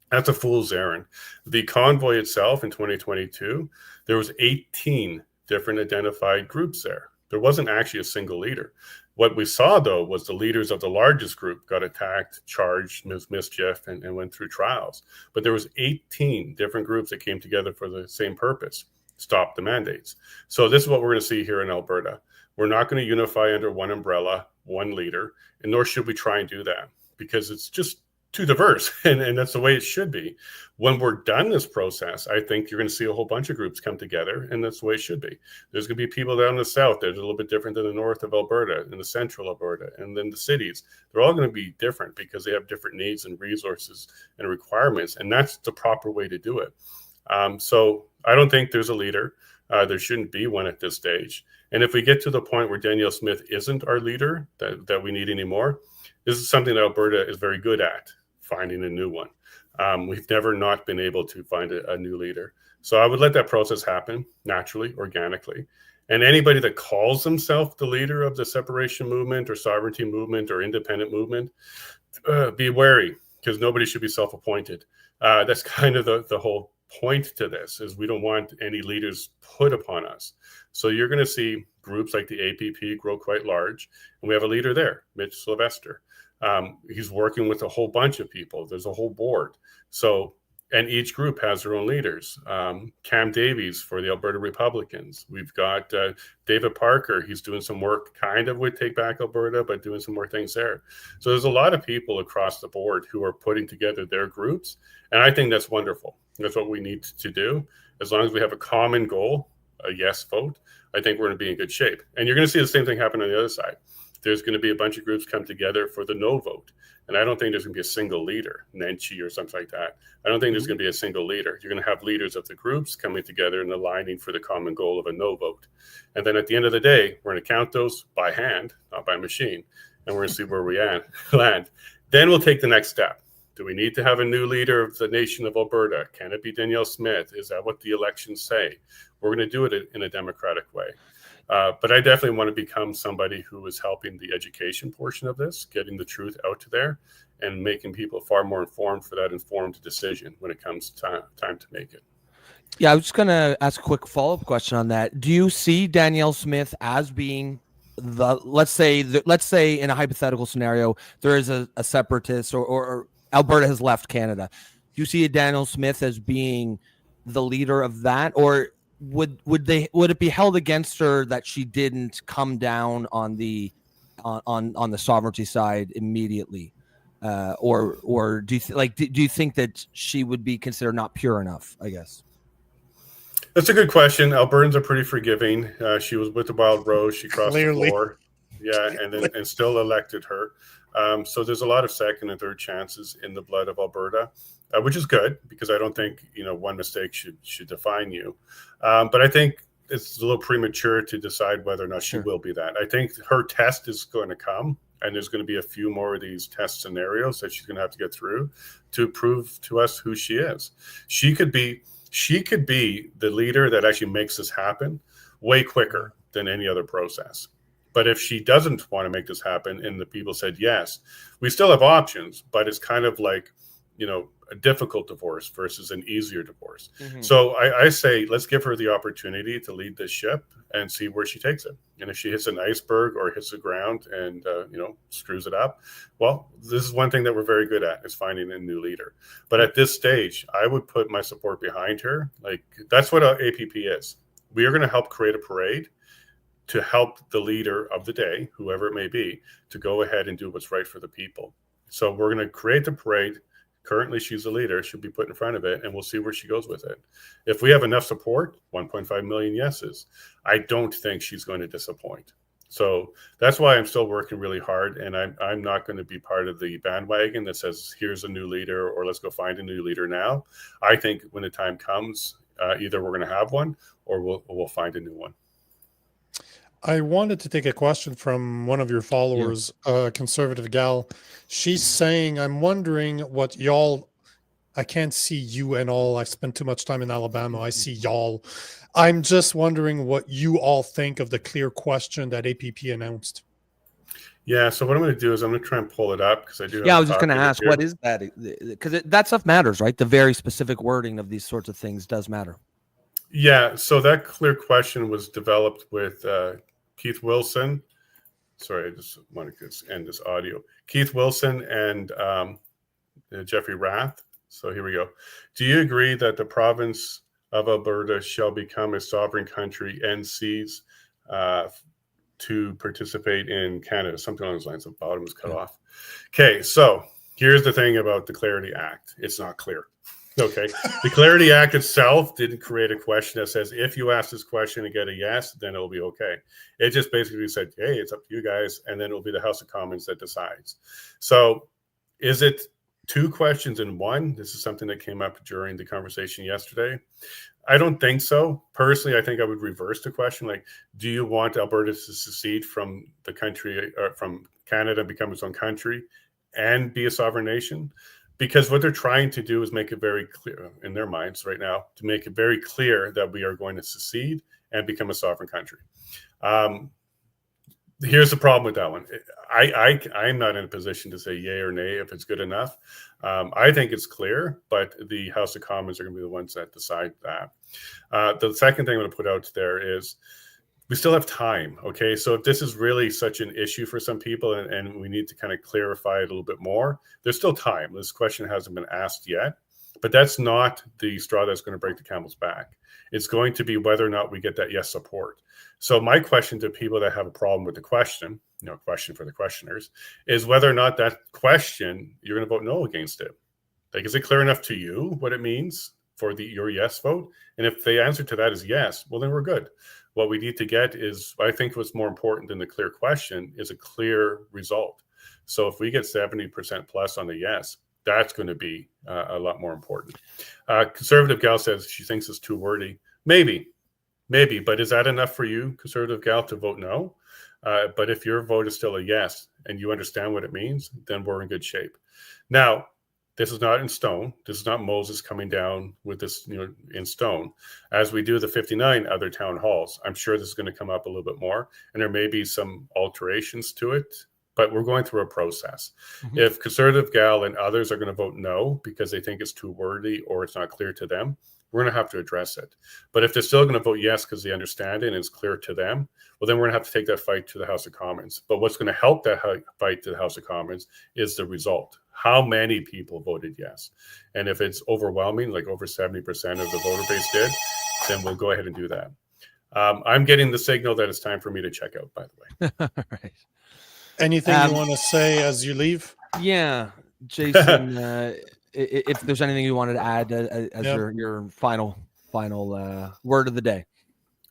That's a fool's errand. The convoy itself in 2022, there was 18 different identified groups there. There wasn't actually a single leader. What we saw, though, was the leaders of the largest group got attacked, charged, mischief, and went through trials. But there was 18 different groups that came together for the same purpose: stop the mandates. So this is what we're going to see here in Alberta. We're not going to unify under one umbrella, one leader, and nor should we try and do that, because it's just too diverse, and that's the way it should be. When we're done this process, I think you're going to see a whole bunch of groups come together, and that's the way it should be. There's going to be people down in the south that are a little bit different than the north of Alberta, and the central Alberta, and then the cities. They're all going to be different because they have different needs and resources and requirements, and that's the proper way to do it. So I don't think there's a leader. There shouldn't be one at this stage. And if we get to the point where Danielle Smith isn't our leader that we need anymore, this is something that Alberta is very good at, finding a new one. We've never not been able to find a new leader. So I would let that process happen naturally, organically. And anybody that calls themselves the leader of the separation movement or sovereignty movement or independent movement, be wary, because nobody should be self-appointed. That's kind of the whole point to this, is we don't want any leaders put upon us. So you're going to see groups like the APP grow quite large, and we have a leader there, Mitch Sylvester. He's working with a whole bunch of people. There's a whole board. So, and each group has their own leaders. Cam Davies for the Alberta Republicans. We've got David Parker. He's doing some work kind of with Take Back Alberta, but doing some more things there. So there's a lot of people across the board who are putting together their groups. And I think that's wonderful. That's what we need to do. As long as we have a common goal, a yes vote, I think we're going to be in good shape. And you're going to see the same thing happen on the other side. There's going to be a bunch of groups come together for the no vote. And I don't think there's going to be a single leader, Nenchi or something like that. I don't think there's going to be a single leader. You're going to have leaders of the groups coming together and aligning for the common goal of a no vote. And then at the end of the day, we're going to count those by hand, not by machine. And we're going to see where we land. Then we'll take the next step. Do we need to have a new leader of the nation of Alberta? Can it be Danielle Smith? Is that what the elections say? We're going to do it in a democratic way. But I definitely want to become somebody who is helping the education portion of this, getting the truth out to there, and making people far more informed for that informed decision when it comes time to make it. Yeah, I was just going to ask a quick follow-up question on that. Do you see Danielle Smith as being let's say in a hypothetical scenario, there is a separatist or Alberta has left Canada. Do you see a Danielle Smith as being the leader of that, or would it be held against her that she didn't come down on the sovereignty side immediately, or do you think that she would be considered not pure enough? I guess that's a good question. Albertans are pretty forgiving. She was with the Wild Rose. She crossed the floor, and still elected her. So there's a lot of second and third chances in the blood of Alberta, which is good, because I don't think one mistake should define you. But I think it's a little premature to decide whether or not she will be that. I think her test is going to come, and there's going to be a few more of these test scenarios that she's going to have to get through to prove to us who she is. She could be the leader that actually makes this happen way quicker than any other process. But if she doesn't want to make this happen and the people said yes, we still have options, but it's kind of like, a difficult divorce versus an easier divorce. Mm-hmm. So I say, let's give her the opportunity to lead this ship and see where she takes it. And if she hits an iceberg or hits the ground and, screws it up, well, this is one thing that we're very good at, is finding a new leader. But at this stage, I would put my support behind her. Like, that's what APP is. We are going to help create a parade to help the leader of the day, whoever it may be, to go ahead and do what's right for the people. So we're going to create the parade. Currently, she's a leader. She'll be put in front of it, and we'll see where she goes with it. If we have enough support, 1.5 million yeses, I don't think she's going to disappoint. So that's why I'm still working really hard, and I'm not going to be part of the bandwagon that says here's a new leader or let's go find a new leader now. I think when the time comes, either we're going to have one or we'll find a new one. I wanted to take a question from one of your followers, conservative gal. She's saying, I'm wondering what y'all, I can't see you and all. I spent too much time in Alabama. I see y'all. I'm just wondering what you all think of the clear question that APP announced. Yeah, so what I'm going to do is I'm going to try and pull it up because I do have Yeah, a I was just going to copy of it ask, here. what is that? Because that stuff matters, right? The very specific wording of these sorts of things does matter. Yeah, so that clear question was developed with Keith Wilson. Sorry, I just want to end this audio. Keith Wilson and Jeffrey Rath. So here we go. Do you agree that the province of Alberta shall become a sovereign country and cease to participate in Canada? Something along those lines. The bottom was cut off. Okay, so here's the thing about the Clarity Act. It's not clear. Okay, the Clarity Act itself didn't create a question that says if you ask this question and get a yes, then it'll be okay. It just basically said, hey, it's up to you guys, and then it'll be the House of Commons that decides. So is it two questions in one? This is something that came up during the conversation yesterday. I don't think so. Personally, I think I would reverse the question. Like, do you want Alberta to secede from the country, or from Canada, and become its own country and be a sovereign nation? Because what they're trying to do is make it very clear in their minds right now, to make it very clear that we are going to secede and become a sovereign country. Here's the problem with that one. I'm not in a position to say yay or nay if it's good enough. I think it's clear, but the House of Commons are going to be the ones that decide that. The second thing I'm going to put out there is we still have time. Okay, so if this is really such an issue for some people and we need to kind of clarify it a little bit more, there's still time. This question hasn't been asked yet, but that's not the straw that's going to break the camel's back. It's going to be whether or not we get that yes support. So my question to people that have a problem with the question, question for the questioners, is whether or not that question, you're going to vote no against it. Like, is it clear enough to you what it means for your yes vote? And if the answer to that is yes, well, then we're good. What we need to get is, I think what's more important than the clear question is a clear result. So if we get 70% plus on the yes, that's going to be a lot more important. Conservative gal says she thinks it's too wordy. Maybe, but is that enough for you, conservative gal, to vote no? But if your vote is still a yes and you understand what it means, then we're in good shape. Now, this is not in stone. This is not Moses coming down with this, in stone. As we do the 59 other town halls, I'm sure this is going to come up a little bit more, and there may be some alterations to it, but we're going through a process. Mm-hmm. If conservative gal and others are going to vote no because they think it's too wordy or it's not clear to them, we're going to have to address it. But if they're still going to vote yes because they understand it and it's clear to them, well, then we're going to have to take that fight to the House of Commons. But what's going to help that fight to the House of Commons is the result. How many people voted yes? And if it's overwhelming, like over 70% of the voter base did, then we'll go ahead and do that. I'm getting the signal that it's time for me to check out, by the way. All right. Anything you want to say as you leave? Yeah, Jason, if there's anything you wanted to add as your final word of the day.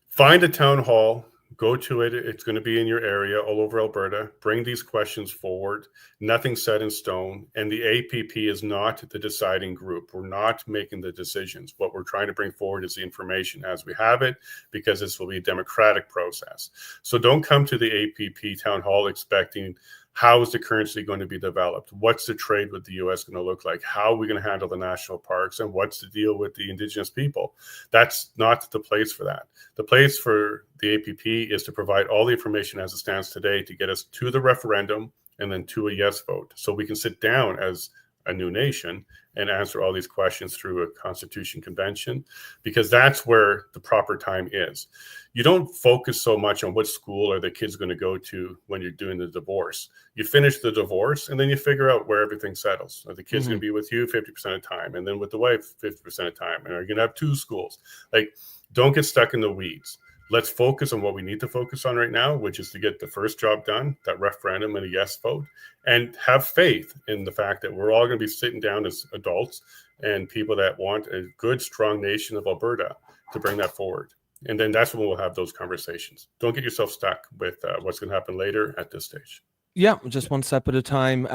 Find a town hall, go to it. It's going to be in your area all over Alberta. Bring these questions forward. Nothing set in stone. And the APP is not the deciding group. We're not making the decisions. What we're trying to bring forward is the information as we have it, because this will be a democratic process. So don't come to the APP town hall expecting, how is the currency going to be developed? What's the trade with the U.S. going to look like? How are we going to handle the national parks? And what's the deal with the Indigenous people? That's not the place for that. The place for the APP is to provide all the information as it stands today to get us to the referendum and then to a yes vote. So we can sit down as a new nation and answer all these questions through a constitution convention, because that's where the proper time is. You don't focus so much on what school are the kids going to go to when you're doing the divorce. You finish the divorce and then you figure out where everything settles. Are the kids going to be with you 50% of the time, and then with the wife 50% of the time? And are you going to have two schools? Like, don't get stuck in the weeds. Let's focus on what we need to focus on right now, which is to get the first job done, that referendum and a yes vote, and have faith in the fact that we're all going to be sitting down as adults and people that want a good, strong nation of Alberta to bring that forward. And then that's when we'll have those conversations. Don't get yourself stuck with what's going to happen later at this stage. Yeah, just one step at a time.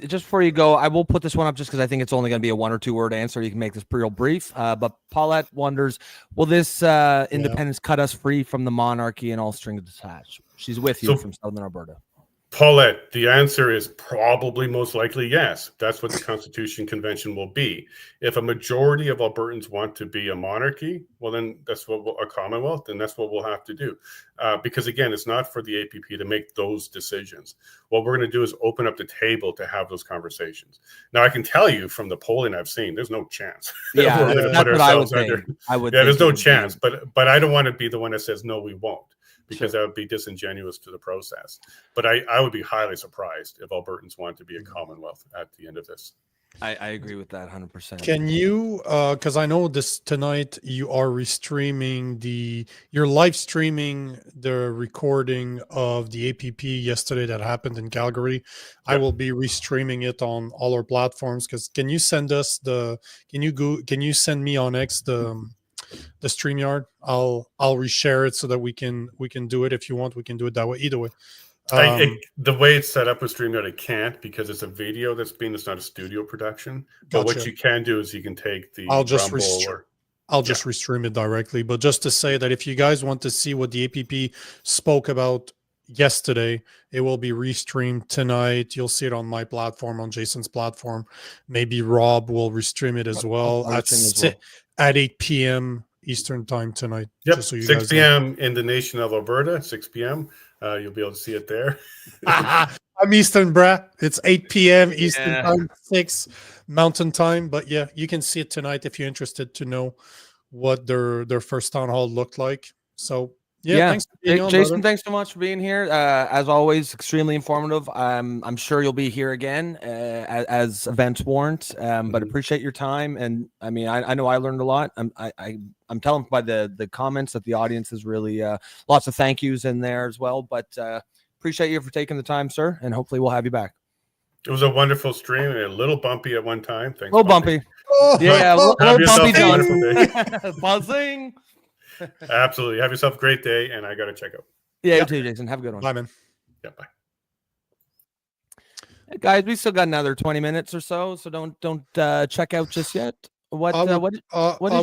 Just before you go, I will put this one up just because I think it's only going to be a 1 or 2 word answer. You can make this real brief. But Paulette wonders, will this independence cut us free from the monarchy and all strings attached? She's with you from Southern Alberta. Paulette, the answer is probably most likely yes. That's what the Constitution Convention will be. If a majority of Albertans want to be a monarchy, well, then that's what a Commonwealth, then that's what we'll have to do. Because again, it's not for the APP to make those decisions. What we're going to do is open up the table to have those conversations. Now, I can tell you from the polling I've seen, there's no chance. Yeah, that's what I would think. There's no chance. But I don't want to be the one that says, no, we won't. Because that would be disingenuous to the process. But I would be highly surprised if Albertans want to be a Commonwealth at the end of this. I agree with that 100%. Can you, because I know this tonight, you are you're live streaming the recording of the APP yesterday that happened in Calgary. Yeah. I will be restreaming it on all our platforms. Because can you send us can you send me on X the StreamYard? I'll reshare it so that we can do it. If you want, we can do it that way. Either way. The way it's set up with StreamYard, I can't, because it's a video it's not a studio production. But what you can do is you can take the I'll just restream it directly. But just to say that if you guys want to see what the APP spoke about yesterday, it will be restreamed tonight. You'll see it on my platform, on Jason's platform. Maybe Rob will restream it as well at 8 p.m. Eastern time tonight. Yep, so 6 p.m. in the nation of Alberta, 6 p.m. You'll be able to see it there. I'm Eastern, bruh. It's 8 p.m. Eastern time, 6 Mountain time. But yeah, you can see it tonight if you're interested to know what their first town hall looked like. So yeah. Thanks for being on, Jason, brother. thanks so much for being here. As always, extremely informative. I'm sure you'll be here again as events warrant. But appreciate your time. And I mean, I know I learned a lot. I'm telling by the comments that the audience is really lots of thank yous in there as well. But appreciate you for taking the time, sir. And hopefully we'll have you back. It was a wonderful stream and a little bumpy at one time. Thanks. A little bumpy. Yeah, a little bumpy. Buzzing. Absolutely. Have yourself a great day, and I got to check out. Yeah, you too, Jason. Have a good one. Bye, man. Yeah, bye. Hey, guys, we still got another 20 minutes or so don't check out just yet. What did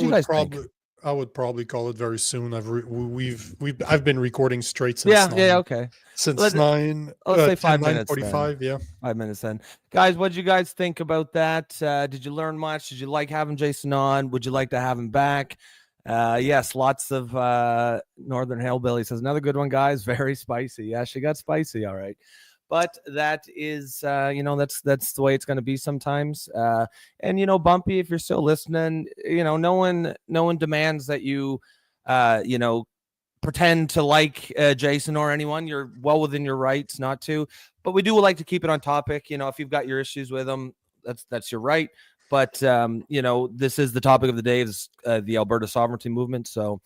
you guys think? I would probably call it very soon. I've been recording straight since 9. Okay. Since 9. Let's say 5 minutes. 9:45. Yeah. 5 minutes then. Guys, what did you guys think about that? Did you learn much? Did you like having Jason on? Would you like to have him back? Yes, lots of Northern Hillbilly says another good one, guys. Very spicy. Yeah, she got spicy. All right. But that is, that's the way it's going to be sometimes. And, Bumpy, if you're still listening, no one demands that you, pretend to like Jason or anyone. You're well within your rights not to. But we do like to keep it on topic. If you've got your issues with them, that's your right. But, this is the topic of the day, is the Alberta sovereignty movement. So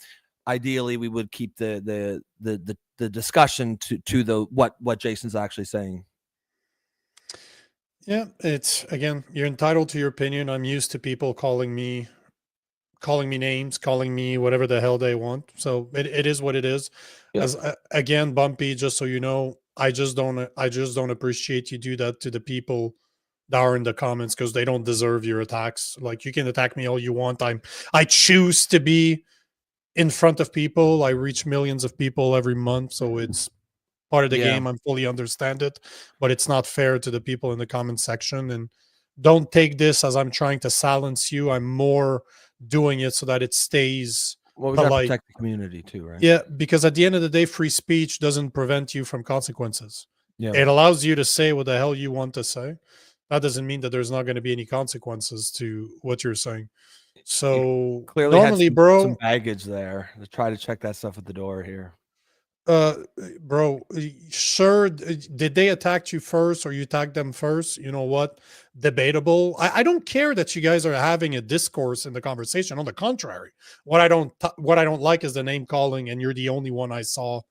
ideally, we would keep the discussion to the what Jason's actually saying. Yeah, it's, again, you're entitled to your opinion. I'm used to people calling me names, calling me whatever the hell they want. So it is what it is. Yeah. Again, Bumpy, just so you know, I just don't appreciate you do that to the people that are in the comments, because they don't deserve your attacks. Like, you can attack me all you want. I choose to be in front of people. I reach millions of people every month, so it's part of the game. I fully understand it, but it's not fair to the people in the comment section. And don't take this as I'm trying to silence you. I'm more doing it so that it stays we gotta protect the community too, right? Yeah, because at the end of the day, free speech doesn't prevent you from consequences. Yeah, it allows you to say what the hell you want to say. That doesn't mean that there's not going to be any consequences to what you're saying. So you clearly normally, had some baggage there to try to check that stuff at the door here. Bro, sure. Did they attack you first, or you attacked them first? You know what? Debatable. I don't care that you guys are having a discourse in the conversation. On the contrary, what I don't like is the name calling, and you're the only one I saw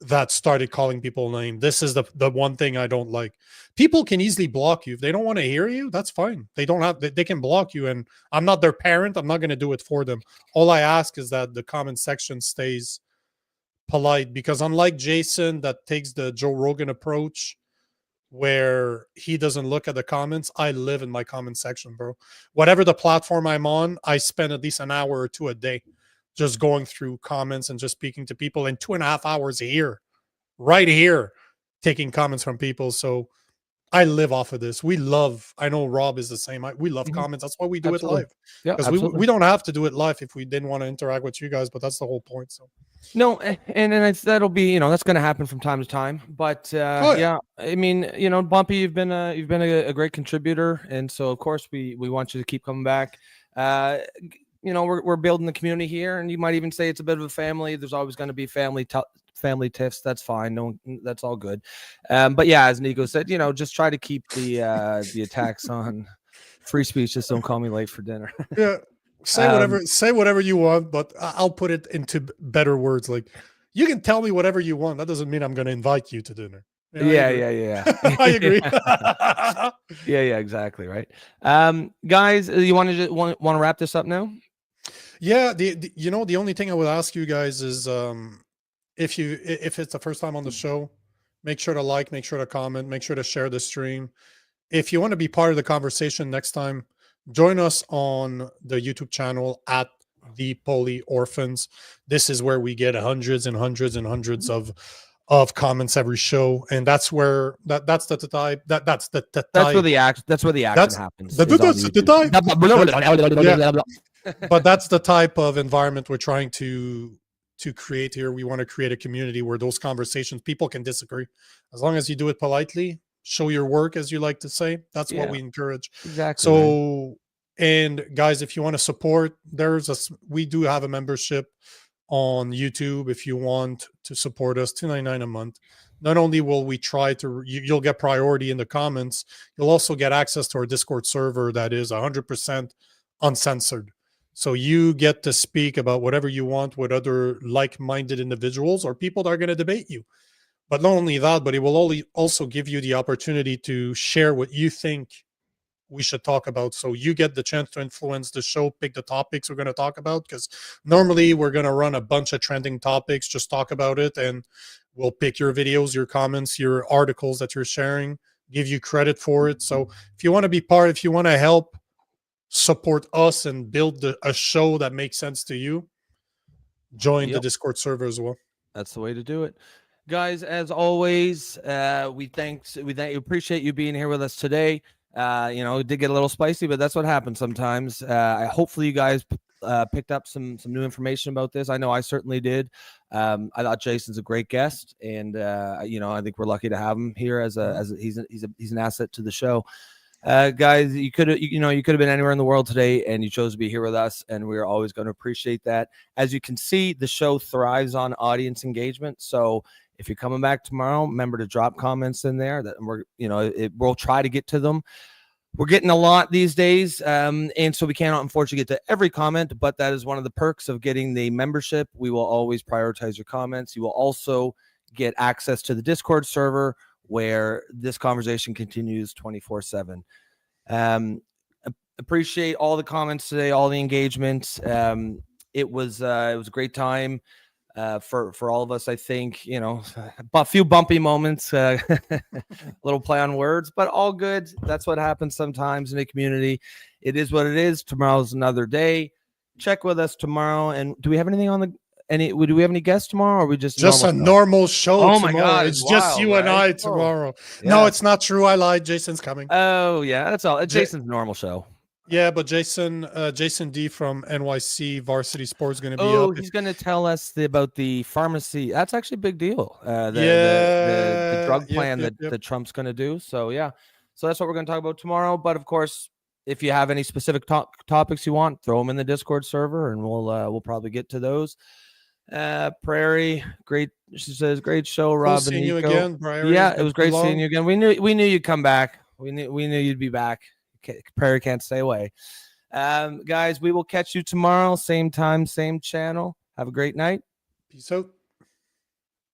that started calling people names. This is the one thing I don't like. People can easily block you if they don't want to hear you. That's fine. They don't have. They can block you, and I'm not their parent. I'm not going to do it for them. All I ask is that the comment section stays polite, because unlike Jason, that takes the Joe Rogan approach, where he doesn't look at the comments. I live in my comment section, bro. Whatever the platform I'm on, I spend at least an hour or two a day just going through comments and just speaking to people, and 2.5 hours here, right here, taking comments from people. So I live off of this. We love, I know Rob is the same. We love comments. That's why we do Absolutely. it live. Yeah, Because absolutely. we don't have to do it live if we didn't want to interact with you guys, but that's the whole point. So No, and that'll be, that's going to happen from time to time. But yeah, I mean, Bumpy, you've been a great contributor, and so of course we want you to keep coming back. We're building the community here, and you might even say it's a bit of a family. There's always going to be family tiffs. That's fine. No, that's all good. But yeah, as Nico said, just try to keep the attacks on free speech. Just don't call me late for dinner. Yeah. Say whatever you want, but I'll put it into better words. Like, you can tell me whatever you want. That doesn't mean I'm going to invite you to dinner. Yeah. I agree. yeah, exactly. Right. Guys, you want to wrap this up now? Yeah. The only thing I would ask you guys is, if it's the first time on the show, make sure to like, make sure to comment, make sure to share the stream. If you want to be part of the conversation next time, join us on the YouTube channel at the Poli Orphans. This is where we get hundreds and hundreds and hundreds of comments every show, and that's where that's where the action happens. But that's the type of environment we're trying to create here. We want to create a community where those conversations, people can disagree, as long as you do it politely. Show your work, as you like to say. That's what we encourage. Exactly. So, and guys, if you want to support, we do have a membership on YouTube. If you want to support us, $2.99 a month. Not only will we try to, you'll get priority in the comments, you'll also get access to our Discord server that is 100% uncensored. So you get to speak about whatever you want with other like-minded individuals or people that are going to debate you. But not only that, but it will also give you the opportunity to share what you think we should talk about. So you get the chance to influence the show, pick the topics we're going to talk about, because normally we're going to run a bunch of trending topics, just talk about it, and we'll pick your videos, your comments, your articles that you're sharing, give you credit for it. So if you want to be part, if you want to help support us and build a show that makes sense to you, join the Discord server as well. That's the way to do it. Guys, as always, we appreciate you being here with us today. It did get a little spicy, but that's what happens sometimes. Hopefully you guys picked up some new information about this. I know I certainly did. I thought Jason's a great guest, and I think we're lucky to have him here as he's an asset to the show. Guys, you could have been anywhere in the world today, and you chose to be here with us, and we're always going to appreciate that. As you can see, the show thrives on audience engagement. So if you're coming back tomorrow, remember to drop comments in there. That we'll try to get to them. We're getting a lot these days, and so we cannot unfortunately get to every comment, but that is one of the perks of getting the membership. We will always prioritize your comments. You will also get access to the Discord server, where this conversation continues 24/7. Appreciate all the comments today, all the engagement. It was a great time for all of us. I think, a few bumpy moments, a little play on words, but all good. That's what happens sometimes in a community. It is what it is. Tomorrow's another day. Check with us tomorrow. And do we have anything on do we have any guests tomorrow, or are we just a normal show? Oh tomorrow. My God, it's just wild, you right? and I tomorrow. Yeah. No, it's not true. I lied. Jason's coming. Oh yeah, that's all. Jason's normal show. Yeah, but Jason D from NYC Varsity Sports is going to be up. Oh, he's going to tell us about the pharmacy. That's actually a big deal. The drug plan that Trump's going to do. So yeah, so that's what we're going to talk about tomorrow. But of course, if you have any specific topics you want, throw them in the Discord server, and we'll probably get to those. Prairie, great. She says, great show, Rob and Nico. You again, Prairie. Yeah, it was great seeing you again. We knew you'd come back. We knew you'd be back. Prairie can't stay away. Guys, we will catch you tomorrow, same time, same channel. Have a great night. Peace out.